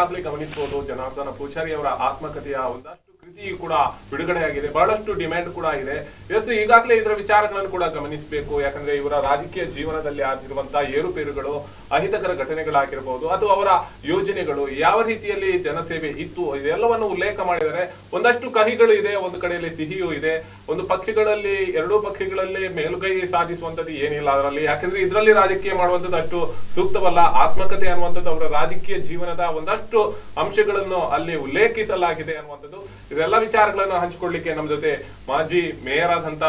ಈಗಾಗಲೇ ಗಮನಿಸಬಹುದು ಜನಾರ್ದನ ಪೂಜಾರಿ ಅವರ ಆತ್ಮಕಥೆಯ ಒಂದಷ್ಟು ಕೃತಿ ಕೂಡ ಬಿಡುಗಡೆಯಾಗಿದೆ, ಬಹಳಷ್ಟು ಡಿಮ್ಯಾಂಡ್ ಕೂಡ ಇದೆ. ಎಸ್, ಈಗಾಗಲೇ ಇದರ ವಿಚಾರಗಳನ್ನು ಕೂಡ ಗಮನಿಸಬೇಕು. ಯಾಕಂದ್ರೆ ಇವರ ರಾಜಕೀಯ ಜೀವನದಲ್ಲಿ ಆಗಿರುವಂತಹ ಏರುಪೇರುಗಳು, ಅಹಿತಕರ ಘಟನೆಗಳಾಗಿರಬಹುದು ಅಥವಾ ಅವರ ಯೋಜನೆಗಳು, ಯಾವ ರೀತಿಯಲ್ಲಿ ಜನಸೇವೆ ಇತ್ತು, ಇದೆಲ್ಲವನ್ನು ಉಲ್ಲೇಖ ಮಾಡಿದರೆ ಒಂದಷ್ಟು ಕಹಿಗಳು ಇದೆ, ಒಂದು ಕಡೆಯಲ್ಲಿ ಸಿಹಿಯೂ ಇದೆ. ಒಂದು ಪಕ್ಷಗಳಲ್ಲಿ, ಎರಡೂ ಪಕ್ಷಗಳಲ್ಲಿ ಮೇಲುಗೈ ಸಾಧಿಸುವಂತದ್ದು ಏನಿಲ್ಲ ಅದರಲ್ಲಿ. ಯಾಕಂದ್ರೆ ಇದರಲ್ಲಿ ರಾಜಕೀಯ ಮಾಡುವಂಥದ್ದು ಅಷ್ಟು ಸೂಕ್ತವಲ್ಲ. ಆತ್ಮಕಥೆ ಅನ್ನುವಂಥದ್ದು ಅವರ ರಾಜಕೀಯ ಜೀವನದ ಒಂದಷ್ಟು ಅಂಶಗಳನ್ನು ಅಲ್ಲಿ ಉಲ್ಲೇಖಿಸಲಾಗಿದೆ ಅನ್ನುವಂಥದ್ದು. ಇದೆಲ್ಲ ವಿಚಾರಗಳನ್ನು ಹಂಚಿಕೊಳ್ಳಿಕ್ಕೆ ನಮ್ಮ ಜೊತೆ ಮಾಜಿ ಮೇಯರ್ ಆದಂತ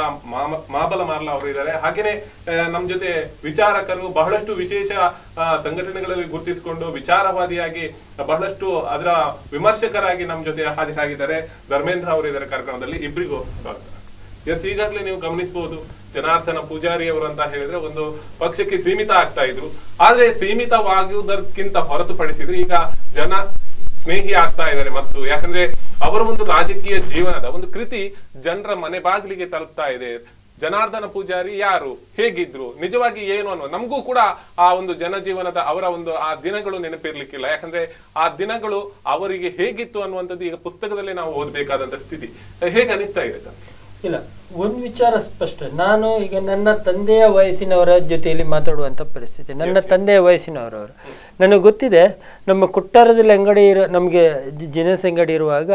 ಮಾಬಲ ಮಾರ್ಲಾ ಅವರು ಇದ್ದಾರೆ. ಹಾಗೇನೆ ನಮ್ಮ ಜೊತೆ ವಿಚಾರಕರು, ಬಹಳಷ್ಟು ವಿಶೇಷ ಸಂಘಟನೆಗಳಲ್ಲಿ ಗುರುತಿಸಿಕೊಂಡು ವಿಚಾರವಾದಿಯಾಗಿ ಬಹಳಷ್ಟು ಅದರ ವಿಮರ್ಶಕರಾಗಿ ನಮ್ಮ ಜೊತೆ ಹಾಜರಾಗಿದ್ದಾರೆ ಧರ್ಮೇಂದ್ರ ಅವರು ಇದ್ದಾರೆ ಕಾರ್ಯಕ್ರಮದಲ್ಲಿ. ಇಬ್ಬರಿಗೂ ಸ್ವಾಗತ. ಎಸ್, ಈಗಾಗಲೇ ನೀವು ಗಮನಿಸಬಹುದು ಜನಾರ್ದನ ಪೂಜಾರಿ ಅವರು ಅಂತ ಹೇಳಿದ್ರೆ ಒಂದು ಪಕ್ಷಕ್ಕೆ ಸೀಮಿತ ಆಗ್ತಾ ಇದ್ರು. ಆದ್ರೆ ಸೀಮಿತವಾಗುವುದಕ್ಕಿಂತ ಹೊರತುಪಡಿಸಿದ್ರೆ ಈಗ ಜನ ಸ್ನೇಹಿ ಆಗ್ತಾ ಇದ್ದಾರೆ. ಮತ್ತು ಯಾಕಂದ್ರೆ ಅವರ ಒಂದು ರಾಜಕೀಯ ಜೀವನದ ಒಂದು ಕೃತಿ ಜನರ ಮನೆ ಬಾಗಿಲಿಗೆ ತಲುಪ್ತಾ ಇದೆ. ಜನಾರ್ದನ ಪೂಜಾರಿ ಯಾರು, ಹೇಗಿದ್ರು, ನಿಜವಾಗಿ ಏನು ಅನ್ನೋ ನಮಗೂ ಕೂಡ ಆ ಒಂದು ಜನಜೀವನದ ಅವರ ಒಂದು ಆ ದಿನಗಳು ನೆನಪಿರ್ಲಿಕ್ಕಿಲ್ಲ. ಯಾಕಂದ್ರೆ ಆ ದಿನಗಳು ಅವರಿಗೆ ಹೇಗಿತ್ತು ಅನ್ನುವಂಥದ್ದು ಈಗ ಪುಸ್ತಕದಲ್ಲೇ ನಾವು ಓದಬೇಕಾದಂತ ಸ್ಥಿತಿ. ಹೇಗೆ ಅನಿಸ್ತಾ ಇದೆ? ಇಲ್ಲ, ಒಂದು ವಿಚಾರ ಸ್ಪಷ್ಟ. ನಾನು ಈಗ ನನ್ನ ತಂದೆಯ ವಯಸ್ಸಿನವರ ಜೊತೆಯಲ್ಲಿ ಮಾತಾಡುವಂಥ ಪರಿಸ್ಥಿತಿ. ನನ್ನ ತಂದೆಯ ವಯಸ್ಸಿನವರವರು ನನಗೆ ಗೊತ್ತಿದೆ. ನಮ್ಮ ಕೊಟ್ಟಾರದಲ್ಲಿ ಅಂಗಡಿ ನಮಗೆ ಜಿನಸ್ ಅಂಗಡಿ ಇರುವಾಗ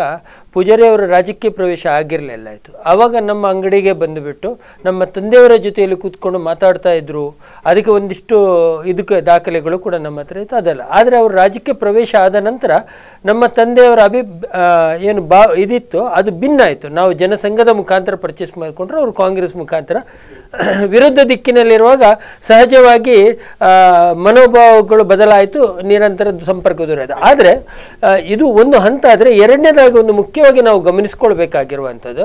ಪೂಜಾರಿ ಅವರ ರಾಜಕೀಯ ಪ್ರವೇಶ ಆಗಿರಲಿಲ್ಲ ಆಯಿತು. ಆವಾಗ ನಮ್ಮ ಅಂಗಡಿಗೆ ಬಂದುಬಿಟ್ಟು ನಮ್ಮ ತಂದೆಯವರ ಜೊತೆಯಲ್ಲಿ ಕೂತ್ಕೊಂಡು ಮಾತಾಡ್ತಾ ಇದ್ರು. ಅದಕ್ಕೆ ಒಂದಿಷ್ಟು ಇದಕ್ಕೆ ದಾಖಲೆಗಳು ಕೂಡ ನಮ್ಮ ಹತ್ರ ಇತ್ತು, ಅದಲ್ಲ. ಆದರೆ ಅವರು ರಾಜಕೀಯ ಪ್ರವೇಶ ಆದ ನಂತರ ನಮ್ಮ ತಂದೆಯವರ ಏನು ಇದಿತ್ತು ಅದು ಭಿನ್ನ ಆಯಿತು. ನಾವು ಜನಸಂಘದ ಮುಖಾಂತರ ಪರ್ಚೇಸ್ ಮಾಡಿಕೊಂಡ್ರೆ ಅವರು ಕಾಂಗ್ರೆಸ್ ಮುಖಾಂತರ ವಿರುದ್ಧ ದಿಕ್ಕಿನಲ್ಲಿರುವಾಗ ಸಹಜವಾಗಿ ಮನೋಭಾವಗಳು ಬದಲಾಯಿತು, ನಿರಂತರ ಸಂಪರ್ಕ ದೂರ ಆಯಿತು. ಆದರೆ ಇದು ಒಂದು ಹಂತ. ಆದರೆ ಎರಡನೇದಾಗಿ ಒಂದು ಮುಖ್ಯವಾಗಿ ನಾವು ಗಮನಿಸ್ಕೊಳ್ಬೇಕಾಗಿರುವಂಥದ್ದು,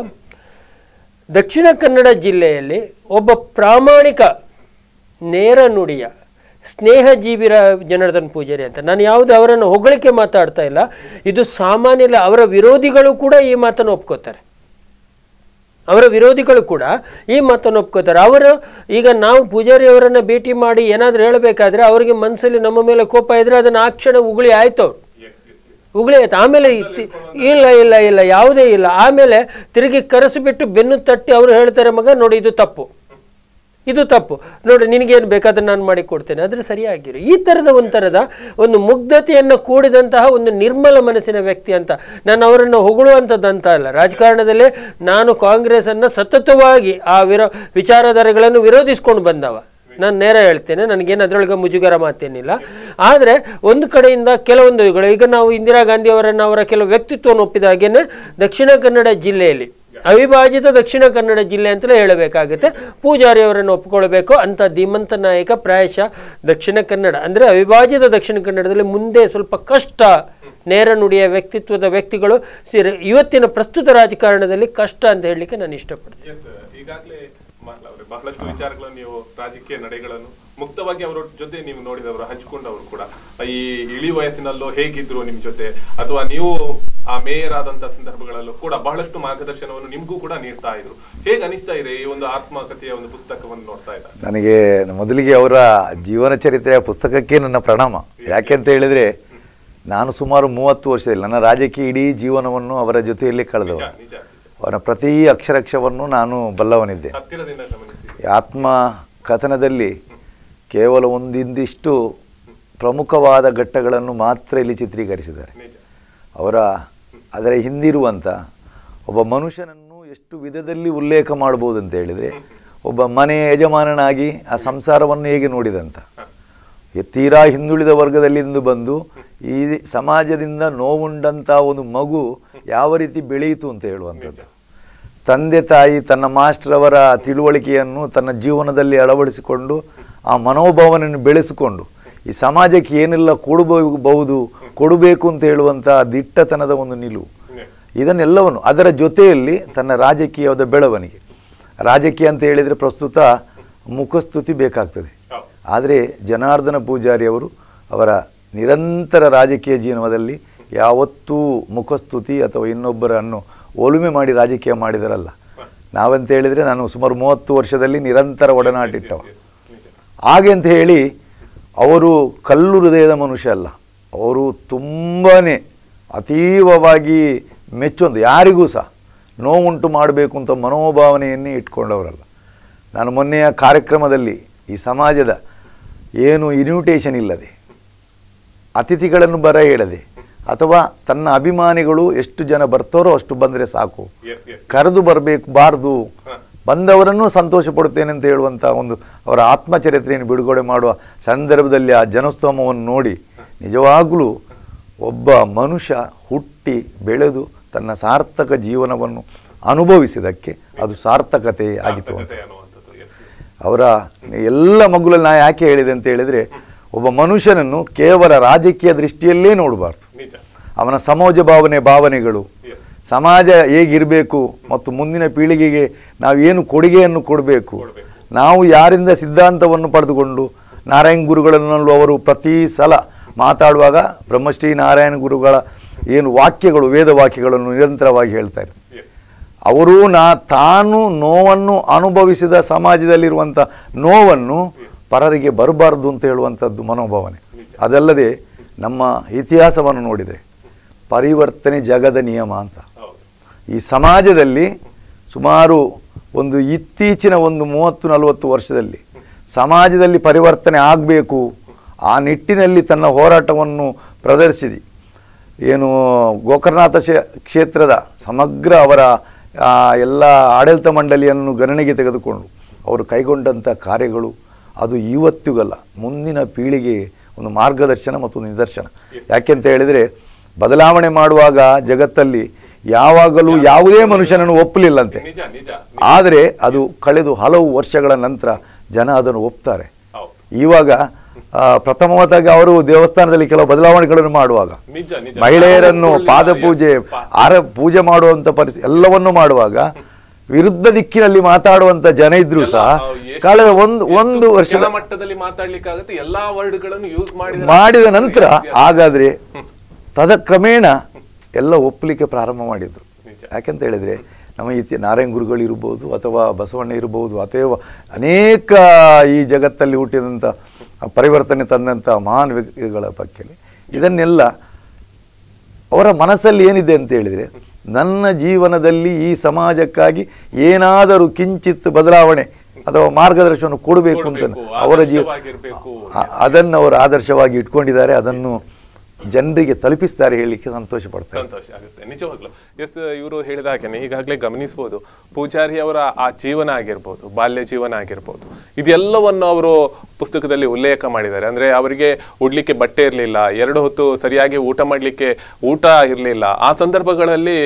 ದಕ್ಷಿಣ ಕನ್ನಡ ಜಿಲ್ಲೆಯಲ್ಲಿ ಒಬ್ಬ ಪ್ರಾಮಾಣಿಕ ನೇರ ನುಡಿಯ ಸ್ನೇಹ ಜೀವಿರ ಜನಾರ್ದನ ಪೂಜಾರಿ ಅಂತ. ನಾನು ಯಾವುದೇ ಅವರನ್ನು ಹೊಗಳಿಕೆ ಮಾತಾಡ್ತಾ ಇಲ್ಲ, ಇದು ಸಾಮಾನ್ಯ. ಅವರ ವಿರೋಧಿಗಳು ಕೂಡ ಈ ಮಾತನ್ನು ಒಪ್ಕೋತಾರೆ. ಅವರ ವಿರೋಧಿಗಳು ಕೂಡ ಈ ಮಾತನ್ನು ಒಪ್ಕೋತಾರೆ. ಅವರು ಈಗ ನಾವು ಪೂಜಾರಿ ಅವರನ್ನು ಭೇಟಿ ಮಾಡಿ ಏನಾದರೂ ಹೇಳಬೇಕಾದ್ರೆ ಅವರಿಗೆ ಮನಸ್ಸಲ್ಲಿ ನಮ್ಮ ಮೇಲೆ ಕೋಪ ಇದ್ದರೆ ಅದನ್ನು ಆ ಕ್ಷಣ ಉಗುಳಿ ಆಯ್ತು, ಉಗುಳಿ ಆಯ್ತು. ಆಮೇಲೆ ಇಲ್ಲ ಇಲ್ಲ ಇಲ್ಲ ಯಾವುದೇ ಇಲ್ಲ. ಆಮೇಲೆ ತಿರುಗಿ ಕರೆಸಿಬಿಟ್ಟು ಬೆನ್ನು ತಟ್ಟಿ ಅವರು ಹೇಳ್ತಾರೆ, ಮಗ ನೋಡಿ ಇದು ತಪ್ಪು, ಇದು ತಪ್ಪು, ನೋಡಿ ನಿನಗೇನು ಬೇಕಾದ್ರೆ ನಾನು ಮಾಡಿ ಕೊಡ್ತೇನೆ, ಆದರೆ ಸರಿಯಾಗಿರು. ಈ ಥರದ ಒಂದು ಮುಗ್ಧತೆಯನ್ನು ಕೂಡಿದಂತಹ ಒಂದು ನಿರ್ಮಲ ಮನಸ್ಸಿನ ವ್ಯಕ್ತಿ ಅಂತ. ನಾನು ಅವರನ್ನು ಹೊಗಳುವಂಥದ್ದಂತ ಅಲ್ಲ. ರಾಜಕಾರಣದಲ್ಲೇ ನಾನು ಕಾಂಗ್ರೆಸ್ಸನ್ನು ಸತತವಾಗಿ ಆ ವಿಚಾರಧಾರೆಗಳನ್ನು ವಿರೋಧಿಸ್ಕೊಂಡು ಬಂದವ. ನಾನು ನೇರ ಹೇಳ್ತೇನೆ, ನನಗೇನು ಅದರೊಳಗೆ ಮುಜುಗರ ಮಾತೇನಿಲ್ಲ. ಆದರೆ ಒಂದು ಕಡೆಯಿಂದ ಕೆಲವೊಂದುಗಳು, ಈಗ ನಾವು ಇಂದಿರಾ ಗಾಂಧಿ ಅವರ ಕೆಲವು ವ್ಯಕ್ತಿತ್ವವನ್ನು ಒಪ್ಪಿದ ಹಾಗೇನೆ ದಕ್ಷಿಣ ಕನ್ನಡ ಜಿಲ್ಲೆಯಲ್ಲಿ ಅವಿಭಾಜಿತ ದಕ್ಷಿಣ ಕನ್ನಡ ಜಿಲ್ಲೆ ಅಂತಲೇ ಹೇಳಬೇಕಾಗುತ್ತೆ. ಪೂಜಾರಿ ಅವರನ್ನು ಒಪ್ಪಿಕೊಳ್ಬೇಕು ಅಂತ ಧೀಮಂತ ನಾಯಕ ಪ್ರಾಯಶಃ ದಕ್ಷಿಣ ಕನ್ನಡ ಅಂದರೆ ಅವಿಭಾಜಿತ ದಕ್ಷಿಣ ಕನ್ನಡದಲ್ಲಿ ಮುಂದೆ ಸ್ವಲ್ಪ ಕಷ್ಟ. ನೇರ ನುಡಿಯ ವ್ಯಕ್ತಿತ್ವದ ವ್ಯಕ್ತಿಗಳು ಇವತ್ತಿನ ಪ್ರಸ್ತುತ ರಾಜಕಾರಣದಲ್ಲಿ ಕಷ್ಟ ಅಂತ ಹೇಳಲಿಕ್ಕೆ ನಾನು ಇಷ್ಟಪಡ್ತೀನಿ. ಈಗಾಗಲೇ ಬಹಳಷ್ಟು ವಿಚಾರಗಳನ್ನು ನೀವು ರಾಜಕೀಯ ನಡೆಗಳನ್ನು ಮುಕ್ತವಾಗಿ ಅವರ ಜೊತೆ ನೀವು ನೋಡಿದವರು, ಹಂಚಿಕೊಂಡವರು ಕೂಡ ಈ ಇಳಿ ವಯಸ್ಸಿನಲ್ಲೂ ಹೇಗಿದ್ರು ನಿಮ್ ಜೊತೆ, ಅಥವಾ ನೀವು ಆ ಮೇಯರ್ ಆದಂತ ಸಂದರ್ಭಗಳಲ್ಲೂ ಕೂಡ ಬಹಳಷ್ಟು ಮಾರ್ಗದರ್ಶನವನ್ನು ನಿಮ್ಗೂ ಕೂಡ ನೀಡ್ತಾ ಇದ್ರು. ಹೇಗೆ ಅನಿಸ್ತಾ ಇದೆ ಈ ಒಂದು ಆತ್ಮಕಥೆಯ ಒಂದು ಪುಸ್ತಕವನ್ನು ನೋಡ್ತಾ ಇದ್ದಾರೆ? ನನಗೆ ಮೊದಲಿಗೆ ಅವರ ಜೀವನ ಚರಿತ್ರೆಯ ಪುಸ್ತಕಕ್ಕೆ ನನ್ನ ಪ್ರಣಾಮ. ಯಾಕೆಂತ ಹೇಳಿದ್ರೆ ನಾನು ಸುಮಾರು 30 ವರ್ಷದಲ್ಲಿ ನನ್ನ ರಾಜಕೀಯ ಇಡೀ ಜೀವನವನ್ನು ಅವರ ಜೊತೆಯಲ್ಲಿ ಕಳೆದವ. ಅವರ ಪ್ರತಿ ಅಕ್ಷರಕ್ಷವನ್ನು ನಾನು ಬಲ್ಲವನಿದ್ದೆ. ಆತ್ಮಕಥನದಲ್ಲಿ ಕೇವಲ ಒಂದಿಂದಿಷ್ಟು ಪ್ರಮುಖವಾದ ಘಟ್ಟಗಳನ್ನು ಮಾತ್ರ ಇಲ್ಲಿ ಚಿತ್ರೀಕರಿಸಿದ್ದಾರೆ. ಅದರ ಹಿಂದಿರುವಂಥ ಒಬ್ಬ ಮನುಷ್ಯನನ್ನು ಎಷ್ಟು ವಿಧದಲ್ಲಿ ಉಲ್ಲೇಖ ಮಾಡ್ಬೋದು ಅಂತ ಹೇಳಿದರೆ, ಒಬ್ಬ ಮನೆಯ ಯಜಮಾನನಾಗಿ ಆ ಸಂಸಾರವನ್ನು ಹೇಗೆ ನೋಡಿದಂಥ, ತೀರಾ ಹಿಂದುಳಿದ ವರ್ಗದಲ್ಲಿಂದು ಬಂದು ಈ ಸಮಾಜದಿಂದ ನೋವುಂಡಂಥ ಒಂದು ಮಗು ಯಾವ ರೀತಿ ಬೆಳೆಯಿತು ಅಂತ ಹೇಳುವಂಥದ್ದು. ತಂದೆ ತಾಯಿ ತನ್ನ ಮಾಸ್ಟರ್ ಅವರ ತಿಳುವಳಿಕೆಯನ್ನು ತನ್ನ ಜೀವನದಲ್ಲಿ ಅಳವಡಿಸಿಕೊಂಡು ಆ ಮನೋಭಾವನೆಯನ್ನು ಬೆಳೆಸಿಕೊಂಡು ಈ ಸಮಾಜಕ್ಕೆ ಏನೆಲ್ಲ ಕೊಡಬೇಕು ಅಂತ ಹೇಳುವಂಥ ದಿಟ್ಟತನದ ಒಂದು ನಿಲುವು, ಇದನ್ನೆಲ್ಲವನ್ನು ಅದರ ಜೊತೆಯಲ್ಲಿ ತನ್ನ ರಾಜಕೀಯದ ಬೆಳವಣಿಗೆ. ರಾಜಕೀಯ ಅಂತ ಹೇಳಿದರೆ ಪ್ರಸ್ತುತ ಮುಖಸ್ತುತಿ ಬೇಕಾಗ್ತದೆ. ಆದರೆ ಜನಾರ್ದನ ಪೂಜಾರಿ ಅವರು ಅವರ ನಿರಂತರ ರಾಜಕೀಯ ಜೀವನದಲ್ಲಿ ಯಾವತ್ತೂ ಮುಖಸ್ತುತಿ ಅಥವಾ ಇನ್ನೊಬ್ಬರನ್ನು ಒಲುಮೆ ಮಾಡಿ ರಾಜಕೀಯ ಮಾಡಿದರಲ್ಲ. ನಾವಂತ ಹೇಳಿದರೆ ನಾನು ಸುಮಾರು 30 ವರ್ಷದಲ್ಲಿ ನಿರಂತರ ಒಡನಾಟಿಟ್ಟವ. ಹಾಗೆ ಅಂತ ಹೇಳಿ ಅವರು ಕಲ್ಲು ಹೃದಯದ ಮನುಷ್ಯ ಅಲ್ಲ. ಅವರು ತುಂಬಾ ಅತೀವವಾಗಿ ಮೆಚ್ಚೊಂದು ಯಾರಿಗೂ ಸಹ ನೋವುಂಟು ಮಾಡಬೇಕು ಅಂತ ಮನೋಭಾವನೆಯನ್ನೇ ಇಟ್ಕೊಂಡವರಲ್ಲ. ನಾನು ಮೊನ್ನೆಯ ಕಾರ್ಯಕ್ರಮದಲ್ಲಿ ಈ ಸಮಾಜದ ಏನು ಇನ್ವಿಟೇಷನ್ ಇಲ್ಲದೆ, ಅತಿಥಿಗಳನ್ನು ಬರ ಹೇಳದೆ, ಅಥವಾ ತನ್ನ ಅಭಿಮಾನಿಗಳು ಎಷ್ಟು ಜನ ಬರ್ತಾರೋ ಅಷ್ಟು ಬಂದರೆ ಸಾಕು, ಕರೆದು ಬಾರ್ದು ಬಂದವರನ್ನು ಸಂತೋಷ ಪಡುತ್ತೇನೆ ಅಂತ ಹೇಳುವಂಥ ಒಂದು ಅವರ ಆತ್ಮಚರಿತ್ರೆಯನ್ನು ಬಿಡುಗಡೆ ಮಾಡುವ ಸಂದರ್ಭದಲ್ಲಿ ಆ ಜನೋತ್ಸವವನ್ನು ನೋಡಿ ನಿಜವಾಗಲೂ ಒಬ್ಬ ಮನುಷ್ಯ ಹುಟ್ಟಿ ಬೆಳೆದು ತನ್ನ ಸಾರ್ಥಕ ಜೀವನವನ್ನು ಅನುಭವಿಸಿದ್ದಕ್ಕೆ ಅದು ಸಾರ್ಥಕತೆ ಆಗಿತ್ತು ಅಂತ. ಅವರ ಎಲ್ಲ ಮಗುಲಲ್ಲಿ ನಾ ಯಾಕೆ ಹೇಳಿದೆ ಅಂತ ಹೇಳಿದರೆ, ಒಬ್ಬ ಮನುಷ್ಯನನ್ನು ಕೇವಲ ರಾಜಕೀಯ ದೃಷ್ಟಿಯಲ್ಲೇ ನೋಡಬಾರ್ದು. ಅವನ ಭಾವನೆಗಳು, ಸಮಾಜ ಹೇಗಿರಬೇಕು ಮತ್ತು ಮುಂದಿನ ಪೀಳಿಗೆಗೆ ನಾವು ಏನು ಕೊಡುಗೆಯನ್ನು ಕೊಡಬೇಕು, ನಾವು ಯಾರಿಂದ ಸಿದ್ಧಾಂತವನ್ನು ಪಡೆದುಕೊಂಡು, ನಾರಾಯಣ ಗುರುಗಳನ್ನಲ್ಲೂ ಅವರು ಪ್ರತಿ ಸಲ ಮಾತಾಡುವಾಗ ಬ್ರಹ್ಮಶ್ರೀ ನಾರಾಯಣ ಗುರುಗಳ ಏನು ವಾಕ್ಯಗಳು, ವೇದ ವಾಕ್ಯಗಳನ್ನು ನಿರಂತರವಾಗಿ ಹೇಳ್ತಾರೆ. ಅವರು ತಾನು ನೋವನ್ನು ಅನುಭವಿಸಿದ ಸಮಾಜದಲ್ಲಿರುವಂಥ ನೋವನ್ನು ಪರರಿಗೆ ಬರಬಾರ್ದು ಅಂತ ಹೇಳುವಂಥದ್ದು ಮನೋಭಾವನೆ. ಅದಲ್ಲದೆ ನಮ್ಮ ಇತಿಹಾಸವನ್ನು ನೋಡಿದರೆ ಪರಿವರ್ತನೆ ಜಗದ ನಿಯಮ ಅಂತ. ಈ ಸಮಾಜದಲ್ಲಿ ಸುಮಾರು ಇತ್ತೀಚಿನ 30-40 ವರ್ಷದಲ್ಲಿ ಸಮಾಜದಲ್ಲಿ ಪರಿವರ್ತನೆ ಆಗಬೇಕು, ಆ ನಿಟ್ಟಿನಲ್ಲಿ ತನ್ನ ಹೋರಾಟವನ್ನು ಪ್ರದರ್ಶಿಸಿ ಏನು ಗೋಕರ್ಣನಾಥ ಕ್ಷೇತ್ರದ ಸಮಗ್ರ ಅವರ ಎಲ್ಲ ಆಡಳಿತ ಮಂಡಳಿಯನ್ನು ಗಣನೆಗೆ ತೆಗೆದುಕೊಂಡು ಅವರು ಕೈಗೊಂಡಂಥ ಕಾರ್ಯಗಳು ಅದು ಇವತ್ತಿಗಲ್ಲ, ಮುಂದಿನ ಪೀಳಿಗೆಗೆ ಒಂದು ಮಾರ್ಗದರ್ಶನ ಮತ್ತು ನಿದರ್ಶನ. ಯಾಕೆಂತ ಹೇಳಿದರೆ, ಬದಲಾವಣೆ ಮಾಡುವಾಗ ಜಗತ್ತಲ್ಲಿ ಯಾವಾಗಲೂ ಯಾವುದೇ ಮನುಷ್ಯನನ್ನು ಒಪ್ಪಲಿಲ್ಲಂತೆ. ಆದರೆ ಅದು ಕಳೆದು ಹಲವು ವರ್ಷಗಳ ನಂತರ ಜನ ಅದನ್ನು ಒಪ್ತಾರೆ. ಇವಾಗ ಪ್ರಥಮವಾಗಿ ಅವರು ದೇವಸ್ಥಾನದಲ್ಲಿ ಕೆಲವು ಬದಲಾವಣೆಗಳನ್ನು ಮಾಡುವಾಗ, ಮಹಿಳೆಯರನ್ನು ಪಾದಪೂಜೆ ಪೂಜೆ ಮಾಡುವಂಥ ಪರಿಸ್ಥಿತಿ ಎಲ್ಲವನ್ನು ಮಾಡುವಾಗ ವಿರುದ್ಧ ದಿಕ್ಕಿನಲ್ಲಿ ಮಾತಾಡುವಂತ ಜನ ಇದ್ರು ಸಹ ಕಳೆದ ಒಂದು ವರ್ಷದ ಮಟ್ಟದಲ್ಲಿ ಮಾತಾಡ್ಲಿಕ್ಕಾಗುತ್ತೆ ಎಲ್ಲಾ ವರ್ಡ್ಗಳನ್ನು ಯೂಸ್ ಮಾಡಿದ ನಂತರ ಹಾಗಾದ್ರೆ ತದಕ್ರಮೇಣ ಎಲ್ಲ ಒಪ್ಪಲಿಕ್ಕೆ ಪ್ರಾರಂಭ ಮಾಡಿದ್ರು. ಯಾಕೆಂತ ಹೇಳಿದ್ರೆ ನಮ್ಮ ನಾರಾಯಣ ಗುರುಗಳು ಇರಬಹುದು, ಅಥವಾ ಬಸವಣ್ಣ ಇರಬಹುದು, ಅಥವಾ ಅನೇಕ ಈ ಜಗತ್ತಲ್ಲಿ ಹುಟ್ಟಿದಂಥ ಪರಿವರ್ತನೆ ತಂದಂಥ ಮಹಾನ್ ವ್ಯಕ್ತಿಗಳ ಬಗ್ಗೆ ಇದನ್ನೆಲ್ಲ ಅವರ ಮನಸ್ಸಲ್ಲಿ ಏನಿದೆ ಅಂತ ಹೇಳಿದರೆ, ನನ್ನ ಜೀವನದಲ್ಲಿ ಈ ಸಮಾಜಕ್ಕಾಗಿ ಏನಾದರೂ ಕಿಂಚಿತ್ ಬದಲಾವಣೆ ಅಥವಾ ಮಾರ್ಗದರ್ಶನ ಕೊಡಬೇಕು ಅಂತ ಅವರ ಅದನ್ನು ಅವರು ಆದರ್ಶವಾಗಿ ಇಟ್ಕೊಂಡಿದ್ದಾರೆ. ಅದನ್ನು ಜನರಿಗೆ ತಲುಪಿಸ್ತಾರೆ, ಹೇಳಲಿಕ್ಕೆ ಸಂತೋಷ ಪಡ್ತಾರೆ. ಸಂತೋಷ ಆಗುತ್ತೆ ನಿಜವಾಗ್ಲು. ಎಸ್, ಇವರು ಹೇಳಿದ ಹಾಗೆನೆ ಈಗಾಗಲೇ ಗಮನಿಸಬಹುದು, ಪೂಜಾರಿ ಅವರ ಆ ಜೀವನ ಆಗಿರ್ಬೋದು, ಬಾಲ್ಯ ಜೀವನ ಆಗಿರ್ಬೋದು, ಇದೆಲ್ಲವನ್ನು ಅವರು ಪುಸ್ತಕದಲ್ಲಿ ಉಲ್ಲೇಖ ಮಾಡಿದ್ದಾರೆ. ಅಂದ್ರೆ ಅವರಿಗೆ ಉಡ್ಲಿಕ್ಕೆ ಬಟ್ಟೆ ಇರಲಿಲ್ಲ, 2 ಹೊತ್ತು ಸರಿಯಾಗಿ ಊಟ ಮಾಡಲಿಕ್ಕೆ ಊಟ ಇರಲಿಲ್ಲ. ಆ ಸಂದರ್ಭಗಳಲ್ಲಿ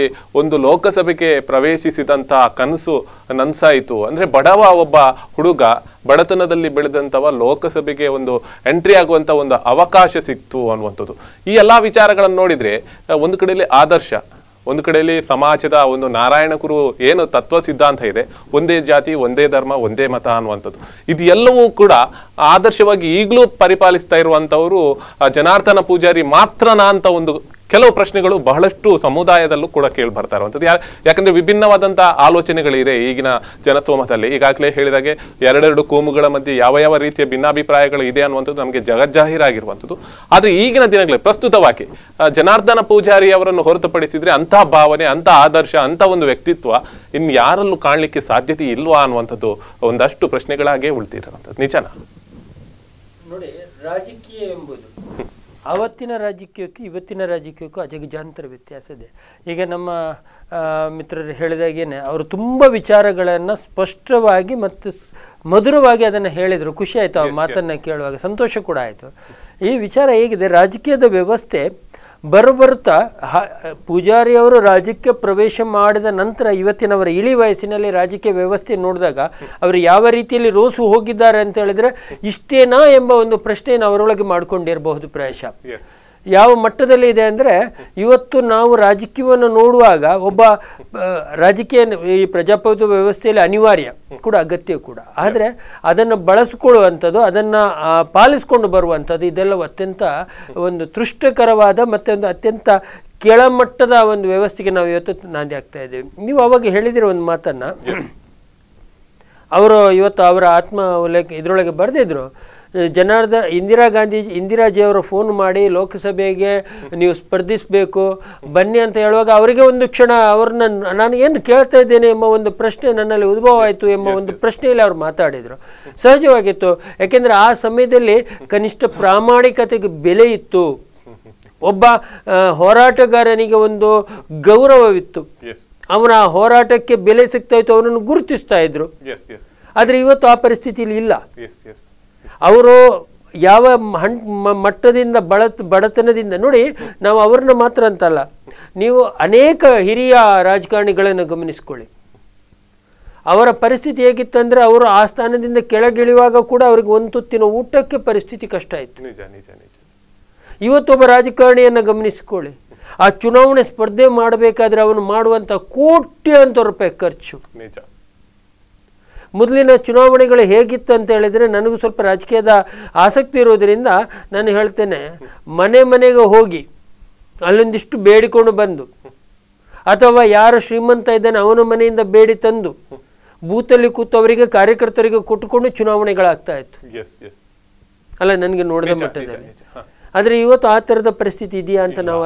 ಒಂದು ಲೋಕಸಭೆಗೆ ಪ್ರವೇಶಿಸಿದಂತ ಕನಸು ನನ್ಸಾಯಿತು. ಅಂದ್ರೆ ಬಡವ ಒಬ್ಬ ಹುಡುಗ ಬಡತನದಲ್ಲಿ ಬೆಳೆದಂಥವ ಲೋಕಸಭೆಗೆ ಒಂದು ಎಂಟ್ರಿ ಆಗುವಂತ ಒಂದು ಅವಕಾಶ ಸಿಕ್ತು ಅನ್ನುವಂಥದ್ದು. ಈ ಎಲ್ಲಾ ವಿಚಾರಗಳನ್ನು ನೋಡಿದ್ರೆ ಒಂದು ಕಡೆಯಲ್ಲಿ ಆದರ್ಶ, ಒಂದು ಕಡೆಯಲ್ಲಿ ಸಮಾಜದ ಒಂದು ನಾರಾಯಣ ಗುರು ಏನು ತತ್ವ ಸಿದ್ಧಾಂತ ಇದೆ, ಒಂದೇ ಜಾತಿ ಒಂದೇ ಧರ್ಮ ಒಂದೇ ಮತ ಅನ್ನುವಂಥದ್ದು, ಇದು ಎಲ್ಲವೂ ಕೂಡ ಆದರ್ಶವಾಗಿ ಈಗಲೂ ಪರಿಪಾಲಿಸ್ತಾ ಇರುವಂತವರು ಜನಾರ್ದನ ಪೂಜಾರಿ ಮಾತ್ರನಾ ಅಂತ ಒಂದು ಕೆಲವು ಪ್ರಶ್ನೆಗಳು ಬಹಳಷ್ಟು ಸಮುದಾಯದಲ್ಲೂ ಕೂಡ ಕೇಳಿ ಬರ್ತಾ ಇರುವಂಥದ್ದು. ಯಾಕಂದ್ರೆ ವಿಭಿನ್ನವಾದಂತಹ ಆಲೋಚನೆಗಳಿದೆ ಈಗಿನ ಜನಸಮೂಹದಲ್ಲಿ. ಈಗಾಗಲೇ ಹೇಳಿದಾಗೆ 2 ಕೋಮುಗಳ ಮಧ್ಯೆ ಯಾವ ರೀತಿಯ ಭಿನ್ನಾಭಿಪ್ರಾಯಗಳು ಇದೆ ಅನ್ನುವಂಥದ್ದು ನಮಗೆ ಜಗಜ್ಜಾಹೀರಾಗಿರುವಂಥದ್ದು. ಆದರೆ ಈಗಿನ ದಿನಗಳಲ್ಲಿ ಪ್ರಸ್ತುತವಾಗಿ ಜನಾರ್ದನ ಪೂಜಾರಿ ಅವರನ್ನು ಹೊರತುಪಡಿಸಿದ್ರೆ ಅಂತಹ ಭಾವನೆ, ಅಂಥ ಆದರ್ಶ, ಅಂಥ ಒಂದು ವ್ಯಕ್ತಿತ್ವ ಇನ್ನು ಯಾರಲ್ಲೂ ಕಾಣಲಿಕ್ಕೆ ಸಾಧ್ಯತೆ ಇಲ್ವಾ ಅನ್ನುವಂಥದ್ದು ಒಂದಷ್ಟು ಪ್ರಶ್ನೆಗಳಾಗೇ ಉಳ್ತಿರುವಂಥದ್ದು. ನಿಜನಾ? ನೋಡಿ, ರಾಜಕೀಯ ಎಂಬುದು ಆವತ್ತಿನ ರಾಜಕೀಯಕ್ಕೂ ಇವತ್ತಿನ ರಾಜಕೀಯಕ್ಕೂ ಅಜಗಜಾಂತರ ವ್ಯತ್ಯಾಸ ಇದೆ. ಈಗ ನಮ್ಮ ಮಿತ್ರರು ಹೇಳಿದಾಗೇನೆ ಅವರು ತುಂಬ ವಿಚಾರಗಳನ್ನು ಸ್ಪಷ್ಟವಾಗಿ ಮತ್ತು ಮಧುರವಾಗಿ ಅದನ್ನು ಹೇಳಿದರು. ಖುಷಿ ಆಯಿತು ಆ ಮಾತನ್ನು ಕೇಳುವಾಗ, ಸಂತೋಷ ಕೂಡ ಆಯಿತು. ಈ ವಿಚಾರ ಹೇಗಿದೆ, ರಾಜಕೀಯದ ವ್ಯವಸ್ಥೆ ಬರುತ್ತಾ ಪೂಜಾರಿ ಅವರು ರಾಜಕೀಯ ಪ್ರವೇಶ ಮಾಡಿದ ನಂತರ ಇವತ್ತಿನವರ ಇಳಿ ವಯಸ್ಸಿನಲ್ಲಿ ರಾಜಕೀಯ ವ್ಯವಸ್ಥೆ ನೋಡಿದಾಗ ಅವರು ಯಾವ ರೀತಿಯಲ್ಲಿ ರೋಸು ಹೋಗಿದ್ದಾರೆ ಅಂತ ಹೇಳಿದ್ರೆ ಇಷ್ಟೇನಾ ಎಂಬ ಒಂದು ಪ್ರಶ್ನೆಯನ್ನು ಅವರೊಳಗೆ ಮಾಡಿಕೊಂಡಿರಬಹುದು. ಪ್ರಾಯಶಃ ಯಾವ ಮಟ್ಟದಲ್ಲಿ ಇದೆ ಅಂದರೆ, ಇವತ್ತು ನಾವು ರಾಜಕೀಯವನ್ನು ನೋಡುವಾಗ ಒಬ್ಬ ರಾಜಕೀಯ ಈ ಪ್ರಜಾಪ್ರಭುತ್ವ ವ್ಯವಸ್ಥೆಯಲ್ಲಿ ಅನಿವಾರ್ಯ ಕೂಡ, ಅಗತ್ಯ ಕೂಡ. ಆದರೆ ಅದನ್ನು ಬಳಸಿಕೊಳ್ಳುವಂಥದ್ದು, ಅದನ್ನು ಪಾಲಿಸಿಕೊಂಡು ಬರುವಂಥದ್ದು, ಇದೆಲ್ಲ ಅತ್ಯಂತ ಒಂದು ತೃಷ್ಟಕರವಾದ ಮತ್ತು ಒಂದು ಅತ್ಯಂತ ಕೆಳಮಟ್ಟದ ಒಂದು ವ್ಯವಸ್ಥೆಗೆ ನಾವು ಇವತ್ತು ನಾಂದಿ ಆಗ್ತಾ ಇದ್ದೇವೆ. ನೀವು ಅವಾಗ ಹೇಳಿದಿರೋ ಒಂದು ಮಾತನ್ನು ಅವರು ಇವತ್ತು ಅವರ ಆತ್ಮ ಉಲ್ಲೇಖ ಇದರೊಳಗೆ ಬರೆದಿದ್ರು. ಇಂದಿರಾಜಿಯವರು ಫೋನ್ ಮಾಡಿ ಲೋಕಸಭೆಗೆ ನೀವು ಸ್ಪರ್ಧಿಸಬೇಕು ಬನ್ನಿ ಅಂತ ಹೇಳುವಾಗ ಅವರಿಗೆ ಒಂದು ಕ್ಷಣ ಅವ್ರನ್ನ ನಾನು ಏನು ಕೇಳ್ತಾ ಇದ್ದೇನೆ ಎಂಬ ಒಂದು ಪ್ರಶ್ನೆ ನನ್ನಲ್ಲಿ ಉದ್ಭವ ಆಯಿತು ಎಂಬ ಒಂದು ಪ್ರಶ್ನೆಯಲ್ಲಿ ಅವ್ರು ಮಾತಾಡಿದರು. ಸಹಜವಾಗಿತ್ತು, ಯಾಕೆಂದರೆ ಆ ಸಮಯದಲ್ಲಿ ಕನಿಷ್ಠ ಪ್ರಾಮಾಣಿಕತೆಗೆ ಬೆಲೆ ಇತ್ತು, ಒಬ್ಬ ಹೋರಾಟಗಾರನಿಗೆ ಒಂದು ಗೌರವವಿತ್ತು, ಅವನ ಹೋರಾಟಕ್ಕೆ ಬೆಲೆ ಸಿಗ್ತಾ ಇತ್ತು, ಅವನನ್ನು ಗುರುತಿಸ್ತಾ ಇದ್ರು. ಆದರೆ ಇವತ್ತು ಆ ಪರಿಸ್ಥಿತಿಯಲ್ಲಿ ಇಲ್ಲ. ಅವರು ಯಾವ ಮಟ್ಟದಿಂದ ಬಡತನದಿಂದ ನೋಡಿ, ನಾವು ಅವ್ರನ್ನ ಮಾತ್ರ ಅಂತಲ್ಲ, ನೀವು ಅನೇಕ ಹಿರಿಯ ರಾಜಕಾರಣಿಗಳನ್ನು ಗಮನಿಸ್ಕೊಳ್ಳಿ. ಅವರ ಪರಿಸ್ಥಿತಿ ಹೇಗಿತ್ತಂದ್ರೆ ಅವರು ಆ ಸ್ಥಾನದಿಂದ ಕೆಳಗಿಳಿಯುವಾಗ ಕೂಡ ಅವ್ರಿಗೆ ಒಂದು ತುತ್ತಿನ ಊಟಕ್ಕೆ ಪರಿಸ್ಥಿತಿ ಕಷ್ಟ ಇತ್ತು. ಇವತ್ತೊಬ್ಬ ರಾಜಕಾರಣಿಯನ್ನು ಗಮನಿಸಿಕೊಳ್ಳಿ, ಆ ಚುನಾವಣೆ ಸ್ಪರ್ಧೆ ಮಾಡಬೇಕಾದ್ರೆ ಅವನು ಮಾಡುವಂಥ ಕೋಟ್ಯಾಂತರ ರೂಪಾಯಿ ಖರ್ಚು. ಮೊದಲಿನ ಚುನಾವಣೆಗಳು ಹೇಗಿತ್ತು ಅಂತ ಹೇಳಿದರೆ, ನನಗೂ ಸ್ವಲ್ಪ ರಾಜಕೀಯದ ಆಸಕ್ತಿ ಇರೋದರಿಂದ ನಾನು ಹೇಳ್ತೇನೆ, ಮನೆಗೆ ಹೋಗಿ ಅಲ್ಲೊಂದಿಷ್ಟು ಬೇಡಿಕೊಂಡು ಬಂದು, ಅಥವಾ ಯಾರು ಶ್ರೀಮಂತ ಇದ್ದಾನೆ ಅವನ ಮನೆಯಿಂದ ಬೇಡಿ ತಂದು ಬೂತಲ್ಲಿ ಕೂತು ಅವರಿಗೆ ಕಾರ್ಯಕರ್ತರಿಗೆ ಕೊಟ್ಟುಕೊಂಡು ಚುನಾವಣೆಗಳಾಗ್ತಾ ಇತ್ತು ಅಲ್ಲ, ನನಗೆ ನೋಡಿದ ಮಟ್ಟದಲ್ಲಿ. ಆದರೆ ಇವತ್ತು ಆ ಥರದ ಪರಿಸ್ಥಿತಿ ಇದೆಯಾ ಅಂತ ನಾವು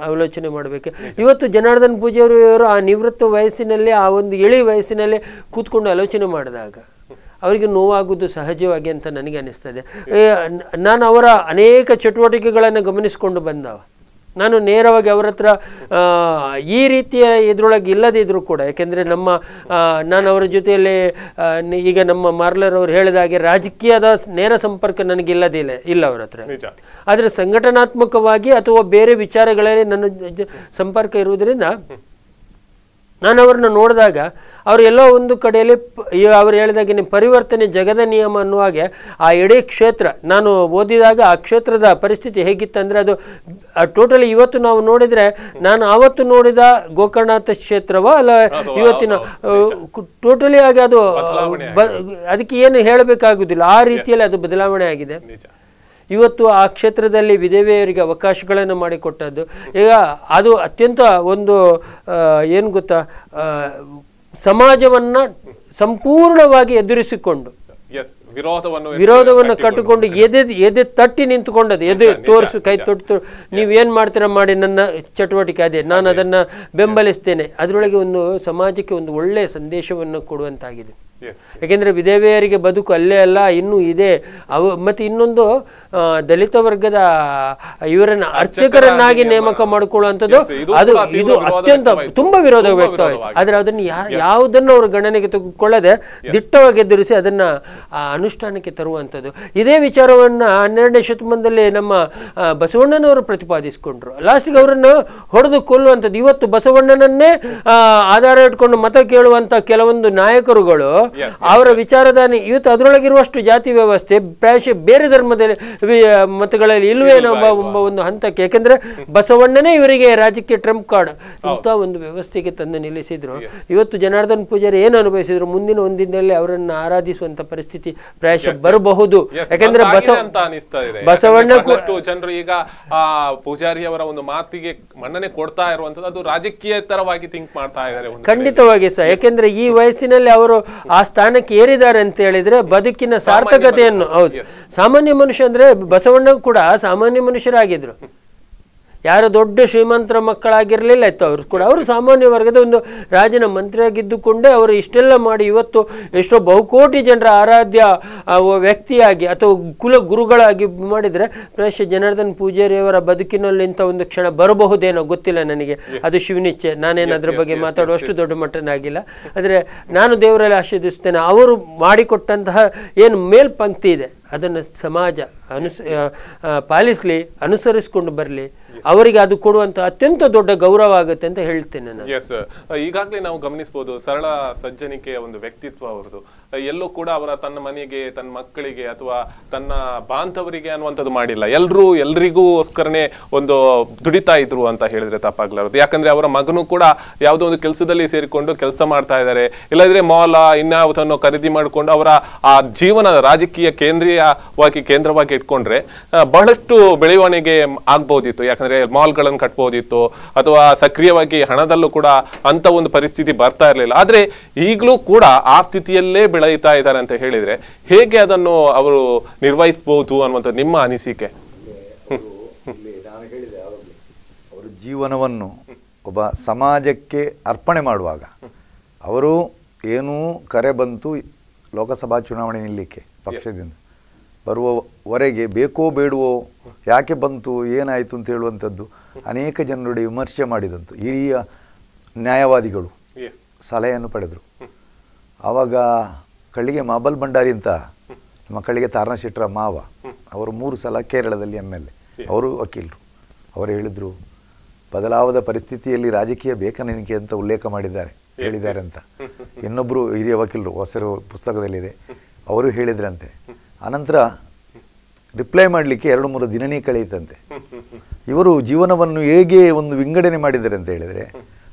ಆಲೋಚನೆ ಮಾಡಬೇಕು. ಇವತ್ತು ಜನಾರ್ದನ್ ಪೂಜಾರಿಯವರು ಆ ನಿವೃತ್ತ ವಯಸ್ಸಿನಲ್ಲಿ, ಆ ಒಂದು ಇಳಿ ವಯಸ್ಸಿನಲ್ಲಿ ಕೂತ್ಕೊಂಡು ಆಲೋಚನೆ ಮಾಡಿದಾಗ ಅವರಿಗೆ ನೋವಾಗುವುದು ಸಹಜವಾಗಿ ಅಂತ ನನಗೆ ಅನಿಸ್ತದೆ. ನಾನು ಅವರ ಅನೇಕ ಚಟುವಟಿಕೆಗಳನ್ನು ಗಮನಿಸಿಕೊಂಡು ಬಂದವ. ನಾನು ನೇರವಾಗಿ ಅವರ ಹತ್ರ ಈ ರೀತಿಯ ಇದರೊಳಗೆ ಇಲ್ಲದಿದ್ದರೂ ಕೂಡ, ಯಾಕೆಂದರೆ ನಾನು ಅವರ ಜೊತೆಯಲ್ಲಿ ಈಗ ನಮ್ಮ ಮಾರ್ಲರ್ ಅವರು ಹೇಳಿದ ಹಾಗೆ ರಾಜಕೀಯದ ನೇರ ಸಂಪರ್ಕ ನನಗೆ ಇಲ್ಲ ಅವರ ಹತ್ರ. ಆದರೆ ಸಂಘಟನಾತ್ಮಕವಾಗಿ ಅಥವಾ ಬೇರೆ ವಿಚಾರಗಳಲ್ಲಿ ನನ್ನ ಸಂಪರ್ಕ ಇರುವುದರಿಂದ ನಾನು ಅವ್ರನ್ನ ನೋಡಿದಾಗ ಅವರು ಎಲ್ಲೋ ಒಂದು ಕಡೆಯಲ್ಲಿ ಅವರು ಹೇಳಿದಾಗೆ ಪರಿವರ್ತನೆ ಜಗದ ನಿಯಮ ಅನ್ನುವ ಹಾಗೆ ಆ ಇಡೀ ಕ್ಷೇತ್ರ, ನಾನು ಓದಿದಾಗ ಆ ಕ್ಷೇತ್ರದ ಪರಿಸ್ಥಿತಿ ಹೇಗಿತ್ತಂದರೆ ಅದು ಟೋಟಲಿ ಇವತ್ತು ನಾವು ನೋಡಿದರೆ, ನಾನು ಆವತ್ತು ನೋಡಿದ ಗೋಕರ್ಣನಾಥ ಕ್ಷೇತ್ರವ ಅಲ್ಲ ಇವತ್ತಿನ ಟೋಟಲಿ ಆಗಿ ಅದು ಅದಕ್ಕೆ ಏನು ಹೇಳಬೇಕಾಗುವುದಿಲ್ಲ, ಆ ರೀತಿಯಲ್ಲಿ ಅದು ಬದಲಾವಣೆ ಆಗಿದೆ. ಇವತ್ತು ಆ ಕ್ಷೇತ್ರದಲ್ಲಿ ವಿಧವೆಯರಿಗೆ ಅವಕಾಶಗಳನ್ನು ಮಾಡಿಕೊಟ್ಟದ್ದು, ಈಗ ಅದು ಅತ್ಯಂತ ಒಂದು ಏನು ಗೊತ್ತಾ, ಸಮಾಜವನ್ನು ಸಂಪೂರ್ಣವಾಗಿ ಎದುರಿಸಿಕೊಂಡು ವಿರೋಧವನ್ನು ಕಟ್ಟಿಕೊಂಡು ಎದೆ ತಟ್ಟಿ ನಿಂತುಕೊಂಡದ್ದು, ಎದೆ ತೋರಿಸು ಕೈ ತೊಟ್ಟು ನೀವೇನು ಮಾಡ್ತೀರಾ ಮಾಡಿ, ನನ್ನ ಚಟುವಟಿಕೆ ಅದೇ, ನಾನು ಅದನ್ನು ಬೆಂಬಲಿಸ್ತೇನೆ. ಅದರೊಳಗೆ ಒಂದು ಸಮಾಜಕ್ಕೆ ಒಂದು ಒಳ್ಳೆಯ ಸಂದೇಶವನ್ನು ಕೊಡುವಂತಾಗಿದೆ. ಯಾಕೆಂದರೆ ವಿಧವೆಯರಿಗೆ ಬದುಕು ಅಲ್ಲೇ ಅಲ್ಲ, ಇನ್ನೂ ಇದೆ. ಮತ್ತು ಇನ್ನೊಂದು ದಲಿತ ವರ್ಗದ ಇವರನ್ನು ಅರ್ಚಕರನ್ನಾಗಿ ನೇಮಕ ಮಾಡಿಕೊಳ್ಳುವಂಥದ್ದು, ಇದು ಅತ್ಯಂತ ತುಂಬ ವಿರೋಧ ವ್ಯಕ್ತವಾಯಿತು. ಆದರೆ ಅದನ್ನು ಯಾವುದನ್ನು ಅವರು ಗಣನೆಗೆ ತೆಗೆದುಕೊಳ್ಳದೆ ದಿಟ್ಟವಾಗಿ ಎದುರಿಸಿ ಅದನ್ನು ಅನುಷ್ಠಾನಕ್ಕೆ ತರುವಂಥದ್ದು. ಇದೇ ವಿಚಾರವನ್ನು 12ನೇ ಶತಮಾನದಲ್ಲಿ ನಮ್ಮ ಬಸವಣ್ಣನವರು ಪ್ರತಿಪಾದಿಸಿಕೊಂಡ್ರು. ಲಾಸ್ಟಿಗೆ ಅವರನ್ನು ಹೊಡೆದು ಕೊಲ್ಲುವಂಥದ್ದು. ಇವತ್ತು ಬಸವಣ್ಣನನ್ನೇ ಆಧಾರ ಇಟ್ಕೊಂಡು ಮತ ಕೇಳುವಂಥ ಕೆಲವೊಂದು ನಾಯಕರುಗಳು ಅವರ ವಿಚಾರಧಾನೆ ಇವತ್ತು ಅದರೊಳಗಿರುವಷ್ಟು ಜಾತಿ ವ್ಯವಸ್ಥೆ ಪ್ರಾಯಶಃ ಬೇರೆ ಧರ್ಮದ ಮತಗಳಲ್ಲಿ ಇಲ್ಲವೇನೋ ಎಂಬ ಒಂದು ಹಂತಕ್ಕೆ, ಯಾಕೆಂದ್ರೆ ಬಸವಣ್ಣನೇ ಇವರಿಗೆ ರಾಜಕೀಯ ಟ್ರಂಪ್ ಕಾರ್ಡ್ ಇಂಥ ಒಂದು ವ್ಯವಸ್ಥೆಗೆ ತಂದು ನಿಲ್ಲಿಸಿದ್ರು. ಇವತ್ತು ಜನಾರ್ದನ್ ಪೂಜಾರಿ ಏನು ಅನುಭವಿಸಿದ್ರು, ಮುಂದಿನ ಒಂದಿನಲ್ಲಿ ಅವರನ್ನು ಆರಾಧಿಸುವಂತ ಪರಿಸ್ಥಿತಿ ಪ್ರಾಯಶಃ ಬರಬಹುದು. ಯಾಕೆಂದ್ರೆ ಬಸವಣ್ಣ ಜನರು ಈಗ ಪೂಜಾರಿ ಅವರ ಒಂದು ಮಾತಿಗೆ ಮನ್ನಣೆ ಕೊಡ್ತಾ ಇರುವಂತದ್ದು ಅದು ರಾಜಕೀಯೇತರವಾಗಿ ಥಿಂಕ್ ಮಾಡ್ತಾ ಇದ್ದಾರೆ. ಖಂಡಿತವಾಗಿ ಸಹ, ಯಾಕೆಂದ್ರೆ ಈ ವಯಸ್ಸಿನಲ್ಲಿ ಅವರು ಆ ಸ್ಥಾನಕ್ಕೆ ಏರಿದ್ದಾರೆ ಅಂತ ಹೇಳಿದ್ರೆ ಬದುಕಿನ ಸಾರ್ಥಕತೆಯನ್ನು, ಹೌದು, ಸಾಮಾನ್ಯ ಮನುಷ್ಯ ಅಂದ್ರೆ ಬಸವಣ್ಣ ಕೂಡ ಸಾಮಾನ್ಯ ಮನುಷ್ಯರಾಗಿದ್ರು, ಯಾರು ದೊಡ್ಡ ಶ್ರೀಮಂತರ ಮಕ್ಕಳಾಗಿರ್ಲಿಲ್ಲ ಇತ್ತು. ಅವರು ಕೂಡ ಅವರು ಸಾಮಾನ್ಯ ವರ್ಗದ ಒಂದು ರಾಜನ ಮಂತ್ರಿಯಾಗಿದ್ದುಕೊಂಡೇ ಅವರು ಇಷ್ಟೆಲ್ಲ ಮಾಡಿ ಇವತ್ತು ಎಷ್ಟೋ ಬಹುಕೋಟಿ ಜನರ ಆರಾಧ್ಯ ವ್ಯಕ್ತಿಯಾಗಿ ಅಥವಾ ಕುಲ ಗುರುಗಳಾಗಿ ಮಾಡಿದರೆ ಪ್ರಾಯಶಃ ಜನಾರ್ದನ್ ಪೂಜಾರಿಯವರ ಬದುಕಿನಲ್ಲಿ ಇಂಥ ಒಂದು ಕ್ಷಣ ಬರಬಹುದೇನೋ ಗೊತ್ತಿಲ್ಲ ನನಗೆ, ಅದು ಶಿವನಿಚ್ಛೆ. ನಾನೇನು ಅದ್ರ ಬಗ್ಗೆ ಮಾತಾಡುವಷ್ಟು ದೊಡ್ಡ ಮಟ್ಟನಾಗಿಲ್ಲ. ಆದರೆ ನಾನು ದೇವರಲ್ಲಿ ಆಶೀರ್ವದಿಸ್ತೇನೆ, ಅವರು ಮಾಡಿಕೊಟ್ಟಂತಹ ಏನು ಮೇಲ್ಪಂಕ್ತಿ ಇದೆ ಅದನ್ನು ಸಮಾಜ ಪಾಲಿಸಲಿ, ಅನುಸರಿಸಿಕೊಂಡು ಬರಲಿ, ಅವರಿಗೆ ಅದು ಕೊಡುವಂತ ಅತ್ಯಂತ ದೊಡ್ಡ ಗೌರವ ಆಗುತ್ತೆ ಅಂತ ಹೇಳ್ತೇನೆ ನಾನು. ಈಗಾಗಲೇ ನಾವು ಗಮನಿಸಬಹುದು ಸರಳ ಸಜ್ಜನಿಕೆಯ ಒಂದು ವ್ಯಕ್ತಿತ್ವ ಅವರದು. ಎಲ್ಲೂ ಕೂಡ ಅವರ ತನ್ನ ಮನೆಗೆ, ತನ್ನ ಮಕ್ಕಳಿಗೆ ಅಥವಾ ತನ್ನ ಬಾಂಧವರಿಗೆ ಅನ್ನುವಂಥದ್ದು ಮಾಡಿಲ್ಲ. ಎಲ್ರಿಗೋಸ್ಕರನೇ ಒಂದು ದುಡಿತಾ ಇದ್ರು ಅಂತ ಹೇಳಿದ್ರೆ ತಪ್ಪಾಗ್ಲಾರದು. ಯಾಕಂದ್ರೆ ಅವರ ಮಗನು ಕೂಡ ಯಾವುದೋ ಒಂದು ಕೆಲಸದಲ್ಲಿ ಸೇರಿಕೊಂಡು ಕೆಲಸ ಮಾಡ್ತಾ ಇದ್ದಾರೆ, ಇಲ್ಲದ್ರೆ ಮಾಲ್ ಇನ್ಯಾವುದನ್ನು ಖರೀದಿ ಮಾಡಿಕೊಂಡು ಅವರ ಆ ಜೀವನ ರಾಜಕೀಯ ಕೇಂದ್ರವಾಗಿ ಇಟ್ಕೊಂಡ್ರೆ ಬಹಳಷ್ಟು ಬೆಳವಣಿಗೆ ಆಗ್ಬಹುದಿತ್ತು. ಯಾಕಂದ್ರೆ ಮಾಲ್ಗಳನ್ನು ಕಟ್ಬೋದಿತ್ತು ಅಥವಾ ಸಕ್ರಿಯವಾಗಿ ಹಣದಲ್ಲೂ ಕೂಡ ಅಂತ ಒಂದು ಪರಿಸ್ಥಿತಿ ಬರ್ತಾ ಇರಲಿಲ್ಲ. ಆದ್ರೆ ಈಗಲೂ ಕೂಡ ಆ ಸ್ಥಿತಿಯಲ್ಲೇ ಬೆಳೀತಾ ಇದ್ದಾರೆ ಅಂತ ಹೇಳಿದ್ರೆ ಹೇಗೆ ಅದನ್ನು ಅವರು ನಿರ್ವಹಿಸಬಹುದು ಅನ್ನುವಂಥ ನಿಮ್ಮ ಅನಿಸಿಕೆ? ನಾನು ಹೇಳಿದೆ ಅವರು ಜೀವನವನ್ನು ಒಬ್ಬ ಸಮಾಜಕ್ಕೆ ಅರ್ಪಣೆ ಮಾಡುವಾಗ ಅವರು ಏನೂ ಕರೆ ಬಂತು ಲೋಕಸಭಾ ಚುನಾವಣೆ ನಿಲ್ಲಲಿಕ್ಕೆ ಪಕ್ಷದಿಂದ ಬರುವವರೆಗೆ ಬೇಕೋ ಬೇಡವೋ ಯಾಕೆ ಬಂತು ಏನಾಯಿತು ಅಂತ ಹೇಳುವಂಥದ್ದು ಅನೇಕ ಜನರುடைய ವಿಮರ್ಶೆ ಮಾಡಿದಂತು. ಹಿರಿಯ ನ್ಯಾಯವಾದಿಗಳು ಸಲಹೆಯನ್ನು ಪಡೆದರು. ಆವಾಗ ಕಳ್ಳಿಗೆ ಮಾಬಲ್ ಭಂಡಾರಿ ಅಂತ ನಮ್ಮ ಕಳ್ಳಿಗೆ ತಾರಣ ಶೆಟ್ಟರ ಮಾವ ಅವರು 3 ಸಲ ಕೇರಳದಲ್ಲಿ MLA, ಅವರು ವಕೀಲರು. ಅವರು ಹೇಳಿದರು ಬದಲಾವದ ಪರಿಸ್ಥಿತಿಯಲ್ಲಿ ರಾಜಕೀಯ ಬೇಕಾನೆನಿಕೆ ಅಂತ ಉಲ್ಲೇಖ ಹೇಳಿದ್ದಾರೆ ಅಂತ. ಇನ್ನೊಬ್ಬರು ಹಿರಿಯ ವಕೀಲರು ಹೊಸರು ಪುಸ್ತಕದಲ್ಲಿದೆ, ಅವರು ಹೇಳಿದ್ರಂತೆ. ಅನಂತರ ರಿಪ್ಲೈ ಮಾಡಲಿಕ್ಕೆ 2-3 ದಿನನೇ ಕಳೆಯಿತಂತೆ. ಇವರು ಜೀವನವನ್ನು ಹೇಗೆ ಒಂದು ವಿಂಗಡಣೆ ಮಾಡಿದ್ದಾರೆ ಅಂತ ಹೇಳಿದರೆ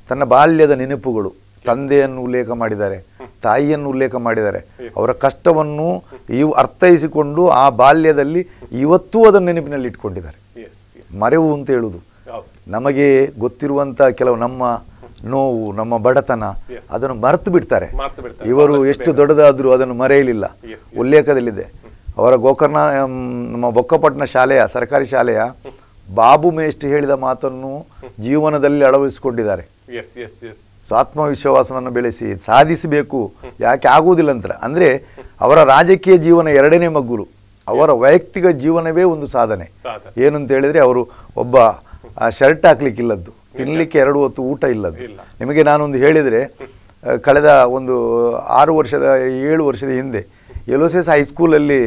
ತನ್ನ ಬಾಲ್ಯದ ನೆನಪುಗಳು, ತಂದೆಯನ್ನು ಉಲ್ಲೇಖ ಮಾಡಿದ್ದಾರೆ, ತಾಯಿಯನ್ನು ಉಲ್ಲೇಖ ಮಾಡಿದ್ದಾರೆ, ಅವರ ಕಷ್ಟವನ್ನು ಅರ್ಥೈಸಿಕೊಂಡು ಆ ಬಾಲ್ಯದಲ್ಲಿ ಇವತ್ತೂ ಅದನ್ನು ನೆನಪಿನಲ್ಲಿ ಇಟ್ಕೊಂಡಿದ್ದಾರೆ. ಮರೆವು ಅಂತ ಹೇಳುವುದು ನಮಗೆ ಗೊತ್ತಿರುವಂಥ ಕೆಲವು ನಮ್ಮ ನೋವು, ನಮ್ಮ ಬಡತನ ಅದನ್ನು ಮರೆತು ಬಿಡ್ತಾರೆ. ಇವರು ಎಷ್ಟು ದೊಡ್ಡದಾದರೂ ಅದನ್ನು ಮರೆಯಲಿಲ್ಲ. ಉಲ್ಲೇಖದಲ್ಲಿದೆ ಅವರ ಗೋಕರ್ಣ ನಮ್ಮ ಬೊಕ್ಕಪಟ್ಟಣ ಶಾಲೆಯ ಸರ್ಕಾರಿ ಶಾಲೆಯ ಬಾಬು ಮೇಷ್ಟ್ರು ಹೇಳಿದ ಮಾತನ್ನು ಜೀವನದಲ್ಲಿ ಅಳವಡಿಸಿಕೊಂಡಿದ್ದಾರೆ. ಆತ್ಮವಿಶ್ವಾಸವನ್ನು ಬೆಳೆಸಿ ಸಾಧಿಸಬೇಕು, ಯಾಕೆ ಆಗುವುದಿಲ್ಲ ಅಂತ. ಅಂದರೆ ಅವರ ರಾಜಕೀಯ ಜೀವನ 2ನೇ ಮಗ್ಗುಲು, ಅವರ ವೈಯಕ್ತಿಕ ಜೀವನವೇ ಒಂದು ಸಾಧನೆ. ಏನಂತ ಹೇಳಿದರೆ ಅವರು ಒಬ್ಬ ಶರ್ಟ್ ಹಾಕ್ಲಿಕ್ಕಿಲ್ಲದ್ದು, ತಿನ್ನಲಿಕ್ಕೆ 2 ಹೊತ್ತು ಊಟ ಇಲ್ಲದ್ದು. ನಿಮಗೆ ನಾನೊಂದು ಹೇಳಿದರೆ ಕಳೆದ ಒಂದು 6 ವರ್ಷದ 7 ವರ್ಷದ ಹಿಂದೆ LOCS ಹೈಸ್ಕೂಲಲ್ಲಿ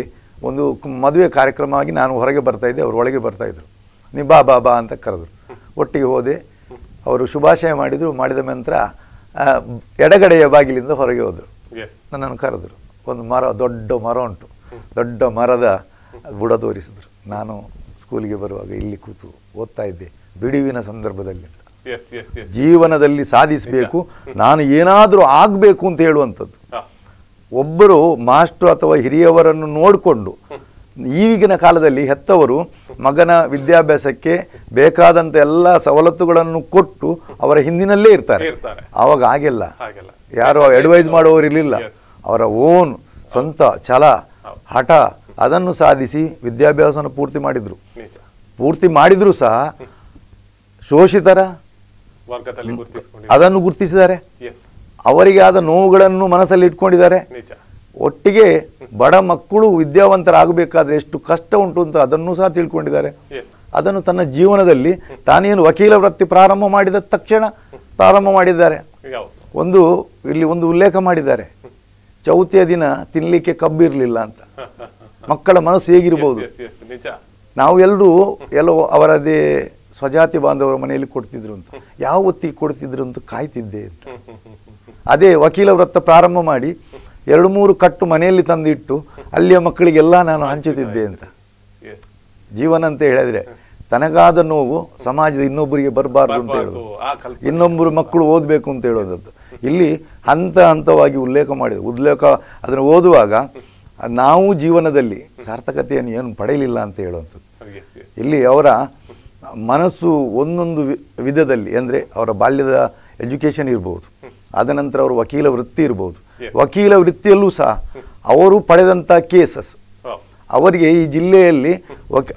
ಒಂದು ಮದುವೆ ಕಾರ್ಯಕ್ರಮ ಆಗಿ ನಾನು ಹೊರಗೆ ಬರ್ತಾಯಿದ್ದೆ, ಅವರು ಒಳಗೆ ಬರ್ತಾಯಿದ್ರು. ನೀ ಬಾ ಬಾ ಬಾ ಅಂತ ಕರೆದ್ರು. ಒಟ್ಟಿಗೆ ಹೋದೆ. ಅವರು ಶುಭಾಶಯ ಮಾಡಿದರು. ಮಾಡಿದ ನಂತರ ಎಡಗಡೆಯ ಬಾಗಿಲಿಂದ ಹೊರಗೆ ಹೋದರು. ನನ್ನನ್ನು ಕರೆದರು. ಒಂದು ಮರ, ದೊಡ್ಡ ಮರ ಉಂಟು, ದೊಡ್ಡ ಮರದ ಬುಡ ತೋರಿಸಿದ್ರು. ನಾನು ಸ್ಕೂಲಿಗೆ ಬರುವಾಗ ಇಲ್ಲಿ ಕೂತು ಓದ್ತಾ ಇದ್ದೆ, ಬಿಡುವಿನ ಸಂದರ್ಭದಲ್ಲಿ. ಜೀವನದಲ್ಲಿ ಸಾಧಿಸಬೇಕು, ನಾನು ಏನಾದರೂ ಆಗಬೇಕು ಅಂತ ಹೇಳುವಂಥದ್ದು. ಒಬ್ಬರು ಮಾಸ್ಟ್ರು ಅಥವಾ ಹಿರಿಯವರನ್ನು ನೋಡಿಕೊಂಡು, ಈಗಿನ ಕಾಲದಲ್ಲಿ ಹೆತ್ತವರು ಮಗನ ವಿದ್ಯಾಭ್ಯಾಸಕ್ಕೆ ಬೇಕಾದಂಥ ಎಲ್ಲ ಸವಲತ್ತುಗಳನ್ನು ಕೊಟ್ಟು ಅವರ ಹಿಂದಿನಲ್ಲೇ ಇರ್ತಾರೆ. ಆವಾಗ ಹಾಗೆಲ್ಲ ಯಾರೋ ಅಡ್ವೈಸ್ ಮಾಡುವವರು ಇರಲಿಲ್ಲ. ಅವರ ಓನ್ ಸ್ವಂತ ಛಲ ಹಠ ಅದನ್ನು ಸಾಧಿಸಿ ವಿದ್ಯಾಭ್ಯಾಸವನ್ನು ಪೂರ್ತಿ ಮಾಡಿದ್ರು ಸಹ ಶೋಷಿತರ ಅದನ್ನು ಗುರುತಿಸಿದ್ದಾರೆ. ಅವರಿಗೆ ಆದ ನೋವುಗಳನ್ನು ಮನಸ್ಸಲ್ಲಿ ಇಟ್ಕೊಂಡಿದ್ದಾರೆ. ಒಟ್ಟಿಗೆ ಬಡ ಮಕ್ಕಳು ವಿದ್ಯಾವಂತರಾಗಬೇಕಾದ್ರೆ ಎಷ್ಟು ಕಷ್ಟ ಉಂಟು ಅಂತ ಅದನ್ನು ಸಹ ತಿಳ್ಕೊಂಡಿದ್ದಾರೆ. ಅದನ್ನು ತನ್ನ ಜೀವನದಲ್ಲಿ ತಾನೇನು ವಕೀಲ ವೃತ್ತಿ ಪ್ರಾರಂಭ ಮಾಡಿದ ತಕ್ಷಣ ಪ್ರಾರಂಭ ಮಾಡಿದ್ದಾರೆ. ಇಲ್ಲಿ ಒಂದು ಉಲ್ಲೇಖ ಮಾಡಿದ್ದಾರೆ, ಚೌತಿಯ ದಿನ ತಿನ್ನಲಿಕ್ಕೆ ಕಬ್ಬಿರಲಿಲ್ಲ ಅಂತ. ಮಕ್ಕಳ ಮನಸ್ಸು ಹೇಗಿರ್ಬೋದು. ನಾವು ಎಲ್ಲೋ ಅವರದೇ ಸ್ವಜಾತಿ ಬಾಂಧವರ ಮನೆಯಲ್ಲಿ ಕೊಡ್ತಿದ್ರು ಅಂತ, ಯಾವ ಹೊತ್ತಿಗೆ ಕೊಡ್ತಿದ್ರು ಅಂತ ಕಾಯ್ತಿದ್ದೆ ಅಂತ. ಅದೇ ವಕೀಲ ವೃತ್ತ ಪ್ರಾರಂಭ ಮಾಡಿ 2-3 ಕಟ್ಟು ಮನೆಯಲ್ಲಿ ತಂದಿಟ್ಟು ಅಲ್ಲಿಯ ಮಕ್ಕಳಿಗೆಲ್ಲ ನಾನು ಹಂಚುತ್ತಿದ್ದೆ ಅಂತ. ಜೀವನ ಅಂತ ಹೇಳಿದ್ರೆ ತನಗಾದ ನೋವು ಸಮಾಜದ ಇನ್ನೊಬ್ಬರಿಗೆ ಬರಬಾರ್ದು ಅಂತ ಹೇಳೋದು, ಇನ್ನೊಬ್ಬರು ಮಕ್ಕಳು ಓದಬೇಕು ಅಂತ ಹೇಳೋದದ್ದು. ಇಲ್ಲಿ ಹಂತವಾಗಿ ಉಲ್ಲೇಖ ಅದನ್ನು ಓದುವಾಗ ನಾವು ಜೀವನದಲ್ಲಿ ಸಾರ್ಥಕತೆಯನ್ನು ಏನು ಪಡೆಯಲಿಲ್ಲ ಅಂತ ಹೇಳುವಂಥದ್ದು. ಇಲ್ಲಿ ಅವರ ಮನಸ್ಸು ಒಂದೊಂದು ವಿಧದಲ್ಲಿ, ಅಂದರೆ ಅವರ ಬಾಲ್ಯದ ಎಜುಕೇಷನ್ ಇರ್ಬೋದು, ಆದ ನಂತರ ಅವರು ವಕೀಲ ವೃತ್ತಿ ಇರ್ಬೋದು. ವಕೀಲ ವೃತ್ತಿಯಲ್ಲೂ ಸಹ ಅವರು ಪಡೆದಂಥ ಕೇಸಸ್, ಅವರಿಗೆ ಈ ಜಿಲ್ಲೆಯಲ್ಲಿ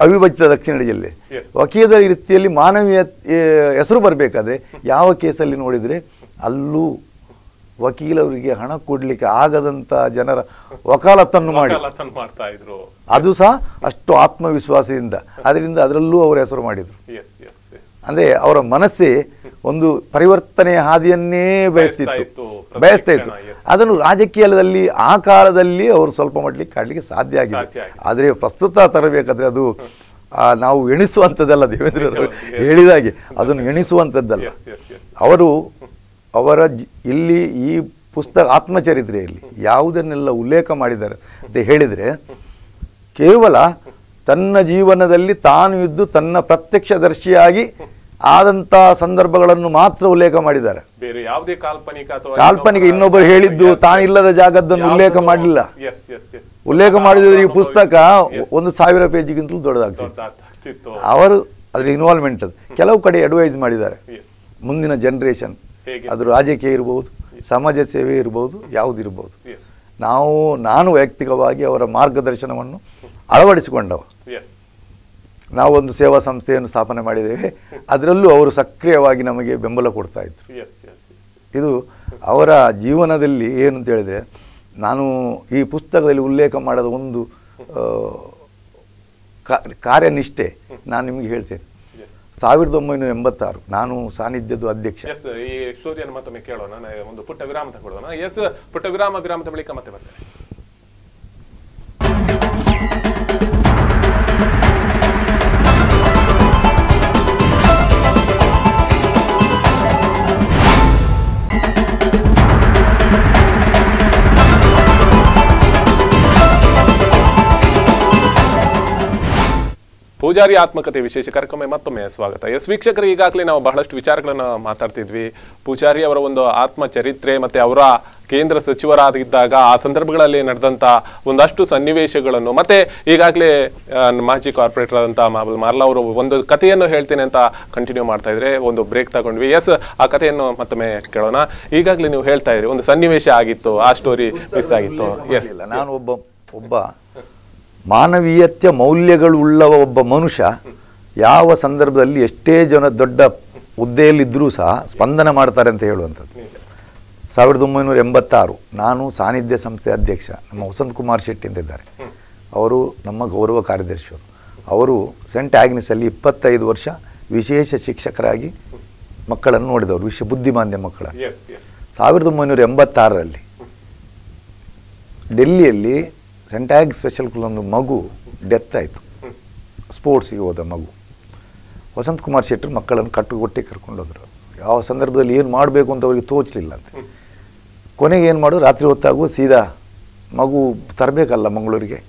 ಅವಿಭಜಿತ ದಕ್ಷಿಣ ಜಿಲ್ಲೆ ವಕೀಲ ವೃತ್ತಿಯಲ್ಲಿ ಮಾನವೀಯ ಹೆಸರು ಬರಬೇಕಾದ್ರೆ ಯಾವ ಕೇಸಲ್ಲಿ ನೋಡಿದರೆ ಅಲ್ಲೂ ವಕೀಲರಿಗೆ ಹಣ ಕೊಡ್ಲಿಕ್ಕೆ ಆಗದಂತ ಜನರ ವಕಾಲತ್ತನ್ನು ಮಾಡ್ತಾ ಇದ್ರು. ಅದು ಸಹ ಅಷ್ಟು ಆತ್ಮವಿಶ್ವಾಸದಿಂದ, ಅದರಿಂದ ಅದರಲ್ಲೂ ಅವರ ಹೆಸರು ಮಾಡಿದ್ರು. ಅಂದ್ರೆ ಅವರ ಮನಸ್ಸೇ ಒಂದು ಪರಿವರ್ತನೆಯ ಹಾದಿಯನ್ನೇ ಬಯಸ್ತಾ ಇತ್ತು. ಅದನ್ನು ರಾಜಕೀಯದಲ್ಲಿ ಆ ಕಾಲದಲ್ಲಿ ಅವರು ಸ್ವಲ್ಪ ಮಟ್ಟಿಗೆ ಕಾಡಲಿಕ್ಕೆ ಸಾಧ್ಯ ಆಗಿದೆ. ಆದರೆ ಪ್ರಸ್ತುತ ತರಬೇಕಾದ್ರೆ ಅದು ನಾವು ಎಣಿಸುವಂಥದ್ದಲ್ಲ. ದೇವೇಂದ್ರ ಹೇಳಿದಾಗೆ ಅದನ್ನು ಎಣಿಸುವಂಥದ್ದಲ್ಲ. ಅವರ ಇಲ್ಲಿ ಈ ಪುಸ್ತಕ ಆತ್ಮಚರಿತ್ರೆಯಲ್ಲಿ ಯಾವುದನ್ನೆಲ್ಲ ಉಲ್ಲೇಖ ಮಾಡಿದ್ದಾರೆ ಅಂತ ಹೇಳಿದರೆ, ಕೇವಲ ತನ್ನ ಜೀವನದಲ್ಲಿ ತಾನು ಇದ್ದು ತನ್ನ ಪ್ರತ್ಯಕ್ಷದರ್ಶಿಯಾಗಿ ಆದಂಥ ಸಂದರ್ಭಗಳನ್ನು ಮಾತ್ರ ಉಲ್ಲೇಖ ಮಾಡಿದ್ದಾರೆ. ಕಾಲ್ಪನಿಕ ಇನ್ನೊಬ್ಬರು ಹೇಳಿದ್ದು ತಾನಿಲ್ಲದ ಜಾಗದ್ದನ್ನು ಉಲ್ಲೇಖ ಮಾಡಲಿಲ್ಲ. ಉಲ್ಲೇಖ ಮಾಡಿದ್ರೆ ಈ ಪುಸ್ತಕ 1000 ಪೇಜಿಗಿಂತಲೂ ದೊಡ್ಡದಾಗ್ತಿತ್ತು. ಅವರು ಅದ್ರ ಇನ್ವಾಲ್ವ್ಮೆಂಟ್ ಕೆಲವು ಕಡೆ ಅಡ್ವೈಸ್ ಮಾಡಿದ್ದಾರೆ. ಮುಂದಿನ ಜನರೇಷನ್, ಅದು ರಾಜಕೀಯ ಇರ್ಬೋದು, ಸಮಾಜ ಸೇವೆ ಇರ್ಬೋದು, ಯಾವುದಿರ್ಬೋದು, ನಾನು ವೈಯಕ್ತಿಕವಾಗಿ ಅವರ ಮಾರ್ಗದರ್ಶನವನ್ನು ಅಳವಡಿಸಿಕೊಂಡವ. ನಾವೊಂದು ಸೇವಾ ಸಂಸ್ಥೆಯನ್ನು ಸ್ಥಾಪನೆ ಮಾಡಿದ್ದೇವೆ, ಅದರಲ್ಲೂ ಅವರು ಸಕ್ರಿಯವಾಗಿ ನಮಗೆ ಬೆಂಬಲ ಕೊಡ್ತಾ ಇದ್ರು. ಇದು ಅವರ ಜೀವನದಲ್ಲಿ ಏನು ಅಂತ ಹೇಳಿದರೆ, ನಾನು ಈ ಪುಸ್ತಕದಲ್ಲಿ ಉಲ್ಲೇಖ ಮಾಡದ ಒಂದು ಕಾರ್ಯನಿಷ್ಠೆ ನಾನು ನಿಮಗೆ ಹೇಳ್ತೇನೆ. 1986 ನಾನು ಸಾನ್ನಿಧ್ಯದ ಅಧ್ಯಕ್ಷ. ಈ ಸ್ಟೋರಿಯನ್ನು ಮತ್ತೊಮ್ಮೆ ಕೇಳೋಣ, ಒಂದು ಪುಟ್ಟ ವಿರಾಮ ತಗೊಳ್ಳೋಣ. ಪುಟ್ಟ ವಿರಾಮದ ಬಳಿಕ ಮತ್ತೆ ಬರ್ತೇನೆ. ಪೂಜಾರಿ ಆತ್ಮಕಥೆ ವಿಶೇಷ ಕಾರ್ಯಕ್ರಮ ಮತ್ತೊಮ್ಮೆ ಸ್ವಾಗತ. ವೀಕ್ಷಕರು, ಈಗಾಗಲೇ ನಾವು ಬಹಳಷ್ಟು ವಿಚಾರಗಳನ್ನು ಮಾತಾಡ್ತಿದ್ವಿ. ಪೂಜಾರಿ ಅವರ ಒಂದು ಆತ್ಮಚರಿತ್ರೆ ಮತ್ತೆ ಅವರ ಕೇಂದ್ರ ಸಚಿವರಾಗಿದ್ದಾಗ ಆ ಸಂದರ್ಭಗಳಲ್ಲಿ ನಡೆದಂಥ ಒಂದಷ್ಟು ಸನ್ನಿವೇಶಗಳನ್ನು, ಮತ್ತೆ ಈಗಾಗಲೇ ಮಾಜಿ ಕಾರ್ಪೊರೇಟರ್ ಆದಂಥ ಮಾರ್ಲಾ ಅವರು ಒಂದು ಕಥೆಯನ್ನು ಹೇಳ್ತೇನೆ ಅಂತ ಕಂಟಿನ್ಯೂ ಮಾಡ್ತಾ ಇದ್ರೆ ಒಂದು ಬ್ರೇಕ್ ತಗೊಂಡ್ವಿ. ಆ ಕಥೆಯನ್ನು ಮತ್ತೊಮ್ಮೆ ಕೇಳೋಣ. ಈಗಾಗಲೇ ನೀವು ಹೇಳ್ತಾ ಇದ್ರಿ ಒಂದು ಸನ್ನಿವೇಶ ಆಗಿತ್ತು, ಆ ಸ್ಟೋರಿ ಮಿಸ್ ಆಗಿತ್ತು. ನಾನು ಒಬ್ಬ ಮಾನವೀಯತೆ ಮೌಲ್ಯಗಳುಳ್ಳವ ಒಬ್ಬ ಮನುಷ್ಯ ಯಾವ ಸಂದರ್ಭದಲ್ಲಿ ಎಷ್ಟೇ ಜನ ದೊಡ್ಡ ಹುದ್ದೆಯಲ್ಲಿದ್ದರೂ ಸಹ ಸ್ಪಂದನ ಮಾಡ್ತಾರೆ ಅಂತ ಹೇಳುವಂಥದ್ದು. 1986 ನಾನು ಸಾನ್ನಿಧ್ಯ ಸಂಸ್ಥೆ ಅಧ್ಯಕ್ಷ. ನಮ್ಮ ವಸಂತ್ ಕುಮಾರ್ ಶೆಟ್ಟಿ ಅಂತಿದ್ದಾರೆ, ಅವರು ನಮ್ಮ ಗೌರವ ಕಾರ್ಯದರ್ಶಿಯವರು. ಅವರು ಸೆಂಟ್ ಆಗ್ನೆಸ್ಸಲ್ಲಿ 25 ವರ್ಷ ವಿಶೇಷ ಶಿಕ್ಷಕರಾಗಿ ಮಕ್ಕಳನ್ನು ನೋಡಿದವರು, ಬುದ್ಧಿಮಾಂದ್ಯ ಮಕ್ಕಳ. 1986ರಲ್ಲಿ ಡೆಲ್ಲಿಯಲ್ಲಿ ಸೆಂಟ್ ಆಗ್ ಸ್ಪೆಷಲ್ ಸ್ಕೂಲ್ ಒಂದು ಮಗು ಡೆತ್ ಆಯಿತು, ಸ್ಪೋರ್ಟ್ಸಿಗೆ ಹೋದ ಮಗು. ವಸಂತ್ ಕುಮಾರ್ ಶೆಟ್ಟರು ಮಕ್ಕಳನ್ನು ಕಟ್ಟುಗೊಟ್ಟಿ ಕರ್ಕೊಂಡೋದ್ರು. ಯಾವ ಸಂದರ್ಭದಲ್ಲಿ ಏನು ಮಾಡಬೇಕು ಅಂತ ಅವ್ರಿಗೆ ತೋಚಲಿಲ್ಲ ಅಂತ. ಕೊನೆಗೆ ಏನು ಮಾಡೋದು, ರಾತ್ರಿ ಹೊತ್ತಾಗುವ ಸೀದಾ ಮಗು ತರಬೇಕಲ್ಲ ಮಂಗಳೂರಿಗೆ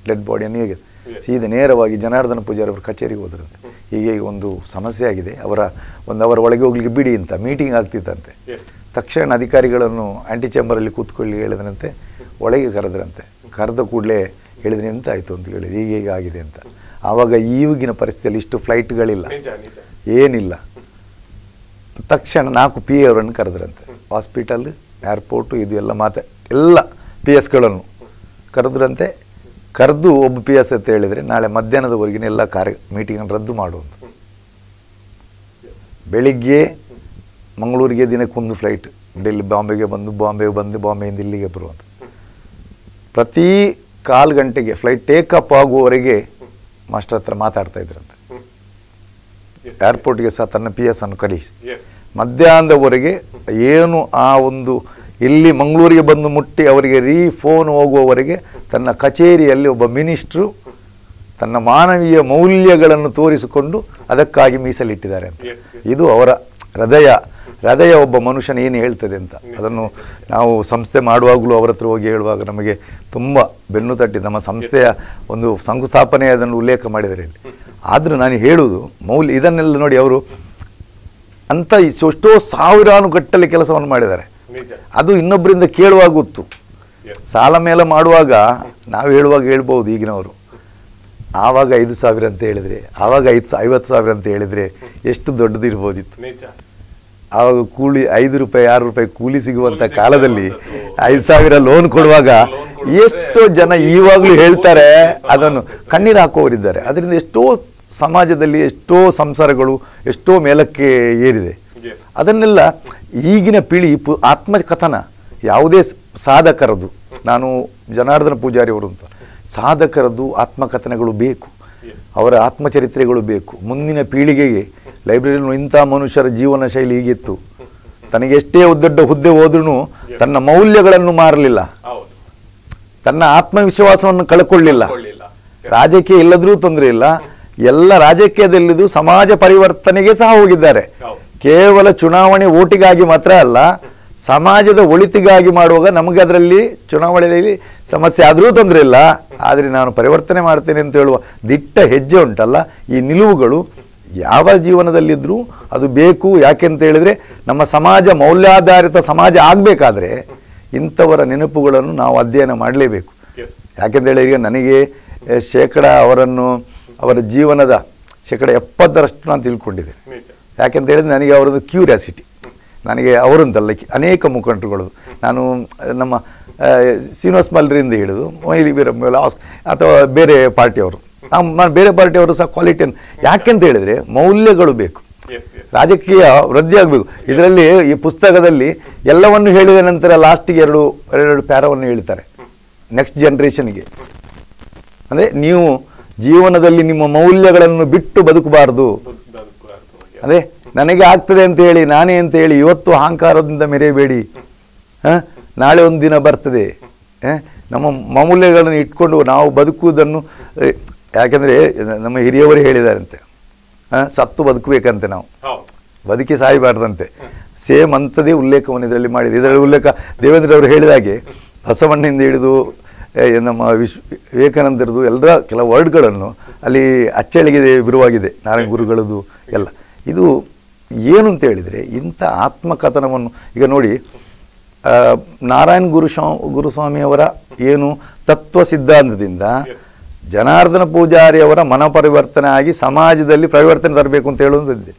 ಡೆಡ್ ಬಾಡಿಯನ್ನು, ಹೇಗೆ ಸೀದಾ ನೇರವಾಗಿ ಜನಾರ್ದನ ಪೂಜಾರಿ ಅವರ ಕಚೇರಿಗೆ ಹೋದ್ರಂತೆ. ಹೀಗೆ ಒಂದು ಸಮಸ್ಯೆ ಆಗಿದೆ, ಅವರ ಒಳಗೆ ಹೋಗ್ಲಿಕ್ಕೆ ಬಿಡಿ ಅಂತ ಮೀಟಿಂಗ್ ಆಗ್ತಿತ್ತಂತೆ. ತಕ್ಷಣ ಅಧಿಕಾರಿಗಳನ್ನು ಆಂಟಿ ಚೇಂಬರಲ್ಲಿ ಕೂತ್ಕೊಳ್ಳಿ ಹೇಳಿದ್ರಂತೆ, ಒಳಗೆ ಕರೆದ್ರಂತೆ. ಕರೆದ ಕೂಡಲೇ ಹೇಳಿದ್ರೆ ಎಂತ ಆಯಿತು ಅಂತ ಹೇಳಿ, ಹೀಗೆ ಆಗಿದೆ ಅಂತ. ಆವಾಗ ಈಗಿನ ಪರಿಸ್ಥಿತಿಯಲ್ಲಿ ಇಷ್ಟು ಫ್ಲೈಟ್ಗಳಿಲ್ಲ, ಏನಿಲ್ಲ. ತಕ್ಷಣ 4 PA ಅವರನ್ನು ಕರೆದ್ರಂತೆ. ಹಾಸ್ಪಿಟಲ್, ಏರ್ಪೋರ್ಟು, ಇದು ಎಲ್ಲ ಎಲ್ಲ PS ಗಳನ್ನು ಕರೆದ್ರಂತೆ. ಕರೆದು ಒಬ್ಬ PS ಅಂತ ಹೇಳಿದರೆ, ನಾಳೆ ಮಧ್ಯಾಹ್ನದವರೆಗಿನ ಎಲ್ಲ ಮೀಟಿಂಗನ್ನು ರದ್ದು ಮಾಡುವಂತ. ಬೆಳಿಗ್ಗೆ ಮಂಗಳೂರಿಗೆ ದಿನಕ್ಕೊಂದು ಫ್ಲೈಟ್, ಬಾಂಬೆಗೆ ಬಂದು ಬಾಂಬೆಯಿಂದ ಇಲ್ಲಿಗೆ ಬರುವಂಥ. ಪ್ರತಿ 1/4 ಗಂಟೆಗೆ ಫ್ಲೈಟ್ ಟೇಕಪ್ ಆಗುವವರೆಗೆ ಮಾಸ್ಟರ್ ಹತ್ರ ಮಾತಾಡ್ತಾ ಇದ್ರಂತೆ. ಏರ್ಪೋರ್ಟ್ಗೆ ಸಹ ತನ್ನ PS ಅನ್ನು ಕರೆಸಿ ಮಧ್ಯಾಹ್ನದವರೆಗೆ ಏನು ಆ ಒಂದು ಇಲ್ಲಿ ಮಂಗಳೂರಿಗೆ ಬಂದು ಮುಟ್ಟಿ ಅವರಿಗೆ ಫೋನ್ ಹೋಗುವವರೆಗೆ ತನ್ನ ಕಚೇರಿಯಲ್ಲಿ ಒಬ್ಬ ಮಿನಿಸ್ಟ್ರು ತನ್ನ ಮಾನವೀಯ ಮೌಲ್ಯಗಳನ್ನು ತೋರಿಸಿಕೊಂಡು ಅದಕ್ಕಾಗಿ ಮೀಸಲಿಟ್ಟಿದ್ದಾರೆ ಅಂತ. ಇದು ಅವರ ಹೃದಯ ಒಬ್ಬ ಮನುಷ್ಯನ ಏನು ಹೇಳ್ತದೆ ಅಂತ. ಅದನ್ನು ನಾವು ಸಂಸ್ಥೆ ಮಾಡುವಾಗಲೂ ಅವರ ಹತ್ರ ಹೋಗಿ ಹೇಳುವಾಗ ನಮಗೆ ತುಂಬ ಬೆನ್ನು ತಟ್ಟಿ, ನಮ್ಮ ಸಂಸ್ಥೆಯ ಒಂದು ಸಂಸ್ಥಾಪನೆ ಅದನ್ನು ಉಲ್ಲೇಖ ಮಾಡಿದರೆ ಇಲ್ಲಿ. ಆದರೂ ನಾನು ಹೇಳುವುದು ಇದನ್ನೆಲ್ಲ ನೋಡಿ, ಅವರು ಅಂತ ಎಷ್ಟೋ ಸಾವಿರಾನು ಗಟ್ಟಲೆ ಕೆಲಸವನ್ನು ಮಾಡಿದ್ದಾರೆ. ಅದು ಇನ್ನೊಬ್ಬರಿಂದ ಕೇಳುವಾಗ ಗೊತ್ತು. ಸಾಲ ಮೇಲೆ ಮಾಡುವಾಗ ನಾವು ಹೇಳ್ಬೋದು ಈಗಿನವರು, ಆವಾಗ 5,000 ಅಂತ ಹೇಳಿದರೆ, ಆವಾಗ 50,000 ಅಂತ ಹೇಳಿದರೆ ಎಷ್ಟು ದೊಡ್ಡದಿರ್ಬೋದಿತ್ತು. ಆವಾಗ ಕೂಲಿ 5 ರೂಪಾಯಿ 6 ರೂಪಾಯಿ ಕೂಲಿ ಸಿಗುವಂಥ ಕಾಲದಲ್ಲಿ 5,000 ಲೋನ್ ಕೊಡುವಾಗ ಎಷ್ಟೋ ಜನ ಈವಾಗಲೂ ಹೇಳ್ತಾರೆ, ಅದನ್ನು ಕಣ್ಣೀರು ಹಾಕುವವರಿದ್ದಾರೆ. ಅದರಿಂದ ಎಷ್ಟೋ ಸಮಾಜದಲ್ಲಿ ಎಷ್ಟೋ ಸಂಸಾರಗಳು ಎಷ್ಟೋ ಮೇಲಕ್ಕೆ ಏರಿದೆ. ಅದನ್ನೆಲ್ಲ ಈಗಿನ ಪೀಳಿ ಆತ್ಮಕಥನ ಯಾವುದೇ ಸಾಧಕರದು, ನಾನು ಜನಾರ್ದನ ಪೂಜಾರಿ ಅವರು ಅಂತ, ಸಾಧಕರದು ಆತ್ಮಕಥನಗಳು ಬೇಕು, ಅವರ ಆತ್ಮಚರಿತ್ರೆಗಳು ಬೇಕು. ಮುಂದಿನ ಪೀಳಿಗೆಗೆ ಲೈಬ್ರರಿಯಲ್ಲಿ ಇಂಥ ಮನುಷ್ಯರ ಜೀವನ ಶೈಲಿ ಹೀಗಿತ್ತು, ತನಗೆ ಎಷ್ಟೇ ದೊಡ್ಡ ಹುದ್ದೆ ಹೋದ್ರೂ ತನ್ನ ಮೌಲ್ಯಗಳನ್ನು ಮಾರಲಿಲ್ಲ, ತನ್ನ ಆತ್ಮವಿಶ್ವಾಸವನ್ನು ಕಳ್ಕೊಳ್ಳಿಲ್ಲ. ರಾಜಕೀಯ ಇಲ್ಲದ್ರೂ ತೊಂದರೆ ಇಲ್ಲ, ಎಲ್ಲ ರಾಜಕೀಯದಲ್ಲಿದ್ದು ಸಮಾಜ ಪರಿವರ್ತನೆಗೆ ಸಹ ಹೋಗಿದ್ದಾರೆ. ಕೇವಲ ಚುನಾವಣೆ ಓಟಿಗಾಗಿ ಮಾತ್ರ ಅಲ್ಲ, ಸಮಾಜದ ಒಳಿತಿಗಾಗಿ ಮಾಡುವಾಗ ನಮಗೆ ಅದರಲ್ಲಿ ಚುನಾವಣೆಯಲ್ಲಿ ಸಮಸ್ಯೆ ಆದರೂ ತೊಂದರೆ ಇಲ್ಲ, ಆದರೆ ನಾನು ಪರಿವರ್ತನೆ ಮಾಡ್ತೇನೆ ಅಂತ ಹೇಳುವ ದಿಟ್ಟ ಹೆಜ್ಜೆ ಉಂಟಲ್ಲ, ಈ ನಿಲುವುಗಳು ಯಾವ ಜೀವನದಲ್ಲಿದ್ದರೂ ಅದು ಬೇಕು. ಯಾಕೆಂತ ಹೇಳಿದರೆ ನಮ್ಮ ಸಮಾಜ ಮೌಲ್ಯಾಧಾರಿತ ಸಮಾಜ ಆಗಬೇಕಾದ್ರೆ ಇಂಥವರ ನೆನಪುಗಳನ್ನು ನಾವು ಅಧ್ಯಯನ ಮಾಡಲೇಬೇಕು. ಯಾಕೆಂತ ಹೇಳಿದ್ರೆ ನನಗೆ ಅವರ ಜೀವನದ 70% ನಾನು ತಿಳ್ಕೊಂಡಿದ್ದೇನೆ. ಯಾಕೆಂತ ಹೇಳಿದ್ರೆ ನನಗೆ ಅವರದ್ದು ಕ್ಯೂರಿಯಾಸಿಟಿ, ನನಗೆ ಅವರಂತಲ್ಲ ಅನೇಕ ಮುಖಂಡರುಗಳು, ನಾನು ನಮ್ಮ ಶ್ರೀನಿವಾಸ್ ಮಲ್ರಿಂದ ಹಿಡಿದು ಮೊಯ್ಲಿ ಅಥವಾ ಬೇರೆ ಪಾರ್ಟಿಯವರು, ನಾನು ಬೇರೆ ಪಾರ್ಟಿಯವರು ಸಹ ಕ್ವಾಲಿಟಿಯನ್ನು, ಯಾಕೆಂತ ಹೇಳಿದರೆ ಮೌಲ್ಯಗಳು ಬೇಕು, ರಾಜಕೀಯ ವೃದ್ಧಿ ಆಗಬೇಕು. ಇದರಲ್ಲಿ ಈ ಪುಸ್ತಕದಲ್ಲಿ ಎಲ್ಲವನ್ನು ಹೇಳಿದ ನಂತರ ಲಾಸ್ಟಿಗೆ ಎರಡು ಪ್ಯಾರವನ್ನು ಹೇಳ್ತಾರೆ ನೆಕ್ಸ್ಟ್ ಜನ್ರೇಷನ್ಗೆ. ಅಂದರೆ ನೀವು ಜೀವನದಲ್ಲಿ ನಿಮ್ಮ ಮೌಲ್ಯಗಳನ್ನು ಬಿಟ್ಟು ಬದುಕಬಾರ್ದು. ಅದೇ ನನಗೆ ಆಗ್ತದೆ ಅಂತ ಹೇಳಿ, ನಾನೇ ಅಂತ ಹೇಳಿ ಇವತ್ತು ಅಹಂಕಾರದಿಂದ ಮೆರೆಯಬೇಡಿ. ನಾಳೆ ಒಂದು ದಿನ ಬರ್ತದೆ, ನಮ್ಮ ಮೌಲ್ಯಗಳನ್ನು ಇಟ್ಕೊಂಡು ನಾವು ಬದುಕುವುದನ್ನು, ಯಾಕೆಂದರೆ ನಮ್ಮ ಹಿರಿಯವರು ಹೇಳಿದಾರಂತೆ, ಸತ್ತು ಬದುಕಬೇಕಂತೆ, ನಾವು ಬದುಕಿ ಸಾಯಬಾರ್ದಂತೆ. ಸೇಮ್ ಅಂಥದೇ ಉಲ್ಲೇಖವನ್ನು ಇದರಲ್ಲಿ ಮಾಡಿದೆ. ಇದರಲ್ಲಿ ಉಲ್ಲೇಖ ದೇವೇಂದ್ರ ಅವರು ಹೇಳಿದ ಹಾಗೆ ಬಸವಣ್ಣನಿಂದ ಹಿಡಿದು ನಮ್ಮ ವಿವೇಕಾನಂದರದು ಎಲ್ಲರ ಕೆಲವು ವರ್ಡ್ಗಳನ್ನು ಅಲ್ಲಿ ಅಚ್ಚಳಿಗೆ ಬಿರುವಾಗಿದೆ, ನಾರಾಯಣ ಗುರುಗಳದ್ದು ಎಲ್ಲ. ಇದು ಏನು ಅಂತ ಹೇಳಿದರೆ, ಇಂಥ ಆತ್ಮಕಥನವನ್ನು ಈಗ ನೋಡಿ, ನಾರಾಯಣ ಗುರುಸ್ವಾಮಿಯವರ ಏನು ತತ್ವ ಸಿದ್ಧಾಂತದಿಂದ ಜನಾರ್ದನ ಪೂಜಾರಿಯವರ ಮನ ಪರಿವರ್ತನೆ ಆಗಿ ಸಮಾಜದಲ್ಲಿ ಪರಿವರ್ತನೆ ತರಬೇಕು ಅಂತ ಹೇಳುವುದಿದೆ.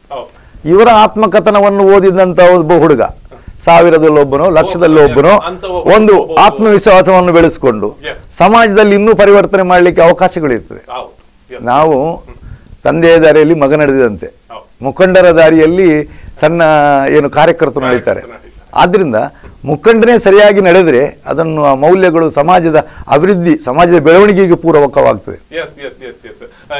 ಇವರ ಆತ್ಮಕಥನವನ್ನು ಓದಿದಂಥ ಒಬ್ಬ ಹುಡುಗ 1000ದಲ್ಲೊಬ್ಬನೋ 1,00,000ದಲ್ಲೊಬ್ಬನೋ ಒಂದು ಆತ್ಮವಿಶ್ವಾಸವನ್ನು ಬೆಳೆಸಿಕೊಂಡು ಸಮಾಜದಲ್ಲಿ ಇನ್ನೂ ಪರಿವರ್ತನೆ ಮಾಡಲಿಕ್ಕೆ ಅವಕಾಶಗಳಿರ್ತದೆ. ನಾವು ತಂದೆಯ ದಾರಿಯಲ್ಲಿ ಮಗ ನಡೆದಿದಂತೆ, ಮುಖಂಡರ ದಾರಿಯಲ್ಲಿ ಸಣ್ಣ ಏನು ಕಾರ್ಯಕರ್ತರು ನಡೀತಾರೆ. ಆದ್ದರಿಂದ ಮುಖಂಡನೇ ಸರಿಯಾಗಿ ನಡೆದರೆ ಅದನ್ನು ಆ ಮೌಲ್ಯಗಳು ಸಮಾಜದ ಅಭಿವೃದ್ಧಿ, ಸಮಾಜದ ಬೆಳವಣಿಗೆಗೆ ಪೂರಕವಾಗ್ತದೆ.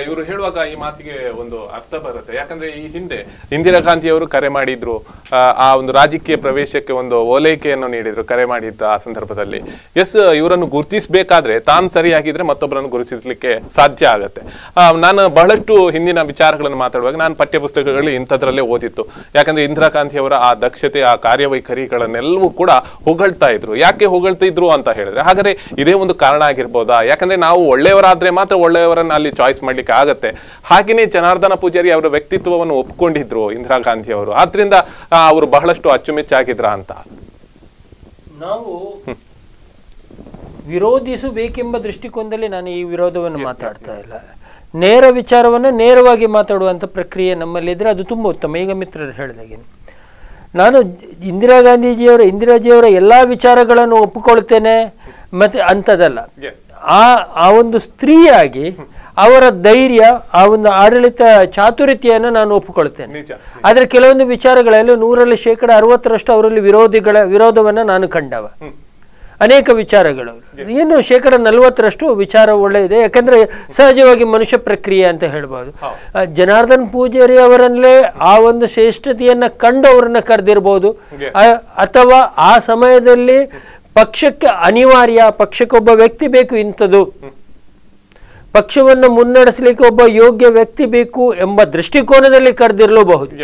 ಇವರು ಹೇಳುವಾಗ ಈ ಮಾತಿಗೆ ಒಂದು ಅರ್ಥ ಬರುತ್ತೆ. ಯಾಕಂದ್ರೆ ಈ ಹಿಂದೆ ಇಂದಿರಾ ಗಾಂಧಿ ಅವರು ಕರೆ ಮಾಡಿದ್ರು, ಆ ಒಂದು ರಾಜಕೀಯ ಪ್ರವೇಶಕ್ಕೆ ಒಂದು ಓಲೈಕೆಯನ್ನು ನೀಡಿದ್ರು, ಕರೆ ಮಾಡಿದ್ದ ಆ ಸಂದರ್ಭದಲ್ಲಿ. ಇವರನ್ನು ಗುರುತಿಸಬೇಕಾದ್ರೆ ತಾನು ಸರಿಯಾಗಿದ್ರೆ ಮತ್ತೊಬ್ಬರನ್ನು ಗುರುತಿಸಲಿಕ್ಕೆ ಸಾಧ್ಯ ಆಗತ್ತೆ. ನಾನು ಬಹಳಷ್ಟು ಹಿಂದಿನ ವಿಚಾರಗಳನ್ನು ಮಾತಾಡುವಾಗ ನಾನು ಪಠ್ಯಪುಸ್ತಕಗಳಲ್ಲಿ ಇಂಥದ್ರಲ್ಲೇ ಓದಿತ್ತು. ಯಾಕಂದ್ರೆ ಇಂದಿರಾ ಗಾಂಧಿ ಅವರ ಆ ದಕ್ಷತೆ, ಆ ಕಾರ್ಯವೈಖರಿಗಳನ್ನೆಲ್ಲವೂ ಕೂಡ ಹೊಗಳ್ತಾ ಇದ್ರು. ಯಾಕೆ ಹೊಗಳ್ತಾ ಇದ್ರು ಅಂತ ಹೇಳಿದ್ರೆ, ಹಾಗಾದ್ರೆ ಇದೇ ಒಂದು ಕಾರಣ ಆಗಿರ್ಬೋದಾ? ಯಾಕಂದ್ರೆ ನಾವು ಒಳ್ಳೆಯವರಾದ್ರೆ ಮಾತ್ರ ಒಳ್ಳೆಯವರನ್ನ ಅಲ್ಲಿ ಚಾಯ್ಸ್ ಮಾಡ್ಲಿಕ್ಕೆ ಆಗತ್ತೆ. ಹಾಗೇನೆ ಜನಾರ್ದನ ಪೂಜಾರಿ ಅವರ ವ್ಯಕ್ತಿತ್ವವನ್ನು ಒಪ್ಕೊಂಡಿದ್ರು ಇಂದಿರಾ ಗಾಂಧಿ ಅವರು, ಆದ್ರಿಂದ ಅವರು ಬಹಳಷ್ಟು ಅಚ್ಚುಮೆಚ್ಚಾಗಿದ್ರ ಅಂತ. ನಾವು ವಿರೋಧಿಸಬೇಕೆಂಬ ದೃಷ್ಟಿಕೋನದಲ್ಲಿ ನಾನು ಈ ವಿರೋಧವನ್ನು ಮಾತಾಡ್ತಾ ಇಲ್ಲ. ನೇರ ವಿಚಾರವನ್ನು ನೇರವಾಗಿ ಮಾತಾಡುವಂಥ ಪ್ರಕ್ರಿಯೆ ನಮ್ಮಲ್ಲಿದ್ರೆ ಅದು ತುಂಬ ಉತ್ತಮ. ಈಗ ಮಿತ್ರರು ಹೇಳಿದಾಗೆ ನಾನು ಇಂದಿರಾಜಿಯವರ ಎಲ್ಲ ವಿಚಾರಗಳನ್ನು ಒಪ್ಪಿಕೊಳ್ತೇನೆ ಮತ್ತು ಅಂಥದ್ದಲ್ಲ. ಆ ಒಂದು ಸ್ತ್ರೀಯಾಗಿ ಅವರ ಧೈರ್ಯ, ಆ ಒಂದು ಆಡಳಿತ ಚಾತುರ್ಯತೆಯನ್ನು ನಾನು ಒಪ್ಪಿಕೊಳ್ತೇನೆ. ಆದರೆ ಕೆಲವೊಂದು ವಿಚಾರಗಳಲ್ಲಿ 100ರಲ್ಲಿ 60% ಅವರಲ್ಲಿ ವಿರೋಧವನ್ನು ನಾನು ಕಂಡವ. ಅನೇಕ ವಿಚಾರಗಳು ಇನ್ನು 40% ವಿಚಾರ ಒಳ್ಳೆಯದೆ. ಯಾಕಂದ್ರೆ ಸಹಜವಾಗಿ ಮನುಷ್ಯ ಪ್ರಕ್ರಿಯೆ ಅಂತ ಹೇಳ್ಬೋದು. ಜನಾರ್ದನ್ ಪೂಜಾರಿ ಅವರಲ್ಲೇ ಆ ಒಂದು ಶ್ರೇಷ್ಠತೆಯನ್ನ ಕಂಡು ಅವರನ್ನ ಕರೆದಿರ್ಬೋದು, ಅಥವಾ ಆ ಸಮಯದಲ್ಲಿ ಪಕ್ಷಕ್ಕೆ ಅನಿವಾರ್ಯ, ಪಕ್ಷಕ್ಕೊಬ್ಬ ವ್ಯಕ್ತಿ ಬೇಕು, ಇಂಥದ್ದು ಪಕ್ಷವನ್ನು ಮುನ್ನಡೆಸಲಿಕ್ಕೆ ಒಬ್ಬ ಯೋಗ್ಯ ವ್ಯಕ್ತಿ ಬೇಕು ಎಂಬ ದೃಷ್ಟಿಕೋನದಲ್ಲಿ ಕರೆದಿರಲೂಬಹುದು.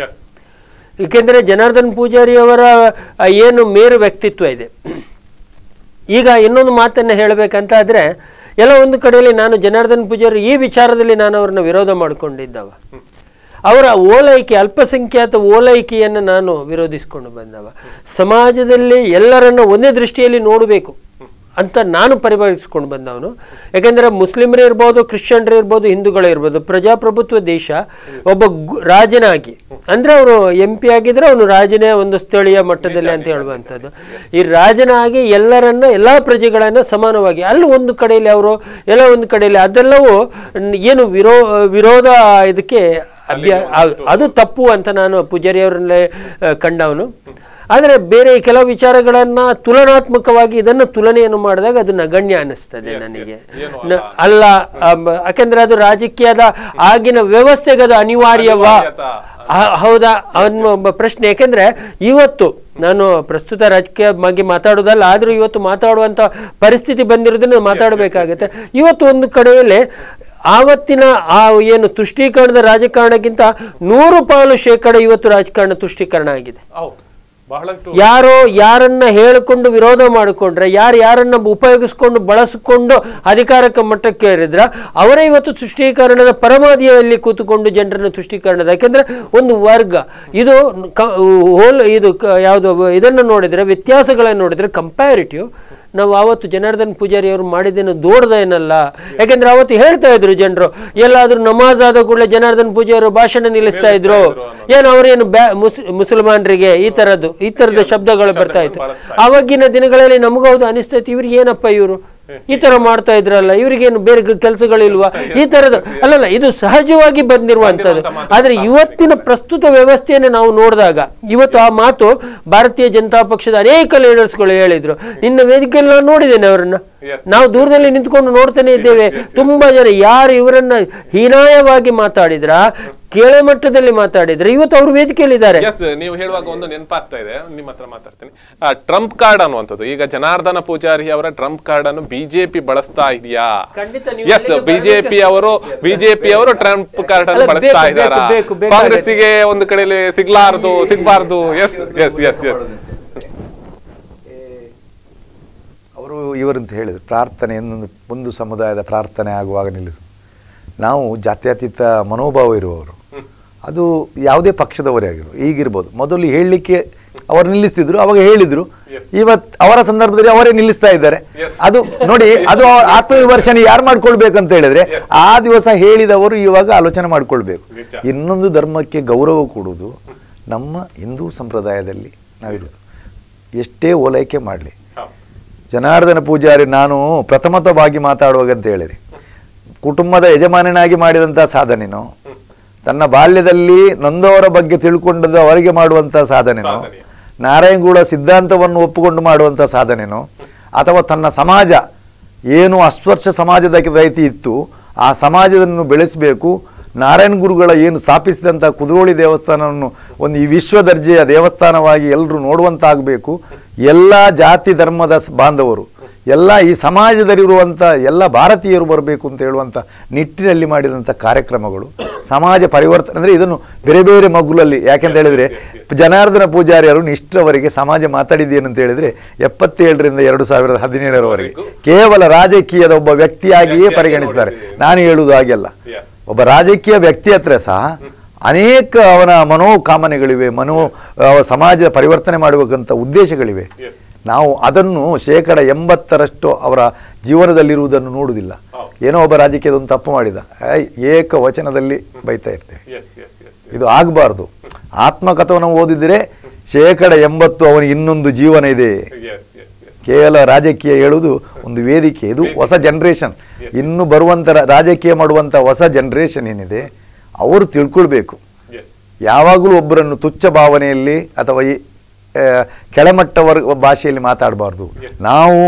ಏಕೆಂದರೆ ಜನಾರ್ದನ್ ಪೂಜಾರಿ ಅವರ ಏನು ಮೇರು ವ್ಯಕ್ತಿತ್ವ ಇದೆ. ಈಗ ಇನ್ನೊಂದು ಮಾತನ್ನು ಹೇಳಬೇಕಂತ ಆದರೆ, ಎಲ್ಲ ಒಂದು ಕಡೆಯಲ್ಲಿ ನಾನು ಜನಾರ್ದನ್ ಪೂಜಾರಿ ಈ ವಿಚಾರದಲ್ಲಿ ನಾನು ಅವ್ರನ್ನ ವಿರೋಧ ಮಾಡಿಕೊಂಡಿದ್ದವ. ಅವರ ಓಲೈಕೆ, ಅಲ್ಪಸಂಖ್ಯಾತ ಓಲೈಕೆಯನ್ನು ನಾನು ವಿರೋಧಿಸಿಕೊಂಡು ಬಂದವ. ಸಮಾಜದಲ್ಲಿ ಎಲ್ಲರನ್ನ ಒಂದೇ ದೃಷ್ಟಿಯಲ್ಲಿ ನೋಡಬೇಕು ಅಂತ ನಾನು ಪರಿಭಾವಿಸ್ಕೊಂಡು ಬಂದವನು. ಯಾಕೆಂದರೆ ಮುಸ್ಲಿಮರೇ ಇರ್ಬೋದು, ಕ್ರಿಶ್ಚಿಯನ್ರೇ ಇರ್ಬೋದು, ಹಿಂದೂಗಳೇ ಇರ್ಬೋದು, ಪ್ರಜಾಪ್ರಭುತ್ವ ದೇಶ. ಒಬ್ಬ ರಾಜನಾಗಿ ಅಂದರೆ ಅವರು MP ಆಗಿದ್ರೆ ಅವನು ರಾಜನೇ ಒಂದು ಸ್ಥಳೀಯ ಮಟ್ಟದಲ್ಲಿ ಅಂತ ಹೇಳುವಂಥದ್ದು. ಈ ರಾಜನಾಗಿ ಎಲ್ಲ ಪ್ರಜೆಗಳನ್ನು ಸಮಾನವಾಗಿ, ಅಲ್ಲಿ ಒಂದು ಕಡೆಯಲ್ಲಿ ಅವರು, ಎಲ್ಲ ಒಂದು ಕಡೆಯಲ್ಲಿ, ಅದೆಲ್ಲವೂ ಏನು ವಿರೋಧ ಇದಕ್ಕೆ ಅದು ತಪ್ಪು ಅಂತ ನಾನು ಪೂಜಾರಿ ಅವರಲ್ಲೇ ಕಂಡವನು. ಆದರೆ ಬೇರೆ ಕೆಲವು ವಿಚಾರಗಳನ್ನ ತುಲನಾತ್ಮಕವಾಗಿ ಇದನ್ನು ತುಲನೆಯನ್ನು ಮಾಡಿದಾಗ ಅದು ನಗಣ್ಯ ಅನ್ನಿಸ್ತದೆ ನನಗೆ. ಅಲ್ಲ, ಯಾಕೆಂದ್ರೆ ಅದು ರಾಜಕೀಯದ ಆಗಿನ ವ್ಯವಸ್ಥೆಗೆ ಅದು ಅನಿವಾರ್ಯವಾ, ಹೌದಾ ಅನ್ನೋ ಪ್ರಶ್ನೆ. ಯಾಕೆಂದ್ರೆ ಇವತ್ತು ನಾನು ಪ್ರಸ್ತುತ ರಾಜಕೀಯ ಬಗ್ಗೆ ಮಾತಾಡೋದಲ್ಲ, ಆದರೂ ಇವತ್ತು ಮಾತಾಡುವಂಥ ಪರಿಸ್ಥಿತಿ ಬಂದಿರೋದನ್ನು ಮಾತಾಡಬೇಕಾಗುತ್ತೆ. ಇವತ್ತು ಒಂದು ಕಡೆಯಲ್ಲಿ ಆವತ್ತಿನ ಆ ಏನು ತುಷ್ಟೀಕರಣದ ರಾಜಕಾರಣಕ್ಕಿಂತ 100% ಇವತ್ತು ರಾಜಕಾರಣ ತುಷ್ಟೀಕರಣ ಆಗಿದೆ. ಯಾರೋ ಯಾರನ್ನ ಹೇಳಿಕೊಂಡು ವಿರೋಧ ಮಾಡಿಕೊಂಡ್ರೆ, ಯಾರನ್ನ ಉಪಯೋಗಿಸ್ಕೊಂಡು ಬಳಸಿಕೊಂಡು ಅಧಿಕಾರಕ್ಕೆ ಮಟ್ಟಕ್ಕೆ ಏರಿದ್ರ, ಅವರೇ ಇವತ್ತು ತುಷ್ಟೀಕರಣದ ಪರಮಾದಿಯಲ್ಲಿ ಕೂತುಕೊಂಡು ಜನರನ್ನು ತುಷ್ಟೀಕರಣದ. ಯಾಕೆಂದ್ರೆ ಒಂದು ವರ್ಗ ಇದು ಯಾವುದು ಇದನ್ನು ನೋಡಿದ್ರೆ, ವ್ಯತ್ಯಾಸಗಳನ್ನು ನೋಡಿದ್ರೆ ಕಂಪ್ಯಾರಿಟಿವ್ ನಾವು ಆವತ್ತು ಜನಾರ್ದನ್ ಪೂಜಾರಿ ಅವರು ಮಾಡಿದ್ದೇನು ದೊಡ್ಡದೇನಲ್ಲ. ಯಾಕೆಂದ್ರೆ ಅವತ್ತು ಹೇಳ್ತಾ ಇದ್ರು ಜನರು, ಎಲ್ಲಾದ್ರೂ ನಮಾಜ್ ಆದ ಕೂಡಲೇ ಜನಾರ್ದನ್ ಪೂಜಾರಿ ಭಾಷಣ ನಿಲ್ಲಿಸ್ತಾ ಇದ್ರು, ಏನು ಅವರೇನು ಮುಸಲ್ಮಾನರಿಗೆ ಈ ತರದ ಶಬ್ದಗಳು ಬರ್ತಾ ಇತ್ತು. ಆವಾಗಿನ ದಿನಗಳಲ್ಲಿ ನಮಗೌದು ಅನಿಸ್ತೈತಿ, ಇವ್ರಿಗೆ ಏನಪ್ಪ ಇವರು ಈ ತರ ಮಾಡ್ತಾ ಇದ್ರಲ್ಲ, ಇವ್ರಿಗೇನು ಬೇರೆ ಕೆಲಸಗಳಿಲ್ವಾ, ಈ ತರದ ಅಲ್ಲಲ್ಲ, ಇದು ಸಹಜವಾಗಿ ಬಂದಿರುವಂತದ್ದು. ಆದ್ರೆ ಇವತ್ತಿನ ಪ್ರಸ್ತುತ ವ್ಯವಸ್ಥೆಯನ್ನು ನಾವು ನೋಡಿದಾಗ ಇವತ್ತು ಆ ಮಾತು ಭಾರತೀಯ ಜನತಾ ಪಕ್ಷದ ಅನೇಕ ಲೀಡರ್ಸ್ಗಳು ಹೇಳಿದ್ರು. ನಿನ್ನ ವೇದಿಕೆಯಲ್ಲಿ ನಾನು ನೋಡಿದ್ದೇನೆ ಅವರನ್ನ, ನಾವು ದೂರದಲ್ಲಿ ನಿಂತ್ಕೊಂಡು ನೋಡ್ತಾನೆ ಇದ್ದೇವೆ. ತುಂಬಾ ಜನ ಯಾರು ಇವರನ್ನ ಹೀನಾಯವಾಗಿ ಮಾತಾಡಿದ್ರ, ಕೆಳಮಟ್ಟದಲ್ಲಿ ಮಾತಾಡಿದ್ರೆ ಇವತ್ತು ಅವರು ವೇದಿಕೆಯಲ್ಲಿ ಇದ್ದಾರೆ. ನೀವು ಹೇಳುವಾಗ ಒಂದು ನೆನಪಾಗ್ತಾ ಇದೆ, ನಿಮ್ಮ ಹತ್ರ ಮಾತಾಡ್ತೀನಿ. ಟ್ರಂಪ್ ಕಾರ್ಡ್ ಅನ್ನುವಂಥದ್ದು, ಈಗ ಜನಾರ್ದನ ಪೂಜಾರಿ ಅವರ ಟ್ರಂಪ್ ಕಾರ್ಡ್ ಅನ್ನು ಬಿಜೆಪಿ ಬಳಸ್ತಾ ಇದೆಯಾ? ಎಸ್, ಬಿಜೆಪಿ ಅವರು ಟ್ರಂಪ್ ಕಾರ್ಡ್ ಅನ್ನು ಬಳಸ್ತಾ ಇದ್ದಾರಾ? ಕಾಂಗ್ರೆಸ್ಸಿಗೆ ಒಂದು ಕಡೆಯಲ್ಲಿ ಸಿಗ್ಬಾರ್ದು. ಎಸ್ ಎಸ್ ಎಸ್ ಎಸ್ ಅವರು ಇವರಂತ ಹೇಳಿದ್ರು, ಪ್ರಾರ್ಥನೆ ಒಂದು ಸಮುದಾಯದ ಪ್ರಾರ್ಥನೆ ಆಗುವಾಗ ನಿಲ್ಲಿಸು. ನಾವು ಜಾತ್ಯತೀತ ಮನೋಭಾವ ಇರುವವರು, ಅದು ಯಾವುದೇ ಪಕ್ಷದವರೇ ಆಗಿರು ಈಗಿರ್ಬೋದು. ಮೊದಲು ಹೇಳಲಿಕ್ಕೆ ಅವರು ನಿಲ್ಲಿಸ್ತಿದ್ರು, ಅವಾಗ ಹೇಳಿದ್ರು. ಇವತ್ತು ಅವರ ಸಂದರ್ಭದಲ್ಲಿ ಅವರೇ ನಿಲ್ಲಿಸ್ತಾ ಇದ್ದಾರೆ. ಅದು ನೋಡಿ, ಅದು ಆತ್ಮವಿಮರ್ಶನೆ ಯಾರು ಮಾಡ್ಕೊಳ್ಬೇಕಂತ ಹೇಳಿದ್ರೆ ಆ ದಿವಸ ಹೇಳಿದವರು ಇವಾಗ ಆಲೋಚನೆ ಮಾಡ್ಕೊಳ್ಬೇಕು. ಇನ್ನೊಂದು ಧರ್ಮಕ್ಕೆ ಗೌರವ ಕೊಡುವುದು ನಮ್ಮ ಹಿಂದೂ ಸಂಪ್ರದಾಯದಲ್ಲಿ ನಾವಿರೋದು. ಎಷ್ಟೇ ಓಲೈಕೆ ಮಾಡಲಿ, ಜನಾರ್ದನ ಪೂಜಾರಿ ನಾನು ಪ್ರಥಮತವಾಗಿ ಮಾತಾಡುವಾಗ ಅಂತ ಹೇಳಿರಿ, ಕುಟುಂಬದ ಯಜಮಾನನಾಗಿ ಮಾಡಿದಂಥ ಸಾಧನೆನೋ, ತನ್ನ ಬಾಲ್ಯದಲ್ಲಿ ನೊಂದವರ ಬಗ್ಗೆ ತಿಳ್ಕೊಂಡದ್ದು ಅವರಿಗೆ ಮಾಡುವಂಥ ಸಾಧನೆನೋ, ನಾರಾಯಣಗೌಡ ಸಿದ್ಧಾಂತವನ್ನು ಒಪ್ಪುಕೊಂಡು ಮಾಡುವಂಥ ಸಾಧನೆನೋ, ಅಥವಾ ತನ್ನ ಸಮಾಜ ಏನು ಅಸ್ಪರ್ಶ ಸಮಾಜದ ರೈತಿ ಇತ್ತು ಆ ಸಮಾಜವನ್ನು ಬೆಳೆಸಬೇಕು, ನಾರಾಯಣ ಗುರುಗಳ ಏನು ಸ್ಥಾಪಿಸಿದಂಥ ಕುದ್ರೋಳಿ ದೇವಸ್ಥಾನವನ್ನು ಒಂದು ಈ ವಿಶ್ವ ದರ್ಜೆಯ ದೇವಸ್ಥಾನವಾಗಿ ಎಲ್ಲರೂ ನೋಡುವಂತಾಗಬೇಕು, ಎಲ್ಲ ಜಾತಿ ಧರ್ಮದ ಬಾಂಧವರು, ಎಲ್ಲ ಈ ಸಮಾಜದಲ್ಲಿರುವಂಥ ಎಲ್ಲ ಭಾರತೀಯರು ಬರಬೇಕು ಅಂತ ಹೇಳುವಂಥ ನಿಟ್ಟಿನಲ್ಲಿ ಮಾಡಿದಂಥ ಕಾರ್ಯಕ್ರಮಗಳು ಸಮಾಜ ಪರಿವರ್ತನೆ. ಅಂದರೆ ಇದನ್ನು ಬೇರೆ ಬೇರೆ ಮಗುಲಲ್ಲಿ, ಯಾಕೆಂತ ಹೇಳಿದರೆ ಜನಾರ್ದನ ಪೂಜಾರಿಯವರು ಇಷ್ಟರವರೆಗೆ ಸಮಾಜ ಮಾತಾಡಿದ್ದೇನಂತ ಹೇಳಿದರೆ 77ರಿಂದ 2017ರವರೆಗೆ ಕೇವಲ ರಾಜಕೀಯದ ಒಬ್ಬ ವ್ಯಕ್ತಿಯಾಗಿಯೇ ಪರಿಗಣಿಸಿದ್ದಾರೆ. ನಾನು ಹೇಳುವುದು ಹಾಗೆಲ್ಲ, ಒಬ್ಬ ರಾಜಕೀಯ ವ್ಯಕ್ತಿ ಹತ್ರ ಸಹ ಅನೇಕ ಅವನ ಮನೋಕಾಮನೆಗಳಿವೆ, ಸಮಾಜ ಪರಿವರ್ತನೆ ಮಾಡಬೇಕಂತ ಉದ್ದೇಶಗಳಿವೆ. ನಾವು ಅದನ್ನು 80% ಅವರ ಜೀವನದಲ್ಲಿರುವುದನ್ನು ನೋಡುವುದಿಲ್ಲ. ಏನೋ ಒಬ್ಬ ರಾಜಕೀಯದ ಒಂದು ತಪ್ಪು ಮಾಡಿದ, ಏಕ ವಚನದಲ್ಲಿ ಬೈತಾ ಇರ್ತೇವೆ. ಇದು ಆಗಬಾರ್ದು. ಆತ್ಮಕಥವನ್ನು ಓದಿದರೆ 80% ಅವನಿಗೆ ಇನ್ನೊಂದು ಜೀವನ ಇದೆ. ಕೇವಲ ರಾಜಕೀಯ ಹೇಳುವುದು ಒಂದು ವೇದಿಕೆ. ಇದು ಹೊಸ ಜನರೇಷನ್, ಇನ್ನು ಬರುವಂಥ ರಾಜಕೀಯ ಮಾಡುವಂಥ ಹೊಸ ಜನರೇಷನ್ ಏನಿದೆ ಅವರು ತಿಳ್ಕೊಳ್ಬೇಕು. ಯಾವಾಗಲೂ ಒಬ್ಬರನ್ನು ತುಚ್ಛ ಭಾವನೆಯಲ್ಲಿ ಅಥವಾ ಈ ಕೆಳಮಟ್ಟವರ ಭಾಷೆಯಲ್ಲಿ ಮಾತಾಡಬಾರ್ದು. ನಾವು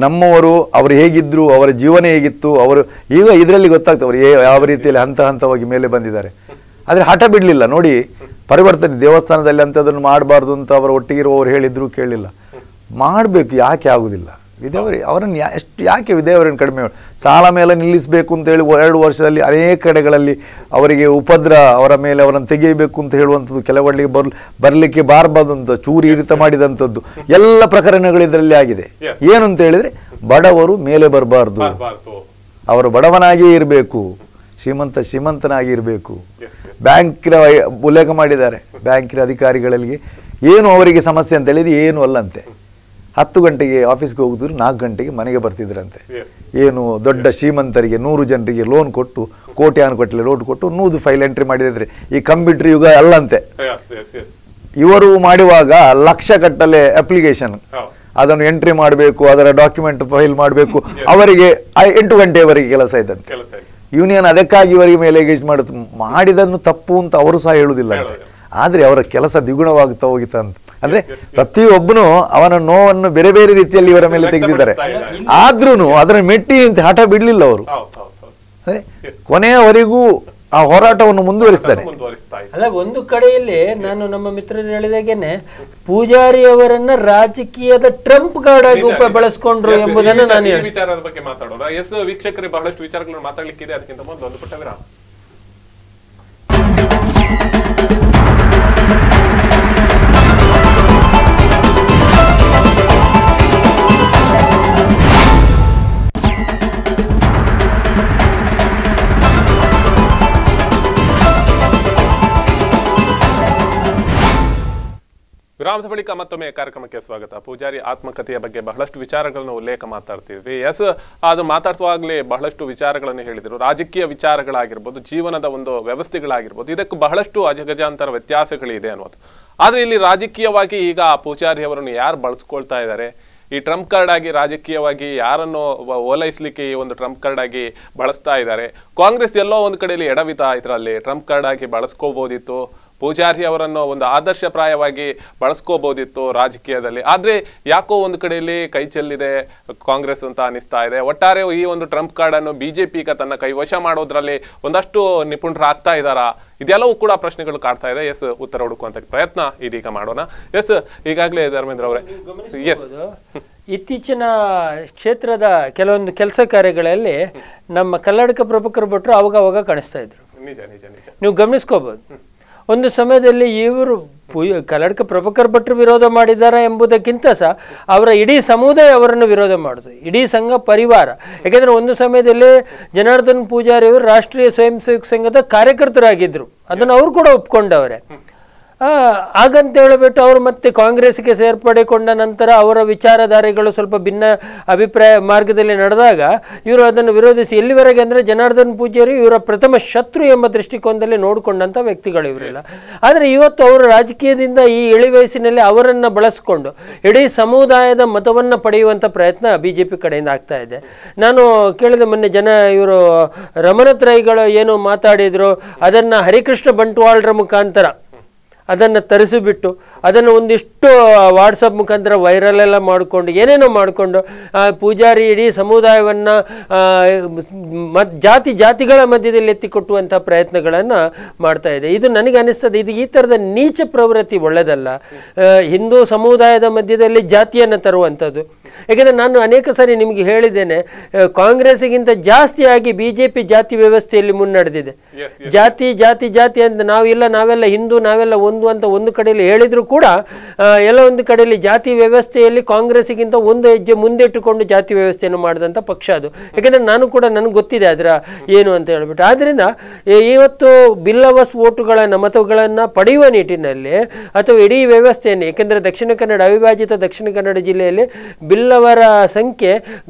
ನಮ್ಮವರು ಅವರು ಹೇಗಿದ್ರು, ಅವರ ಜೀವನ ಹೇಗಿತ್ತು, ಅವರು ಈಗ ಇದರಲ್ಲಿ ಗೊತ್ತಾಗ್ತದೆ ಅವರು ಯಾವ ರೀತಿಯಲ್ಲಿ ಹಂತವಾಗಿ ಮೇಲೆ ಬಂದಿದ್ದಾರೆ. ಆದರೆ ಹಠ ಬಿಡಲಿಲ್ಲ. ನೋಡಿ, ಪರಿವರ್ತನೆ ದೇವಸ್ಥಾನದಲ್ಲಿ ಅಂಥದ್ದನ್ನು ಮಾಡಬಾರ್ದು ಅಂತ ಅವರ ಒಟ್ಟಿಗಿರುವವರು ಹೇಳಿದ್ರು, ಕೇಳಿಲ್ಲ. ಮಾಡಬೇಕು, ಯಾಕೆ ಆಗುವುದಿಲ್ಲ? ವಿಧೇವರಿ ಅವರನ್ನು ಯಾಕೆ ವಿಧೇವರನ್ನು ಕಡಿಮೆ ಸಾಲ ಮೇಲೆ ನಿಲ್ಲಿಸಬೇಕು ಅಂತ ಹೇಳಿ 2 ವರ್ಷದಲ್ಲಿ ಅನೇಕ ಕಡೆಗಳಲ್ಲಿ ಅವರಿಗೆ ಉಪದ್ರ, ಅವರ ಮೇಲೆ ಅವರನ್ನು ತೆಗೆಯಬೇಕು ಅಂತ ಹೇಳುವಂಥದ್ದು, ಕೆಲವರಿಗೆ ಬರಲಿಕ್ಕೆ ಬಾರಬಾರ್ದಂಥ ಚೂರಿ ಇರಿತ ಮಾಡಿದಂಥದ್ದು ಎಲ್ಲ ಪ್ರಕರಣಗಳು ಇದರಲ್ಲಿ ಆಗಿದೆ. ಏನು ಅಂತ ಹೇಳಿದರೆ ಬಡವರು ಮೇಲೆ ಬರಬಾರ್ದು, ಅವರು ಬಡವನಾಗಿಯೇ ಇರಬೇಕು, ಶ್ರೀಮಂತನಾಗಿ ಇರಬೇಕು. ಬ್ಯಾಂಕಿನ ಉಲ್ಲೇಖ ಮಾಡಿದ್ದಾರೆ. ಬ್ಯಾಂಕಿನ ಅಧಿಕಾರಿಗಳಲ್ಲಿ ಏನು ಅವರಿಗೆ ಸಮಸ್ಯೆ ಅಂತ ಹೇಳಿದ್ರೆ ಏನು ಅಲ್ಲಂತೆ. 10 ಗಂಟೆಗೆ ಆಫೀಸ್ಗೆ ಹೋಗಿದ್ರು, 4 ಗಂಟೆಗೆ ಮನೆಗೆ ಬರ್ತಿದ್ರಂತೆ. ಏನು ದೊಡ್ಡ ಶ್ರೀಮಂತರಿಗೆ 100 ಜನರಿಗೆ ಲೋನ್ ಕೊಟ್ಟು ಕೋಟ್ಯಾನುಗಟ್ಟಲೆ ಲೋನ್ ಕೊಟ್ಟು 100 ಫೈಲ್ ಎಂಟ್ರಿ ಮಾಡಿದ್ರೆ ಈ ಕಂಪ್ಯೂಟರ್ ಯುಗ ಅಲ್ಲಂತೆ. ಇವರು ಮಾಡುವಾಗ ಲಕ್ಷ ಕಟ್ಟಲೆ ಅಪ್ಲಿಕೇಶನ್ ಅದನ್ನು ಎಂಟ್ರಿ ಮಾಡಬೇಕು, ಅದರ ಡಾಕ್ಯುಮೆಂಟ್ ಫೈಲ್ ಮಾಡಬೇಕು. ಅವರಿಗೆ 8 ಗಂಟೆಯವರೆಗೆ ಕೆಲಸ ಇದ್ದಂತೆ. ಯೂನಿಯನ್ ಅದಕ್ಕಾಗಿ ಇವರಿಗೆ ಮೇಲೆ ಎಂಗೇಜ್ ಮಾಡಿದನ್ನು ತಪ್ಪು ಅಂತ ಅವರು ಸಹ ಹೇಳುವುದಿಲ್ಲ. ಆದರೆ ಅವರ ಕೆಲಸ ದ್ವಿಗುಣವಾಗುತ್ತಾ ಹೋಗಿತ್ತ ಅಂತ. ಅಂದ್ರೆ ಪ್ರತಿಯೊಬ್ಬನು ಅವನ ನೋವನ್ನು ಬೇರೆ ಬೇರೆ ರೀತಿಯಲ್ಲಿ ಇವರ ಮೇಲೆ ತೆಗೆದಿದ್ದಾರೆ. ಆದ್ರೂ ಅದರ ಮೆಟ್ಟಿ ಅಂತ ಹಠ ಬಿಡ್ಲಿಲ್ಲ ಅವರು. ಕೊನೆಯವರೆಗೂ ಆ ಹೋರಾಟವನ್ನು ಮುಂದುವರಿಸ್ತಾರೆ. ಅಲ್ಲ, ಒಂದು ಕಡೆಯಲ್ಲಿ ನಾನು ನಮ್ಮ ಮಿತ್ರರು ಹೇಳಿದಾಗೇನೆ ಪೂಜಾರಿ ಅವರನ್ನ ರಾಜಕೀಯದ ಟ್ರಂಪ್ ಕಾರ್ಡ್ ಆಗಿ ಬಳಸ್ಕೊಂಡ್ರು ಎಂಬುದನ್ನು ನಾನು ವಿಚಾರದ ಬಗ್ಗೆ ಮಾತಾಡೋಣ. ಎಸ್ ವೀಕ್ಷಕರಿಗೆ ಬಹಳಷ್ಟು ವಿಚಾರಗಳನ್ನು ಮಾತಾಡ್ಲಿಕ್ಕಿದೆ. ಅದಕ್ಕಿಂತ ಮೊದಲು ಒಂದು ಪುಟ್ಟ ವಿರಾಮ. ವಿರಾಮದ ಬಳಿಕ ಮತ್ತೊಮ್ಮೆ ಕಾರ್ಯಕ್ರಮಕ್ಕೆ ಸ್ವಾಗತ. ಪೂಜಾರಿ ಆತ್ಮಕಥೆಯ ಬಗ್ಗೆ ಬಹಳಷ್ಟು ವಿಚಾರಗಳನ್ನು ಉಲ್ಲೇಖ ಮಾತಾಡ್ತಿದ್ವಿ. ಅದು ಮಾತಾಡುವಾಗಲೇ ಬಹಳಷ್ಟು ವಿಚಾರಗಳನ್ನು ಹೇಳಿದರು. ರಾಜಕೀಯ ವಿಚಾರಗಳಾಗಿರ್ಬೋದು, ಜೀವನದ ಒಂದು ವ್ಯವಸ್ಥೆಗಳಾಗಿರ್ಬೋದು, ಇದಕ್ಕೆ ಬಹಳಷ್ಟು ಅಜಗಜಾಂತರ ವ್ಯತ್ಯಾಸಗಳಿದೆ ಅನ್ನೋದು. ಆದರೆ ಇಲ್ಲಿ ರಾಜಕೀಯವಾಗಿ ಈಗ ಪೂಜಾರಿ ಅವರನ್ನು ಯಾರು ಬಳಸ್ಕೊಳ್ತಾ ಇದ್ದಾರೆ, ಈ ಟ್ರಂಪ್ ಕಾರ್ಡ್ ಆಗಿ ರಾಜಕೀಯವಾಗಿ ಯಾರನ್ನು ಓಲೈಸಲಿಕ್ಕೆ ಈ ಒಂದು ಟ್ರಂಪ್ ಕಾರ್ಡ್ ಆಗಿ ಬಳಸ್ತಾ ಇದ್ದಾರೆ. ಕಾಂಗ್ರೆಸ್ ಎಲ್ಲೋ ಒಂದು ಕಡೆಯಲ್ಲಿ ಎಡವಿತ ಇದರಲ್ಲಿ ಟ್ರಂಪ್ ಕಾರ್ಡ್ ಆಗಿ ಬಳಸ್ಕೋಬಹುದಿತ್ತು. ಪೂಜಾರಿ ಅವರನ್ನು ಒಂದು ಆದರ್ಶಪ್ರಾಯವಾಗಿ ಬಳಸ್ಕೋಬಹುದಿತ್ತು ರಾಜಕೀಯದಲ್ಲಿ. ಆದರೆ ಯಾಕೋ ಒಂದು ಕಡೆಯಲ್ಲಿ ಕೈ ಚೆಲ್ಲಿದೆ ಕಾಂಗ್ರೆಸ್ ಅಂತ ಅನಿಸ್ತಾ ಇದೆ. ಒಟ್ಟಾರೆ ಈ ಒಂದು ಟ್ರಂಪ್ ಕಾರ್ಡ್ ಅನ್ನು ಬಿಜೆಪಿ ಈಗ ತನ್ನ ಕೈವಶ ಮಾಡೋದ್ರಲ್ಲಿ ಒಂದಷ್ಟು ನಿಪುಣರಾಗ್ತಾ ಇದ್ದಾರಾ? ಇದೆಲ್ಲವೂ ಕೂಡ ಪ್ರಶ್ನೆಗಳು ಕಾಡ್ತಾ ಇದೆ. ಉತ್ತರ ಹುಡುಕುವಂತ ಪ್ರಯತ್ನ ಇದೀಗ ಮಾಡೋಣ. ಈಗಾಗಲೇ ಧರ್ಮೇಂದ್ರ ಅವರೇ, ಇತ್ತೀಚಿನ ಕ್ಷೇತ್ರದ ಕೆಲವೊಂದು ಕೆಲಸ ಕಾರ್ಯಗಳಲ್ಲಿ ನಮ್ಮ ಕಲ್ಲಡ್ಕ ಪ್ರಭಾಕರ್ ಭಟ್ರು ಅವಾಗ ಕಾಣಿಸ್ತಾ ಇದ್ರು. ನಿಜ ನಿಜ ನಿಜ ನೀವು ಗಮನಿಸ್ಕೋಬಹುದು. ಒಂದು ಸಮಯದಲ್ಲಿ ಇವರು ಕಲ್ಲಡ್ಕ ಪ್ರಭಾಕರ್ ಭಟ್ರು ವಿರೋಧ ಮಾಡಿದ್ದಾರೆ ಎಂಬುದಕ್ಕಿಂತ ಸಹ ಅವರ ಇಡೀ ಸಮುದಾಯ ಅವರನ್ನು ವಿರೋಧ ಮಾಡುದು, ಇಡೀ ಸಂಘ ಪರಿವಾರ. ಯಾಕೆಂದರೆ ಒಂದು ಸಮಯದಲ್ಲಿ ಜನಾರ್ದನ್ ಪೂಜಾರಿ ಅವರು ರಾಷ್ಟ್ರೀಯ ಸ್ವಯಂ ಸೇವಕ ಸಂಘದ ಕಾರ್ಯಕರ್ತರಾಗಿದ್ದರು. ಅದನ್ನು ಅವರು ಕೂಡ ಒಪ್ಕೊಂಡವರೇ. ಹಾಗಂತ ಹೇಳಿಬಿಟ್ಟು ಅವರು ಮತ್ತೆ ಕಾಂಗ್ರೆಸ್ಗೆ ಸೇರ್ಪಡೆಗೊಂಡ ನಂತರ ಅವರ ವಿಚಾರಧಾರೆಗಳು ಸ್ವಲ್ಪ ಭಿನ್ನ ಅಭಿಪ್ರಾಯ ಮಾರ್ಗದಲ್ಲಿ ನಡೆದಾಗ ಇವರು ಅದನ್ನು ವಿರೋಧಿಸಿ ಎಲ್ಲಿವರೆಗೆ ಅಂದರೆ ಜನಾರ್ದನ್ ಪೂಜಾರಿ ಇವರ ಪ್ರಥಮ ಶತ್ರು ಎಂಬ ದೃಷ್ಟಿಕೋನದಲ್ಲಿ ನೋಡಿಕೊಂಡಂಥ ವ್ಯಕ್ತಿಗಳು ಇವರೆಲ್ಲ. ಆದರೆ ಇವತ್ತು ಅವರು ರಾಜಕೀಯದಿಂದ ಈ ಇಳಿ ವಯಸ್ಸಿನಲ್ಲಿ ಅವರನ್ನು ಬಳಸಿಕೊಂಡು ಇಡೀ ಸಮುದಾಯದ ಮತವನ್ನು ಪಡೆಯುವಂಥ ಪ್ರಯತ್ನ ಬಿಜೆಪಿ ಕಡೆಯಿಂದ ಆಗ್ತಾ ಇದೆ. ನಾನು ಕೇಳಿದ ಮೊನ್ನೆ ಇವರು ರಮನಾಥ್ ರೈಗಳು ಏನು ಮಾತಾಡಿದ್ರು ಅದನ್ನು ಹರಿಕೃಷ್ಣ ಬಂಟ್ವಾಳರ ಮುಖಾಂತರ ಅದನ್ನು ತರಿಸಿಬಿಟ್ಟು ಅದನ್ನು ಒಂದಿಷ್ಟು ವಾಟ್ಸಪ್ ಮುಖಾಂತರ ವೈರಲ್ ಎಲ್ಲ ಮಾಡಿಕೊಂಡು ಏನೇನೋ ಮಾಡಿಕೊಂಡು ಪೂಜಾರಿ ಇಡೀ ಸಮುದಾಯವನ್ನು ಜಾತಿಗಳ ಮಧ್ಯದಲ್ಲಿ ಎತ್ತಿಕೊಟ್ಟುವಂಥ ಪ್ರಯತ್ನಗಳನ್ನು ಮಾಡ್ತಾ ಇದೆ. ಇದು ನನಗೆ ಅನಿಸ್ತದೆ, ಇದು ಈ ಥರದ ನೀಚ ಪ್ರವೃತ್ತಿ ಒಳ್ಳೆಯದಲ್ಲ. ಹಿಂದೂ ಸಮುದಾಯದ ಮಧ್ಯದಲ್ಲಿ ಜಾತಿಯನ್ನು ತರುವಂಥದ್ದು. ಯಾಕೆಂದರೆ ನಾನು ಅನೇಕ ಸಾರಿ ನಿಮಗೆ ಹೇಳಿದ್ದೇನೆ, ಕಾಂಗ್ರೆಸ್ಗಿಂತ ಜಾಸ್ತಿಯಾಗಿ ಬಿಜೆಪಿ ಜಾತಿ ವ್ಯವಸ್ಥೆಯಲ್ಲಿ ಮುನ್ನಡೆದಿದೆ. ಜಾತಿ ಜಾತಿ ಜಾತಿ ಅಂತ ನಾವೆಲ್ಲ ಹಿಂದೂ, ನಾವೆಲ್ಲ ಒಂದು ಅಂತ ಒಂದು ಕಡೆಯಲ್ಲಿ ಹೇಳಿದ್ರು ಕೂಡ ಎಲ್ಲ ಒಂದು ಕಡೆಯಲ್ಲಿ ಜಾತಿ ವ್ಯವಸ್ಥೆಯಲ್ಲಿ ಕಾಂಗ್ರೆಸ್ಗಿಂತ ಒಂದು ಹೆಜ್ಜೆ ಮುಂದೆ ಇಟ್ಟುಕೊಂಡು ಜಾತಿ ವ್ಯವಸ್ಥೆಯನ್ನು ಮಾಡಿದಂಥ ಪಕ್ಷ ಅದು. ಯಾಕೆಂದರೆ ನನಗೆ ಗೊತ್ತಿದೆ ಅದರ ಏನು ಅಂತ ಹೇಳ್ಬಿಟ್ಟು. ಆದ್ದರಿಂದ ಇವತ್ತು ಬಿಲ್ಲವಸ್ ಓಟುಗಳನ್ನು ಮತಗಳನ್ನು ಪಡೆಯುವ ನಿಟ್ಟಿನಲ್ಲಿ ಅಥವಾ ಇಡೀ ವ್ಯವಸ್ಥೆಯನ್ನು, ಏಕೆಂದರೆ ಅವಿಭಾಜಿತ ದಕ್ಷಿಣ ಕನ್ನಡ ಜಿಲ್ಲೆಯಲ್ಲಿ ಬಿಲ್ಲವರ ಸಂಖ್ಯೆ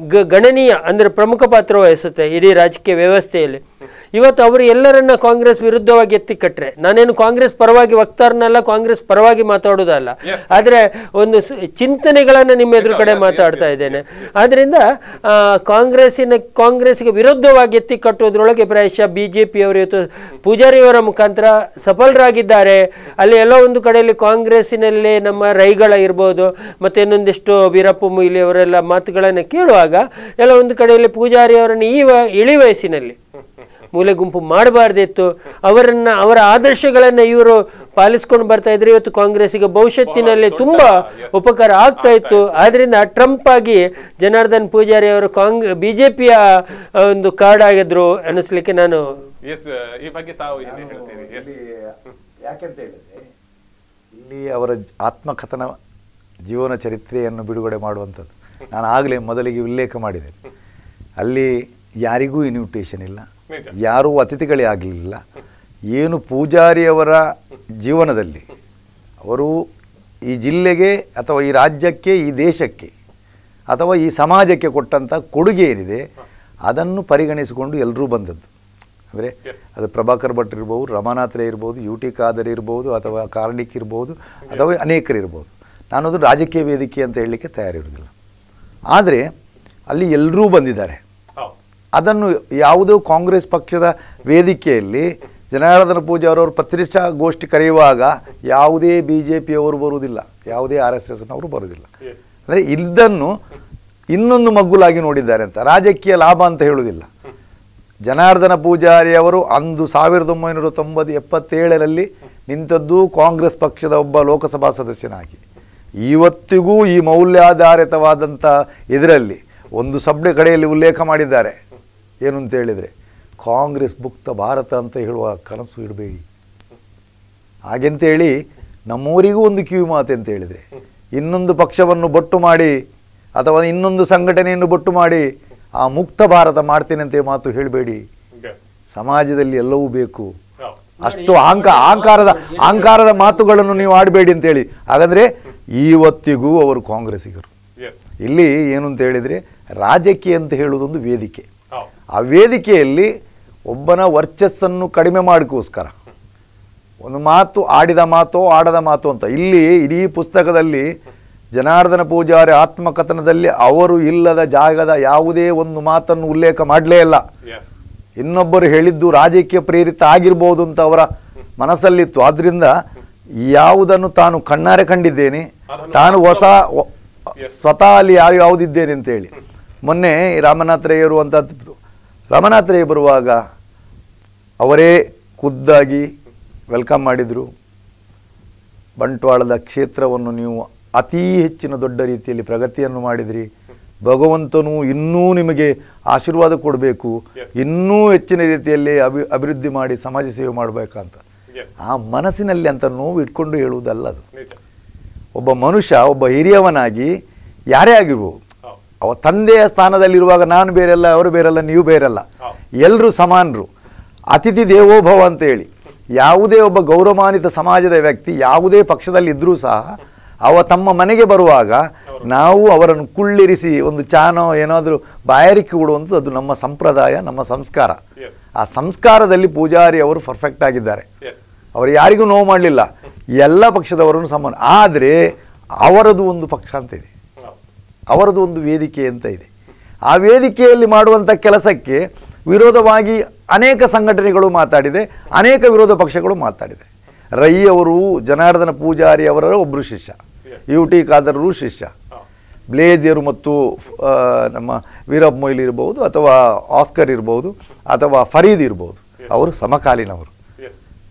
ಗಣನೀಯ ಅಂದರೆ ಪ್ರಮುಖ ಪಾತ್ರ ವಹಿಸುತ್ತೆ ಇಡೀ ರಾಜಕೀಯ ವ್ಯವಸ್ಥೆಯಲ್ಲಿ. ಇವತ್ತು ಅವರು ಎಲ್ಲರನ್ನ ಕಾಂಗ್ರೆಸ್ ವಿರುದ್ಧವಾಗಿ ಎತ್ತಿಕಟ್ರೆ, ನಾನೇನು ಕಾಂಗ್ರೆಸ್ ಪರವಾಗಿ ವಕ್ತಾರನಲ್ಲ, ಕಾಂಗ್ರೆಸ್ ಪರವಾಗಿ ಮಾತಾಡೋದಲ್ಲ, ಆದರೆ ಒಂದು ಚಿಂತನೆಗಳನ್ನು ನಿಮ್ಮ ಎದುರು ಕಡೆ ಮಾತಾಡ್ತಾ ಇದ್ದೇನೆ. ಆದ್ದರಿಂದ ಕಾಂಗ್ರೆಸ್ಗೆ ವಿರುದ್ಧವಾಗಿ ಎತ್ತಿ ಕಟ್ಟುವುದರೊಳಗೆ ಪ್ರಾಯಶಃ ಬಿಜೆಪಿಯವರು ಇವತ್ತು ಪೂಜಾರಿಯವರ ಮುಖಾಂತರ ಸಫಲರಾಗಿದ್ದಾರೆ. ಅಲ್ಲಿ ಎಲ್ಲೋ ಒಂದು ಕಡೆಯಲ್ಲಿ ಕಾಂಗ್ರೆಸ್ಸಿನಲ್ಲಿ ನಮ್ಮ ರೈಗಳ ಇರ್ಬೋದು ಮತ್ತು ಇನ್ನೊಂದಿಷ್ಟು ವೀರಪ್ಪ ಮೊಯ್ಲಿ ಅವರೆಲ್ಲ ಮಾತುಗಳನ್ನು ಕೇಳುವಾಗ ಎಲ್ಲ ಒಂದು ಕಡೆಯಲ್ಲಿ ಪೂಜಾರಿಯವರನ್ನು ಇಳಿ ವಯಸ್ಸಿನಲ್ಲಿ ಮೂಲೆ ಗುಂಪು ಮಾಡಬಾರ್ದಿತ್ತು, ಅವರ ಆದರ್ಶಗಳನ್ನು ಇವರು ಪಾಲಿಸ್ಕೊಂಡು ಬರ್ತಾ ಇದ್ರೆ ಇವತ್ತು ಕಾಂಗ್ರೆಸ್ಸಿಗೆ ಭವಿಷ್ಯತ್ತಿನಲ್ಲಿ ತುಂಬಾ ಉಪಕಾರ ಆಗ್ತಾ ಇತ್ತು. ಆದ್ರಿಂದ ಟ್ರಂಪ್ ಆಗಿ ಜನಾರ್ದನ್ ಪೂಜಾರಿ ಅವರು ಬಿಜೆಪಿಯ ಒಂದು ಕಾರ್ಡ್ ಆಗಿದ್ರು ಅನ್ನಿಸ್ಲಿಕ್ಕೆ ನಾನು ಈ ಬಗ್ಗೆ ತಾವು ಹೇಳ್ತೀವಿ. ಯಾಕೆಂತ ಹೇಳಿದ್ರೆ ಇಲ್ಲಿ ಅವರ ಆತ್ಮಕಥನ ಜೀವನ ಚರಿತ್ರೆಯನ್ನು ಬಿಡುಗಡೆ ಮಾಡುವಂಥದ್ದು. ನಾನು ಆಗಲೇ ಮೊದಲಿಗೆ ಉಲ್ಲೇಖ ಮಾಡಿದೆ, ಅಲ್ಲಿ ಯಾರಿಗೂ ಇನ್ವಿಟೇಷನ್ ಇಲ್ಲ, ಯಾರೂ ಅತಿಥಿಗಳೇ ಆಗಲಿಲ್ಲ. ಏನು ಪೂಜಾರಿಯವರ ಜೀವನದಲ್ಲಿ ಅವರು ಈ ಜಿಲ್ಲೆಗೆ ಅಥವಾ ಈ ರಾಜ್ಯಕ್ಕೆ, ಈ ದೇಶಕ್ಕೆ ಅಥವಾ ಈ ಸಮಾಜಕ್ಕೆ ಕೊಟ್ಟಂಥ ಕೊಡುಗೆ ಏನಿದೆ ಅದನ್ನು ಪರಿಗಣಿಸಿಕೊಂಡು ಎಲ್ಲರೂ ಬಂದದ್ದು. ಅಂದರೆ ಅದು ಪ್ರಭಾಕರ್ ಭಟ್ ಇರ್ಬೋದು, ರಮನಾಥ್ ರೈ ಇರ್ಬೋದು, ಯು ಟಿ ಖಾದರ್ ಇರ್ಬೋದು, ಅಥವಾ ಕಾರ್ಣಿಕ್ ಇರ್ಬೋದು, ಅಥವಾ ಅನೇಕರು ಇರ್ಬೋದು. ನಾನದು ರಾಜಕೀಯ ವೇದಿಕೆ ಅಂತ ಹೇಳಲಿಕ್ಕೆ ತಯಾರಿರುವುದಿಲ್ಲ. ಆದರೆ ಅಲ್ಲಿ ಎಲ್ಲರೂ ಬಂದಿದ್ದಾರೆ. ಅದನ್ನು ಯಾವುದೋ ಕಾಂಗ್ರೆಸ್ ಪಕ್ಷದ ವೇದಿಕೆಯಲ್ಲಿ ಜನಾರ್ದನ ಪೂಜಾರವರು ಪತ್ರಿಕಾಗೋಷ್ಠಿ ಕರೆಯುವಾಗ ಯಾವುದೇ ಬಿಜೆಪಿಯವರು ಬರುವುದಿಲ್ಲ, ಯಾವುದೇ RSSನವರು ಬರುವುದಿಲ್ಲ. ಅಂದರೆ ಇದನ್ನು ಇನ್ನೊಂದು ಮಗ್ಗುಲಾಗಿ ನೋಡಿದ್ದಾರೆ ಅಂತ, ರಾಜಕೀಯ ಲಾಭ ಅಂತ ಹೇಳುವುದಿಲ್ಲ. ಜನಾರ್ದನ ಪೂಜಾರಿ ಅವರು ಅಂದು 1977ರಲ್ಲಿ ನಿಂತದ್ದು ಕಾಂಗ್ರೆಸ್ ಪಕ್ಷದ ಒಬ್ಬ ಲೋಕಸಭಾ ಸದಸ್ಯನಾಗಿ. ಇವತ್ತಿಗೂ ಈ ಮೌಲ್ಯಾಧಾರಿತವಾದಂಥ ಇದರಲ್ಲಿ ಒಂದು ಸಭೆ ಕಡೆಯಲ್ಲಿ ಉಲ್ಲೇಖ ಮಾಡಿದ್ದಾರೆ. ಏನು ಅಂತ ಹೇಳಿದರೆ, ಕಾಂಗ್ರೆಸ್ ಮುಕ್ತ ಭಾರತ ಅಂತ ಹೇಳುವ ಕನಸು ಇಡಬೇಡಿ. ಹಾಗೆಂತೇಳಿ ನಮ್ಮೂರಿಗೂ ಒಂದು ಕಿವಿ ಮಾತು ಅಂತ ಹೇಳಿದರೆ, ಇನ್ನೊಂದು ಪಕ್ಷವನ್ನು ಬೊಟ್ಟು ಮಾಡಿ ಅಥವಾ ಇನ್ನೊಂದು ಸಂಘಟನೆಯನ್ನು ಬೊಟ್ಟು ಮಾಡಿ ಆ ಮುಕ್ತ ಭಾರತ ಮಾಡ್ತೇನೆ ಅಂತ ಮಾತು ಹೇಳಬೇಡಿ. ಸಮಾಜದಲ್ಲಿ ಎಲ್ಲವೂ ಬೇಕು. ಅಷ್ಟು ಅಹಂಕಾರದ ಮಾತುಗಳನ್ನು ನೀವು ಆಡಬೇಡಿ ಅಂತೇಳಿ. ಹಾಗಂದ್ರೆ ಇವತ್ತಿಗೂ ಅವರು ಕಾಂಗ್ರೆಸ್ಸಿಗರು. ಇಲ್ಲಿ ಏನು ಅಂತ ಹೇಳಿದ್ರೆ ರಾಜಕೀಯ ಅಂತ ಹೇಳುವುದೊಂದು ವೇದಿಕೆ. ಆ ವೇದಿಕೆಯಲ್ಲಿ ಒಬ್ಬನ ವರ್ಚಸ್ಸನ್ನು ಕಡಿಮೆ ಮಾಡೋಕ್ಕೋಸ್ಕರ ಒಂದು ಮಾತು ಆಡಿದ ಮಾತೋ ಆಡದ ಮಾತು ಅಂತ. ಇಲ್ಲಿ ಇಡೀ ಪುಸ್ತಕದಲ್ಲಿ ಜನಾರ್ದನ ಪೂಜಾರಿ ಆತ್ಮಕಥನದಲ್ಲಿ ಅವರು ಇಲ್ಲದ ಜಾಗದ ಯಾವುದೇ ಒಂದು ಮಾತನ್ನು ಉಲ್ಲೇಖ ಮಾಡಲೇ ಇಲ್ಲ. ಇನ್ನೊಬ್ಬರು ಹೇಳಿದ್ದು ರಾಜಕೀಯ ಪ್ರೇರಿತ ಆಗಿರ್ಬೋದು ಅಂತ ಅವರ ಮನಸ್ಸಲ್ಲಿತ್ತು. ಆದ್ರಿಂದ ಯಾವುದನ್ನು ತಾನು ಕಣ್ಣಾರೆ ಕಂಡಿದ್ದೇನೆ, ತಾನು ಸ್ವತಃ ಅಲ್ಲಿ ಯಾವುದಿದ್ದೇನೆ ಅಂತೇಳಿ. ಮೊನ್ನೆ ರಾಮನಾಥರಯ್ಯರು ಅಂತ ರಾಮನಾಥರಯ್ಯ ಬರುವಾಗ ಅವರೇ ಖುದ್ದಾಗಿ ವೆಲ್ಕಮ್ ಮಾಡಿದರು. ಬಂಟ್ವಾಳದ ಕ್ಷೇತ್ರವನ್ನು ನೀವು ಅತೀ ಹೆಚ್ಚಿನ ದೊಡ್ಡ ರೀತಿಯಲ್ಲಿ ಪ್ರಗತಿಯನ್ನು ಮಾಡಿದ್ರಿ, ಭಗವಂತನು ಇನ್ನೂ ನಿಮಗೆ ಆಶೀರ್ವಾದ ಕೊಡಬೇಕು, ಇನ್ನೂ ಹೆಚ್ಚಿನ ರೀತಿಯಲ್ಲಿ ಅಭಿವೃದ್ಧಿ ಮಾಡಿ ಸಮಾಜ ಸೇವೆ ಮಾಡಬೇಕಂತ. ಆ ಮನಸ್ಸಿನಲ್ಲಿ ಅಂತ ನೋವು ಇಟ್ಕೊಂಡು ಹೇಳುವುದಲ್ಲ ಅದು. ಒಬ್ಬ ಮನುಷ್ಯ ಒಬ್ಬ ಹಿರಿಯವನಾಗಿ ಯಾರೇ ಆಗಿರ್ಬೋದು, ಅವ ತಂದೆಯ ಸ್ಥಾನದಲ್ಲಿರುವಾಗ ನಾನು ಬೇರೆಲ್ಲ, ಅವರು ಬೇರೆಲ್ಲ, ನೀವು ಬೇರೆಲ್ಲ, ಎಲ್ಲರೂ ಸಮಾನರು. ಅತಿಥಿ ದೇವೋಭವ ಅಂತ ಹೇಳಿ ಯಾವುದೇ ಒಬ್ಬ ಗೌರವಾನ್ವಿತ ಸಮಾಜದ ವ್ಯಕ್ತಿ ಯಾವುದೇ ಪಕ್ಷದಲ್ಲಿ ಇದ್ರೂ ಸಹ ಅವ ತಮ್ಮ ಮನೆಗೆ ಬರುವಾಗ ನಾವು ಅವರನ್ನು ಕುಳ್ಳಿರಿಸಿ ಒಂದು ಚಾನೋ ಏನಾದರೂ ಬಾಯಾರಿಕೆ ಕೊಡುವಂಥದ್ದು ಅದು ನಮ್ಮ ಸಂಪ್ರದಾಯ, ನಮ್ಮ ಸಂಸ್ಕಾರ. ಆ ಸಂಸ್ಕಾರದಲ್ಲಿ ಪೂಜಾರಿ ಅವರು ಪರ್ಫೆಕ್ಟ್ ಆಗಿದ್ದಾರೆ. ಅವರು ಯಾರಿಗೂ ನೋವು ಮಾಡಲಿಲ್ಲ, ಎಲ್ಲ ಪಕ್ಷದವರನ್ನು ಸಮಾನ. ಆದರೆ ಅವರದು ಒಂದು ಪಕ್ಷ ಅಂತ ಇದೆ, ಅವರದು ಒಂದು ವೇದಿಕೆ ಅಂತ ಇದೆ. ಆ ವೇದಿಕೆಯಲ್ಲಿ ಮಾಡುವಂಥ ಕೆಲಸಕ್ಕೆ ವಿರೋಧವಾಗಿ ಅನೇಕ ಸಂಘಟನೆಗಳು ಮಾತಾಡಿದೆ, ಅನೇಕ ವಿರೋಧ ಪಕ್ಷಗಳು ಮಾತಾಡಿದೆ. ರೈ ಅವರು ಜನಾರ್ದನ ಪೂಜಾರಿ ಅವರ ಒಬ್ಬರು ಶಿಷ್ಯ, UT ಖಾದರರು ಶಿಷ್ಯ, ಬ್ಲೇಜಿಯರು ಮತ್ತು ನಮ್ಮ ವೀರಪ್ಪ ಮೊಯ್ಲಿ ಇರ್ಬೋದು, ಅಥವಾ ಆಸ್ಕರ್ ಇರ್ಬೋದು, ಅಥವಾ ಫರೀದ್ ಇರ್ಬೋದು, ಅವರು ಸಮಕಾಲೀನವರು.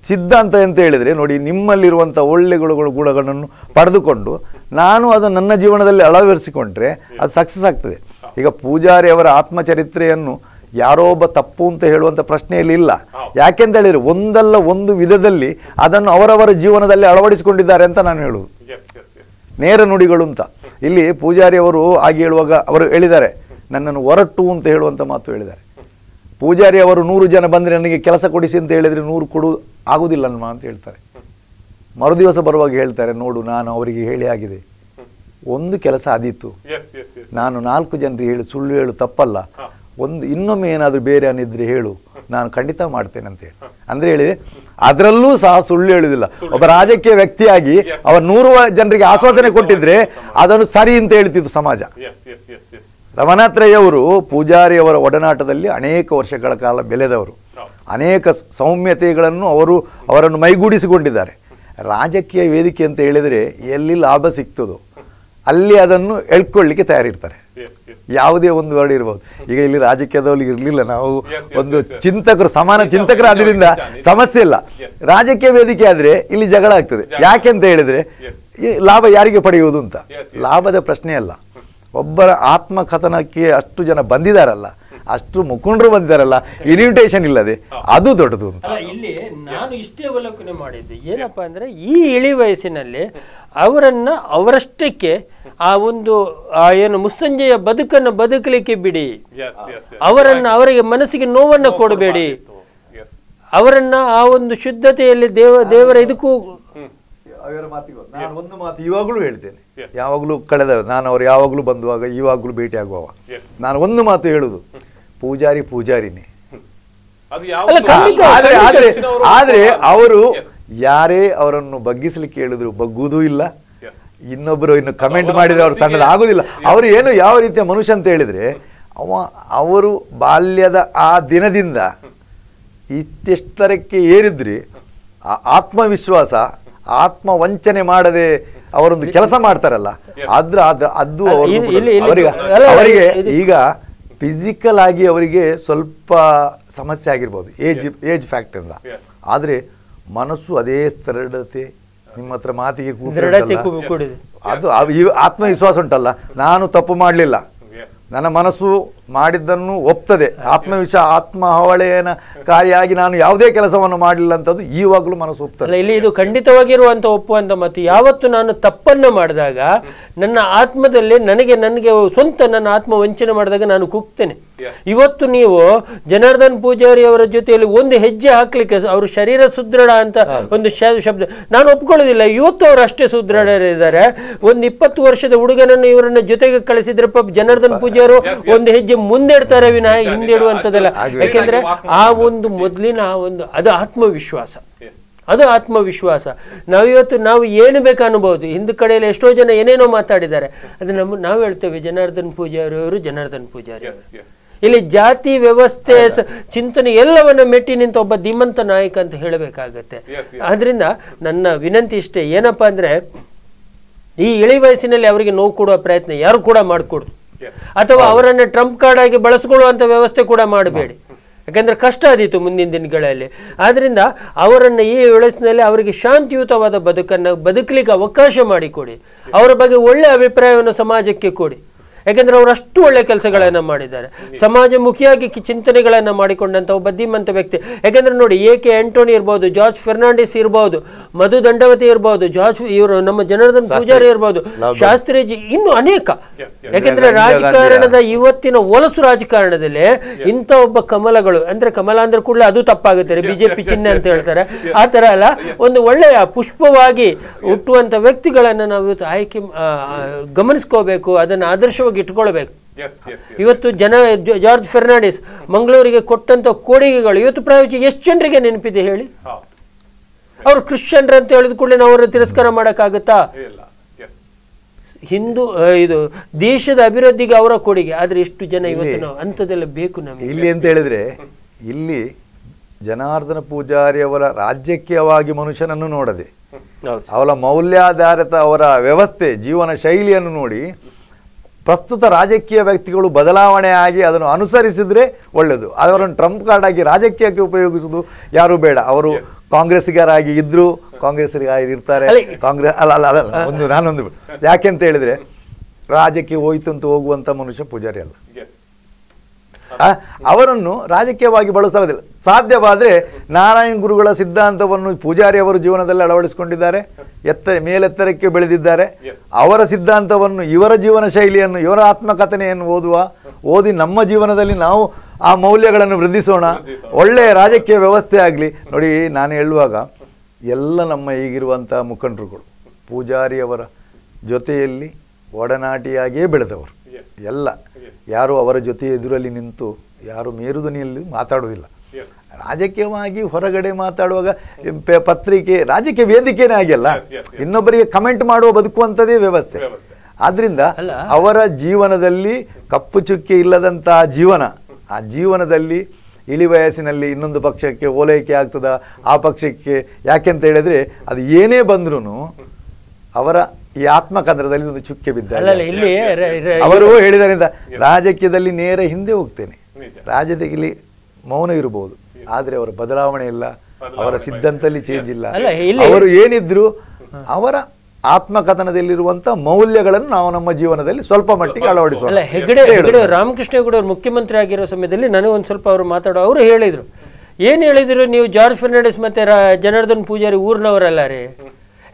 ಸಿದ್ಧಾಂತ ಅಂತ ಹೇಳಿದರೆ ನೋಡಿ, ನಿಮ್ಮಲ್ಲಿರುವಂಥ ಒಳ್ಳೆ ಗುಣಗಳನ್ನು ಪಡೆದುಕೊಂಡು ನಾನು ಅದನ್ನು ನನ್ನ ಜೀವನದಲ್ಲಿ ಅಳವಡಿಸಿಕೊಂಡ್ರೆ ಅದು ಸಕ್ಸಸ್ ಆಗ್ತದೆ. ಈಗ ಪೂಜಾರಿ ಅವರ ಆತ್ಮಚರಿತ್ರೆಯನ್ನು ಯಾರೋ ಒಬ್ಬ ತಪ್ಪು ಅಂತ ಹೇಳುವಂಥ ಪ್ರಶ್ನೆಯಲ್ಲಿ ಇಲ್ಲ. ಯಾಕೆಂತ ಹೇಳಿದ್ರೆ ಒಂದಲ್ಲ ಒಂದು ವಿಧದಲ್ಲಿ ಅದನ್ನು ಅವರವರ ಜೀವನದಲ್ಲಿ ಅಳವಡಿಸಿಕೊಂಡಿದ್ದಾರೆ ಅಂತ ನಾನು ಹೇಳುವುದು. ನೇರ ನುಡಿಗಳು ಅಂತ. ಇಲ್ಲಿ ಪೂಜಾರಿ ಅವರು ಆಗಿ ಹೇಳುವಾಗ ಅವರು ಹೇಳಿದ್ದಾರೆ, ನನ್ನನ್ನು ಹೊರಟು ಅಂತ ಹೇಳುವಂಥ ಮಾತು ಹೇಳಿದ್ದಾರೆ. ಪೂಜಾರಿ ಅವರು 100 ಜನ ಬಂದರೆ ನನಗೆ ಕೆಲಸ ಕೊಡಿಸಿ ಅಂತ ಹೇಳಿದರೆ 100 ಕೊಡು ಆಗುವುದಿಲ್ಲ ಅಂತ ಹೇಳ್ತಾರೆ. ಮರುದಿವಸ ಬರುವಾಗ ಹೇಳ್ತಾರೆ, ನೋಡು ನಾನು ಅವರಿಗೆ ಹೇಳಿ ಆಗಿದೆ, ಒಂದು ಕೆಲಸ ಆದೀತು, ನಾನು 4 ಜನರಿಗೆ ಹೇಳಿ ಸುಳ್ಳು ಹೇಳು ತಪ್ಪಲ್ಲ, ಇನ್ನೊಮ್ಮೆ ಏನಾದರೂ ಬೇರೆ ಅನ್ನಿದ್ರೆ ಹೇಳು, ನಾನು ಖಂಡಿತ ಮಾಡ್ತೇನೆ ಅಂತ ಹೇಳಿ. ಅಂದ್ರೆ ಹೇಳಿದೆ, ಅದರಲ್ಲೂ ಸಹ ಸುಳ್ಳು ಹೇಳುವುದಿಲ್ಲ. ಒಬ್ಬ ರಾಜಕೀಯ ವ್ಯಕ್ತಿಯಾಗಿ ಅವರು 100 ಜನರಿಗೆ ಆಶ್ವಾಸನೆ ಕೊಟ್ಟಿದ್ರೆ ಅದನ್ನು ಸರಿ ಅಂತ ಹೇಳ್ತಿತ್ತು ಸಮಾಜ. ರಮನಾಥರಯ್ಯವರು ಪೂಜಾರಿ ಅವರ ಒಡನಾಟದಲ್ಲಿ ಅನೇಕ ವರ್ಷಗಳ ಕಾಲ ಬೆಳೆದವರು, ಅನೇಕ ಸೌಮ್ಯತೆಗಳನ್ನು ಅವರನ್ನು ಮೈಗೂಡಿಸಿಕೊಂಡಿದ್ದಾರೆ. ರಾಜಕೀಯ ವೇದಿಕೆ ಅಂತ ಹೇಳಿದರೆ ಎಲ್ಲಿ ಲಾಭ ಸಿಗ್ತದೋ ಅಲ್ಲಿ ಅದನ್ನು ಎಳ್ಕೊಳ್ಳಿಕ್ಕೆ ತಯಾರಿರ್ತಾರೆ. ಯಾವುದೇ ಒಂದು ವರ್ಡ್ ಇರ್ಬೋದು. ಈಗ ಇಲ್ಲಿ ರಾಜಕೀಯದವ್ರು ಇರಲಿಲ್ಲ, ನಾವು ಒಂದು ಚಿಂತಕರು, ಸಮಾನ ಚಿಂತಕರು, ಅದರಿಂದ ಸಮಸ್ಯೆ ಇಲ್ಲ. ರಾಜಕೀಯ ವೇದಿಕೆ ಆದ್ರೆ ಇಲ್ಲಿ ಜಗಳ ಆಗ್ತದೆ. ಯಾಕೆಂತ ಹೇಳಿದ್ರೆ ಲಾಭ ಯಾರಿಗೆ ಪಡೆಯುವುದು ಅಂತ, ಲಾಭದ ಪ್ರಶ್ನೆ ಅಲ್ಲ. ಒಬ್ಬರ ಆತ್ಮಕಥನಕ್ಕೆ ಅಷ್ಟು ಜನ ಬಂದಿದಾರಲ್ಲ, ಅಷ್ಟು ಮುಖಂಡರು ಬಂದಿದಾರಲ್ಲ, ಇನ್ವಿಟೇಷನ್ ಇಲ್ಲದೆ ಅದು ದೊಡ್ಡದು ಅಂತ. ಇಲ್ಲಿ ನಾನು ಇಷ್ಟೇ ಅವಲೋಕನೆ ಮಾಡಿದ್ದೆ, ಏನಪ್ಪಾ ಅಂದ್ರೆ ಈ ಇಳಿ ವಯಸ್ಸಿನಲ್ಲಿ ಅವರನ್ನ ಅವರಷ್ಟಕ್ಕೆ ಆ ಒಂದು ಏನು ಮುಸ್ಸಂಜೆಯ ಬದುಕನ್ನು ಬದುಕಲಿಕ್ಕೆ ಬಿಡಿ, ಅವರಿಗೆ ಮನಸ್ಸಿಗೆ ನೋವನ್ನು ಕೊಡಬೇಡಿ, ಅವರನ್ನ ಆ ಒಂದು ಶುದ್ಧತೆಯಲ್ಲಿ ದೇವರ ಇದಕ್ಕೂ ನಾನು ಒಂದು ಮಾತು ಇವಾಗಲೂ ಹೇಳ್ತೇನೆ, ಯಾವಾಗಲೂ ನಾನು ಅವರು ಯಾವಾಗಲೂ ಬಂದುವಾಗ ಇವಾಗಲೂ ಭೇಟಿ ಆಗುವವ, ನಾನು ಒಂದು ಮಾತು ಹೇಳುದು, ಪೂಜಾರಿನೇ. ಆದ್ರೆ ಅವರು ಯಾರೇ ಅವರನ್ನು ಬಗ್ಗಿಸ್ಲಿಕ್ಕೆ ಹೇಳಿದ್ರು ಬಗ್ಗುವುದೂ ಇಲ್ಲ, ಇನ್ನೊಬ್ರು ಇನ್ನು ಕಮೆಂಟ್ ಮಾಡಿದ್ರೆ ಅವ್ರು ಸಣ್ಣದ ಆಗುದಿಲ್ಲ. ಅವರು ಏನು ಯಾವ ರೀತಿಯ ಮನುಷ್ಯ ಅಂತ ಹೇಳಿದ್ರೆ, ಅವರು ಬಾಲ್ಯದ ಆ ದಿನದಿಂದ ಇತ್ತೆಷ್ಟರಕ್ಕೆ ಏರಿದ್ರಿ, ಆತ್ಮವಿಶ್ವಾಸ, ಆತ್ಮ ವಂಚನೆ ಮಾಡದೆ ಅವರೊಂದು ಕೆಲಸ ಮಾಡ್ತಾರಲ್ಲ, ಅದು ಅವರಿಗೆ ಈಗ ಫಿಸಿಕಲ್ ಆಗಿ ಅವರಿಗೆ ಸ್ವಲ್ಪ ಸಮಸ್ಯೆ ಆಗಿರ್ಬೋದು, ಏಜ್ ಫ್ಯಾಕ್ಟರ್ ಇಂದ. ಆದ್ರೆ ಮನಸ್ಸು ಅದೇ ಸ್ಥಿರತೆ, ನಿಮ್ಮ ಹತ್ರ ಮಾತಿಗೆ ಅದು ಆತ್ಮವಿಶ್ವಾಸ ಉಂಟಲ್ಲ, ನಾನು ತಪ್ಪು ಮಾಡಲಿಲ್ಲ, ನನ್ನ ಮನಸ್ಸು ಮಾಡಿದ್ದನ್ನು ಒಪ್ತದೆ, ಆತ್ಮ ಅವಳೇನಕಾರಿಯಾಗಿ ನಾನು ಯಾವುದೇ ಕೆಲಸವನ್ನು ಮಾಡಲಿಲ್ಲ ಅಂತದ್ದು ಈವಾಗಲೂ ಮನಸ್ಸು ಒಪ್ತದೆ. ಇಲ್ಲಿ ಇದು ಖಂಡಿತವಾಗಿರುವಂತ ಒಪ್ಪುವಂತ ಮತ್ತು ಯಾವತ್ತು ನಾನು ತಪ್ಪನ್ನು ಮಾಡಿದಾಗ ನನ್ನ ಆತ್ಮದಲ್ಲಿ ನನಗೆ ಸ್ವಂತ ನನ್ನ ಆತ್ಮ ವಂಚನೆ ಮಾಡಿದಾಗ ನಾನು ಕುಗ್ತೇನೆ. ಇವತ್ತು ನೀವು ಜನಾರ್ದನ್ ಪೂಜಾರಿ ಅವರ ಜೊತೆಯಲ್ಲಿ ಒಂದು ಹೆಜ್ಜೆ ಹಾಕ್ಲಿಕ್ಕೆ ಅವರು ಶರೀರ ಸುದೃಢ ಅಂತ ಒಂದು ಶಬ್ದ ನಾನು ಒಪ್ಕೊಳ್ಳೋದಿಲ್ಲ. ಇವತ್ತು ಅವರು ಅಷ್ಟೇ ಸುದೃಢರಿದ್ದಾರೆ. ಒಂದು 20 ವರ್ಷದ ಹುಡುಗನನ್ನು ಇವರನ್ನ ಜೊತೆಗೆ ಕಳಿಸಿದ್ರೆ ಜನಾರ್ದನ್ ಪೂಜಾರಿ ಒಂದು ಹೆಜ್ಜೆ ಮುಂದಿಡ್ತಾರೆ ವಿನಃ ಹಿಂದಿಡುವಂಥದ್ದಲ್ಲ. ಯಾಕೆಂದ್ರೆ ಆ ಒಂದು ಮೊದಲಿನ ಅದು ಆತ್ಮವಿಶ್ವಾಸ, ಅದು ಆತ್ಮವಿಶ್ವಾಸ. ನಾವು ಏನು ಬೇಕು ಅನ್ಬೋದು. ಹಿಂದ್ ಕಡೆಯಲ್ಲಿ ಎಷ್ಟೋ ಜನ ಏನೇನೋ ಮಾತಾಡಿದ್ದಾರೆ. ಅದು ನಾವು ಹೇಳ್ತೇವೆ ಜನಾರ್ದನ್ ಪೂಜಾರಿ ಅವರು ಜನಾರ್ದನ್ ಪೂಜಾರಿ ಅವರು. ಇಲ್ಲಿ ಜಾತಿ ವ್ಯವಸ್ಥೆ ಚಿಂತನೆ ಎಲ್ಲವನ್ನ ಮೆಟ್ಟಿ ನಿಂತ ಒಬ್ಬ ಧೀಮಂತ ನಾಯಕ ಅಂತ ಹೇಳಬೇಕಾಗತ್ತೆ. ಆದ್ರಿಂದ ನನ್ನ ವಿನಂತಿ ಇಷ್ಟೇ, ಏನಪ್ಪಾ ಅಂದ್ರೆ ಈ ಇಳಿ ವಯಸ್ಸಿನಲ್ಲಿ ಅವರಿಗೆ ನೋವು ಕೊಡುವ ಪ್ರಯತ್ನ ಯಾರು ಕೂಡ ಮಾಡಿಕೊಡ್ದು, ಅಥವಾ ಅವರನ್ನ ಟ್ರಂಪ್ ಕಾರ್ಡ್ ಆಗಿ ಬಳಸ್ಕೊಳ್ಳುವಂತ ವ್ಯವಸ್ಥೆ ಕೂಡ ಮಾಡಬೇಡಿ. ಯಾಕಂದ್ರೆ ಕಷ್ಟ ಆದೀತು ಮುಂದಿನ ದಿನಗಳಲ್ಲಿ. ಆದ್ರಿಂದ ಅವರನ್ನು ಈ ವಯಸ್ಸಿನಲ್ಲಿ ಅವರಿಗೆ ಶಾಂತಿಯುತವಾದ ಬದುಕಲಿಕ್ಕೆ ಅವಕಾಶ ಮಾಡಿಕೊಡಿ. ಅವರ ಬಗ್ಗೆ ಒಳ್ಳೆ ಅಭಿಪ್ರಾಯವನ್ನು ಸಮಾಜಕ್ಕೆ ಕೊಡಿ. ಯಾಕೆಂದ್ರೆ ಅವರು ಅಷ್ಟು ಒಳ್ಳೆ ಕೆಲಸಗಳನ್ನ ಮಾಡಿದ್ದಾರೆ, ಸಮಾಜಮುಖಿಯಾಗಿ ಚಿಂತನೆಗಳನ್ನ ಮಾಡಿಕೊಂಡಂತ ಒಬ್ಬ ಧೀಮಂತ ವ್ಯಕ್ತಿ. ಯಾಕೆಂದ್ರೆ ನೋಡಿ, ಎ.ಕೆ. ಆಂಟೋನಿ ಇರ್ಬೋದು, ಜಾರ್ಜ್ ಫೆರ್ನಾಂಡಿಸ್ ಇರ್ಬೋದು, ಮಧು ದಂಡವತಿ ಇರ್ಬೋದು, ಇವರು ನಮ್ಮ ಜನಾರ್ದನ್ ಪೂಜಾರಿ ಇರ್ಬೋದು, ಶಾಸ್ತ್ರೀಜಿ, ಇನ್ನು ಅನೇಕ. ಯಾಕೆಂದ್ರೆ ರಾಜಕಾರಣದ ಇವತ್ತಿನ ಹೊಲಸು ರಾಜಕಾರಣದಲ್ಲಿ ಇಂಥ ಒಬ್ಬ ಕಮಲಗಳು, ಅಂದ್ರೆ ಕಮಲ ಅಂದ್ರೆ ಕೂಡಲೇ ಅದು ತಪ್ಪಾಗುತ್ತೆ, ಬಿಜೆಪಿ ಚಿಹ್ನೆ ಅಂತ ಹೇಳ್ತಾರೆ, ಆ ತರ ಅಲ್ಲ, ಒಂದು ಒಳ್ಳೆಯ ಪುಷ್ಪವಾಗಿ ಹುಟ್ಟುವಂತ ವ್ಯಕ್ತಿಗಳನ್ನ ನಾವು ಇವತ್ತು ಆಯ್ಕೆ ಗಮನಿಸ್ಕೋಬೇಕು, ಅದನ್ನ ಆದರ್ಶವಾಗಿ ಇಟ್ಕೊಳ್ಬೇಕು. ಇವತ್ತು ಜಾರ್ಜ್ ಫೆರ್ನಾಂಡಿಸ್ ಮಂಗಳೂರಿಗೆ ಕೊಟ್ಟಂತ ಕೊಡುಗೆಗಳು ಇವತ್ತು ಪ್ರಾಯೋಜಕ ಎಷ್ಟು ಜನರಿಗೆ ನೆನಪಿದೆ ಹೇಳಿ? ಅವರು ಕ್ರಿಶ್ಚಿಯನ್ರ ಅಂತ ಹೇಳಿದ ಕೂಡಲೇ ನಾವು ಅವರ ತಿರಸ್ಕಾರ ಮಾಡಕ್ಕಾಗತ್ತಾ? ಹಿಂದೂ ಇದು ದೇಶದ ಅಭಿವೃದ್ಧಿಗೆ ಅವರ ಕೊಡುಗೆ. ಆದ್ರೆ ಎಷ್ಟು ಜನ ಇವತ್ತು ನಾವು ಅಂಥದ್ದೆಲ್ಲ ಬೇಕು ನಮಗೆ ಇಲ್ಲಿ ಅಂತ ಹೇಳಿದ್ರೆ, ಇಲ್ಲಿ ಜನಾರ್ದನ ಪೂಜಾರಿ ಅವರ ರಾಜಕೀಯವಾಗಿ ಮನುಷ್ಯನನ್ನು ನೋಡದೆ, ಅವರ ಮೌಲ್ಯಾಧಾರಿತ ಅವರ ವ್ಯವಸ್ಥೆ ಜೀವನ ಶೈಲಿಯನ್ನು ನೋಡಿ ಪ್ರಸ್ತುತ ರಾಜಕೀಯ ವ್ಯಕ್ತಿಗಳು ಬದಲಾವಣೆ ಆಗಿ ಅದನ್ನು ಅನುಸರಿಸಿದ್ರೆ ಒಳ್ಳೆಯದು. ಅವರನ್ನು ಟ್ರಂಪ್ ಕಾರ್ಡ್ ಆಗಿ ರಾಜಕೀಯಕ್ಕೆ ಉಪಯೋಗಿಸುವುದು ಯಾರು ಬೇಡ. ಅವರು ಕಾಂಗ್ರೆಸ್ಸಿಗರಾಗಿ ಇದ್ರು, ಕಾಂಗ್ರೆಸ್ಸಿಗಾಗಿ ಇರ್ತಾರೆ. ಕಾಂಗ್ರೆಸ್ ನಾನೊಂದು ಯಾಕೆಂತ ಹೇಳಿದ್ರೆ, ರಾಜಕೀಯ ಹೋಯ್ತು ಅಂತ ಹೋಗುವಂತ ಮನುಷ್ಯ ಪೂಜಾರಿ ಅಲ್ಲ. ಅವರನ್ನು ರಾಜಕೀಯವಾಗಿ ಬಳಸೋದಿಲ್ಲ. ಸಾಧ್ಯವಾದ್ರೆ ನಾರಾಯಣ ಗುರುಗಳ ಸಿದ್ಧಾಂತವನ್ನು ಪೂಜಾರಿ ಅವರು ಜೀವನದಲ್ಲಿ ಅಳವಡಿಸಿಕೊಂಡಿದ್ದಾರೆ, ಮೇಲೆತ್ತರಕ್ಕೆ ಬೆಳೆದಿದ್ದಾರೆ. ಅವರ ಸಿದ್ಧಾಂತವನ್ನು, ಇವರ ಜೀವನ ಶೈಲಿಯನ್ನು, ಇವರ ಆತ್ಮಕಥನೆಯನ್ನು ಓದಿ ನಮ್ಮ ಜೀವನದಲ್ಲಿ ನಾವು ಆ ಮೌಲ್ಯಗಳನ್ನು ವೃದ್ಧಿಸೋಣ. ಒಳ್ಳೆಯ ರಾಜಕೀಯ ವ್ಯವಸ್ಥೆ ಆಗಲಿ. ನೋಡಿ, ನಾನು ಹೇಳುವಾಗ ಎಲ್ಲ ನಮ್ಮ ಈಗಿರುವಂಥ ಮುಖಂಡರುಗಳು ಪೂಜಾರಿಯವರ ಜೊತೆಯಲ್ಲಿ ಒಡನಾಟಿಯಾಗಿಯೇ ಬೆಳೆದವರು. ಎಲ್ಲ ಯಾರು ಅವರ ಜೊತೆ ಎದುರಲ್ಲಿ ನಿಂತು ಯಾರು ಮೇರುದನಿಯಲ್ಲಿ ಮಾತಾಡುವುದಿಲ್ಲ. ರಾಜಕೀಯವಾಗಿ ಹೊರಗಡೆ ಮಾತಾಡುವಾಗ ಪತ್ರಿಕೆ ರಾಜಕೀಯ ವೇದಿಕೆನೇ ಆಗಿಲ್ಲ, ಇನ್ನೊಬ್ಬರಿಗೆ ಕಮೆಂಟ್ ಮಾಡುವ ಬದುಕುವಂಥದ್ದೇ ವ್ಯವಸ್ಥೆ. ಆದ್ರಿಂದ ಅವರ ಜೀವನದಲ್ಲಿ ಕಪ್ಪು ಚುಕ್ಕೆ ಇಲ್ಲದಂತಹ ಜೀವನ, ಆ ಜೀವನದಲ್ಲಿ ಇಳಿ ವಯಸ್ಸಿನಲ್ಲಿ ಇನ್ನೊಂದು ಪಕ್ಷಕ್ಕೆ ಓಲೈಕೆ ಆಗ್ತದ, ಆ ಪಕ್ಷಕ್ಕೆ, ಯಾಕೆಂತ ಹೇಳಿದ್ರೆ ಅದು ಏನೇ ಬಂದ್ರೂ ಅವರ ಈ ಆತ್ಮಕಂದ್ರದಲ್ಲಿ ಒಂದು ಚುಕ್ಕೆ ಬಿದ್ದಾರೆ. ಅವರು ಹೇಳಿದಾರಿಂದ ರಾಜಕೀಯದಲ್ಲಿ ನೇರ ಹಿಂದೆ ಹೋಗ್ತೇನೆ, ರಾಜಕೀಯದಲ್ಲಿ ಮೌನ ಇರಬಹುದು, ಆದ್ರೆ ಅವರ ಬದಲಾವಣೆ ಇಲ್ಲ, ಅವರ ಸಿದ್ಧಾಂತದಲ್ಲಿ ಚೇಂಜ್ ಇಲ್ಲ. ಅವರು ಏನಿದ್ರು ಅವರ ಆತ್ಮಕಥನದಲ್ಲಿರುವಂತ ಮೌಲ್ಯಗಳನ್ನು ನಾವು ನಮ್ಮ ಜೀವನದಲ್ಲಿ ಸ್ವಲ್ಪ ಮಟ್ಟಿಗೆ ಅಳವಡಿಸೋಣ. ಹೆಗಡೆ ರಾಮಕೃಷ್ಣ ಹೆಗಡೆ ಅವರು ಮುಖ್ಯಮಂತ್ರಿ ಆಗಿರೋ ಸಮಯದಲ್ಲಿ ನನಗೆ ಒಂದು ಸ್ವಲ್ಪ ಅವರು ಅವರು ಹೇಳಿದ್ರು, ಏನ್ ಹೇಳಿದ್ರು, ನೀವು ಜಾರ್ಜ್ ಫೆರ್ನಾಂಡಿಸ್ ಮತ್ತೆ ಜನಾರ್ದನ್ ಪೂಜಾರಿ ಊರಿನವರಲ್ಲ ರೀ.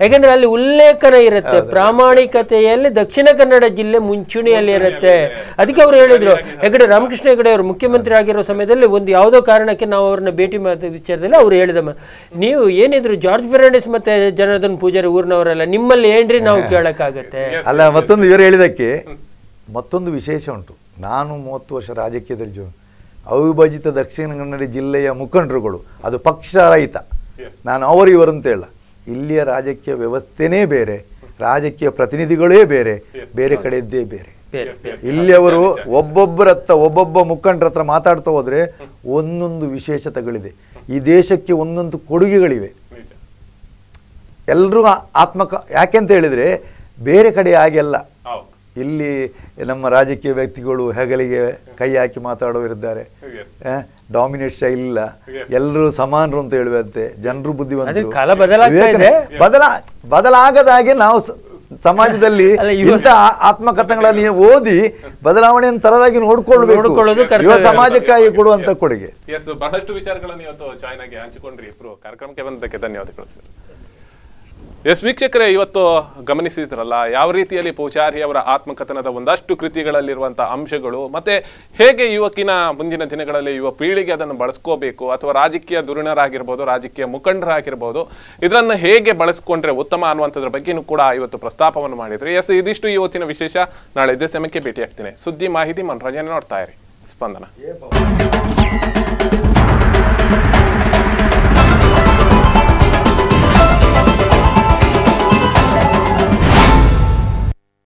ಯಾಕಂದ್ರೆ ಅಲ್ಲಿ ಉಲ್ಲೇಖನ ಇರುತ್ತೆ, ಪ್ರಾಮಾಣಿಕತೆಯಲ್ಲಿ ದಕ್ಷಿಣ ಕನ್ನಡ ಜಿಲ್ಲೆ ಮುಂಚೂಣಿಯಲ್ಲಿ ಇರುತ್ತೆ. ಅದಕ್ಕೆ ಅವರು ಹೇಳಿದ್ರು, ಹೆಗಡೆ ರಾಮಕೃಷ್ಣ ಹೆಗಡೆ ಅವರು ಮುಖ್ಯಮಂತ್ರಿ ಆಗಿರೋ ಸಮಯದಲ್ಲಿ ಒಂದು ಯಾವುದೋ ಕಾರಣಕ್ಕೆ ನಾವು ಅವ್ರನ್ನ ಭೇಟಿ ಮಾಡಿದ ವಿಚಾರದಲ್ಲಿ ಅವ್ರು ಹೇಳಿದ, ನೀವು ಏನಿದ್ರು ಜಾರ್ಜ್ ಫೆರ್ನಾಂಡಿಸ್ ಮತ್ತೆ ಜನಾರ್ದನ್ ಪೂಜಾರಿ ಊರಿನವರಲ್ಲ, ನಿಮ್ಮಲ್ಲಿ ಏನ್ರಿ ನಾವು ಕೇಳಕ್ಕಾಗತ್ತೆ? ಅಲ್ಲ, ಮತ್ತೊಂದು ಇವರು ಹೇಳಿದಕ್ಕೆ ಮತ್ತೊಂದು ವಿಶೇಷ ಉಂಟು. ನಾನು 30 ವರ್ಷ ರಾಜಕೀಯದಲ್ಲಿ ಅವಿಭಜಿತ ದಕ್ಷಿಣ ಕನ್ನಡ ಜಿಲ್ಲೆಯ ಮುಖಂಡರುಗಳು, ಅದು ಪಕ್ಷ ರಹಿತ, ನಾನು ಅವರು ಇವರು ಅಂತ ಹೇಳ, ಇಲ್ಲಿಯ ರಾಜಕೀಯ ವ್ಯವಸ್ಥೆನೇ ಬೇರೆ, ರಾಜಕೀಯ ಪ್ರತಿನಿಧಿಗಳೇ ಬೇರೆ, ಬೇರೆ ಕಡೆಯದ್ದೇ ಬೇರೆ. ಇಲ್ಲಿ ಅವರು ಒಬ್ಬೊಬ್ಬ ಮುಖಂಡರ ಹತ್ರ ಮಾತಾಡ್ತಾ ಹೋದ್ರೆ ಒಂದೊಂದು ವಿಶೇಷತೆಗಳಿದೆ, ಈ ದೇಶಕ್ಕೆ ಒಂದೊಂದು ಕೊಡುಗೆಗಳಿವೆ. ಎಲ್ಲರೂ ಯಾಕೆಂತ ಹೇಳಿದ್ರೆ ಬೇರೆ ಕಡೆ ಹಾಗೆಲ್ಲ. ಇಲ್ಲಿ ನಮ್ಮ ರಾಜಕೀಯ ವ್ಯಕ್ತಿಗಳು ಹೆಗಲಿಗೆ ಕೈ ಹಾಕಿ ಮಾತಾಡೋರಿದ್ದಾರೆ, ಡಾಮಿನೇಟ್ ಶೈಲಿ ಇಲ್ಲ, ಎಲ್ಲರೂ ಸಮಾನರು ಅಂತ ಹೇಳುವಂತೆ ಜನರು ಬುದ್ಧಿವಂತರು. ಬದಲಾಗದ ಹಾಗೆ ನಾವು ಸಮಾಜದಲ್ಲಿ ಇಂಥ ಆತ್ಮಕಥನಗಳನ್ನು ಓದಿ ಬದಲಾವಣೆಯನ್ನು ತರದಾಗಿ ನೋಡ್ಕೊಳ್ಬೇಕು. ಯುವ ಸಮಾಜಕ್ಕಾಗಿ ಕೊಡುವಂತ ಕೊಡುಗೆ. ಎಸ್, ಬಹಳಷ್ಟು ವಿಚಾರಗಳನ್ನು ಇವತ್ತು ಜಾಯ್ನ್ ಆಗಿ ಹಂಚಿಕೊಂಡ್ರಿ ಇಬ್ರು. ಕಾರ್ಯಕ್ರಮಕ್ಕೆ ಬಂದಕ್ಕೆ ಧನ್ಯವಾದಗಳು ಸರ್. ಎಸ್ ವೀಕ್ಷಕರೇ, ಇವತ್ತು ಗಮನಿಸಿದ್ರಲ್ಲ ಯಾವ ರೀತಿಯಲ್ಲಿ ಪೂಜಾರಿ ಅವರ ಆತ್ಮಕಥನದ ಒಂದಷ್ಟು ಕೃತಿಗಳಲ್ಲಿರುವಂತಹ ಅಂಶಗಳು, ಮತ್ತೆ ಹೇಗೆ ಯುವಕಿನ ಮುಂದಿನ ದಿನಗಳಲ್ಲಿ ಯುವ ಪೀಳಿಗೆ ಅದನ್ನು ಬಳಸ್ಕೋಬೇಕು, ಅಥವಾ ರಾಜಕೀಯ ಧುರೀಣರಾಗಿರ್ಬೋದು, ರಾಜಕೀಯ ಮುಖಂಡರಾಗಿರ್ಬೋದು, ಇದನ್ನು ಹೇಗೆ ಬಳಸ್ಕೊಂಡ್ರೆ ಉತ್ತಮ ಅನ್ನುವಂಥದ್ರ ಬಗ್ಗೆನೂ ಕೂಡ ಇವತ್ತು ಪ್ರಸ್ತಾಪವನ್ನು ಮಾಡಿದ್ರಿ. ಎಸ್, ಇದಿಷ್ಟು ಇವತ್ತಿನ ವಿಶೇಷ. ನಾಳೆ ಇದೇ ಸಮಯಕ್ಕೆ ಭೇಟಿ ಆಗ್ತೀನಿ. ಸುದ್ದಿ, ಮಾಹಿತಿ, ಮನೋರಂಜನೆ ನೋಡ್ತಾ ಇರಿ ಸ್ಪಂದನ.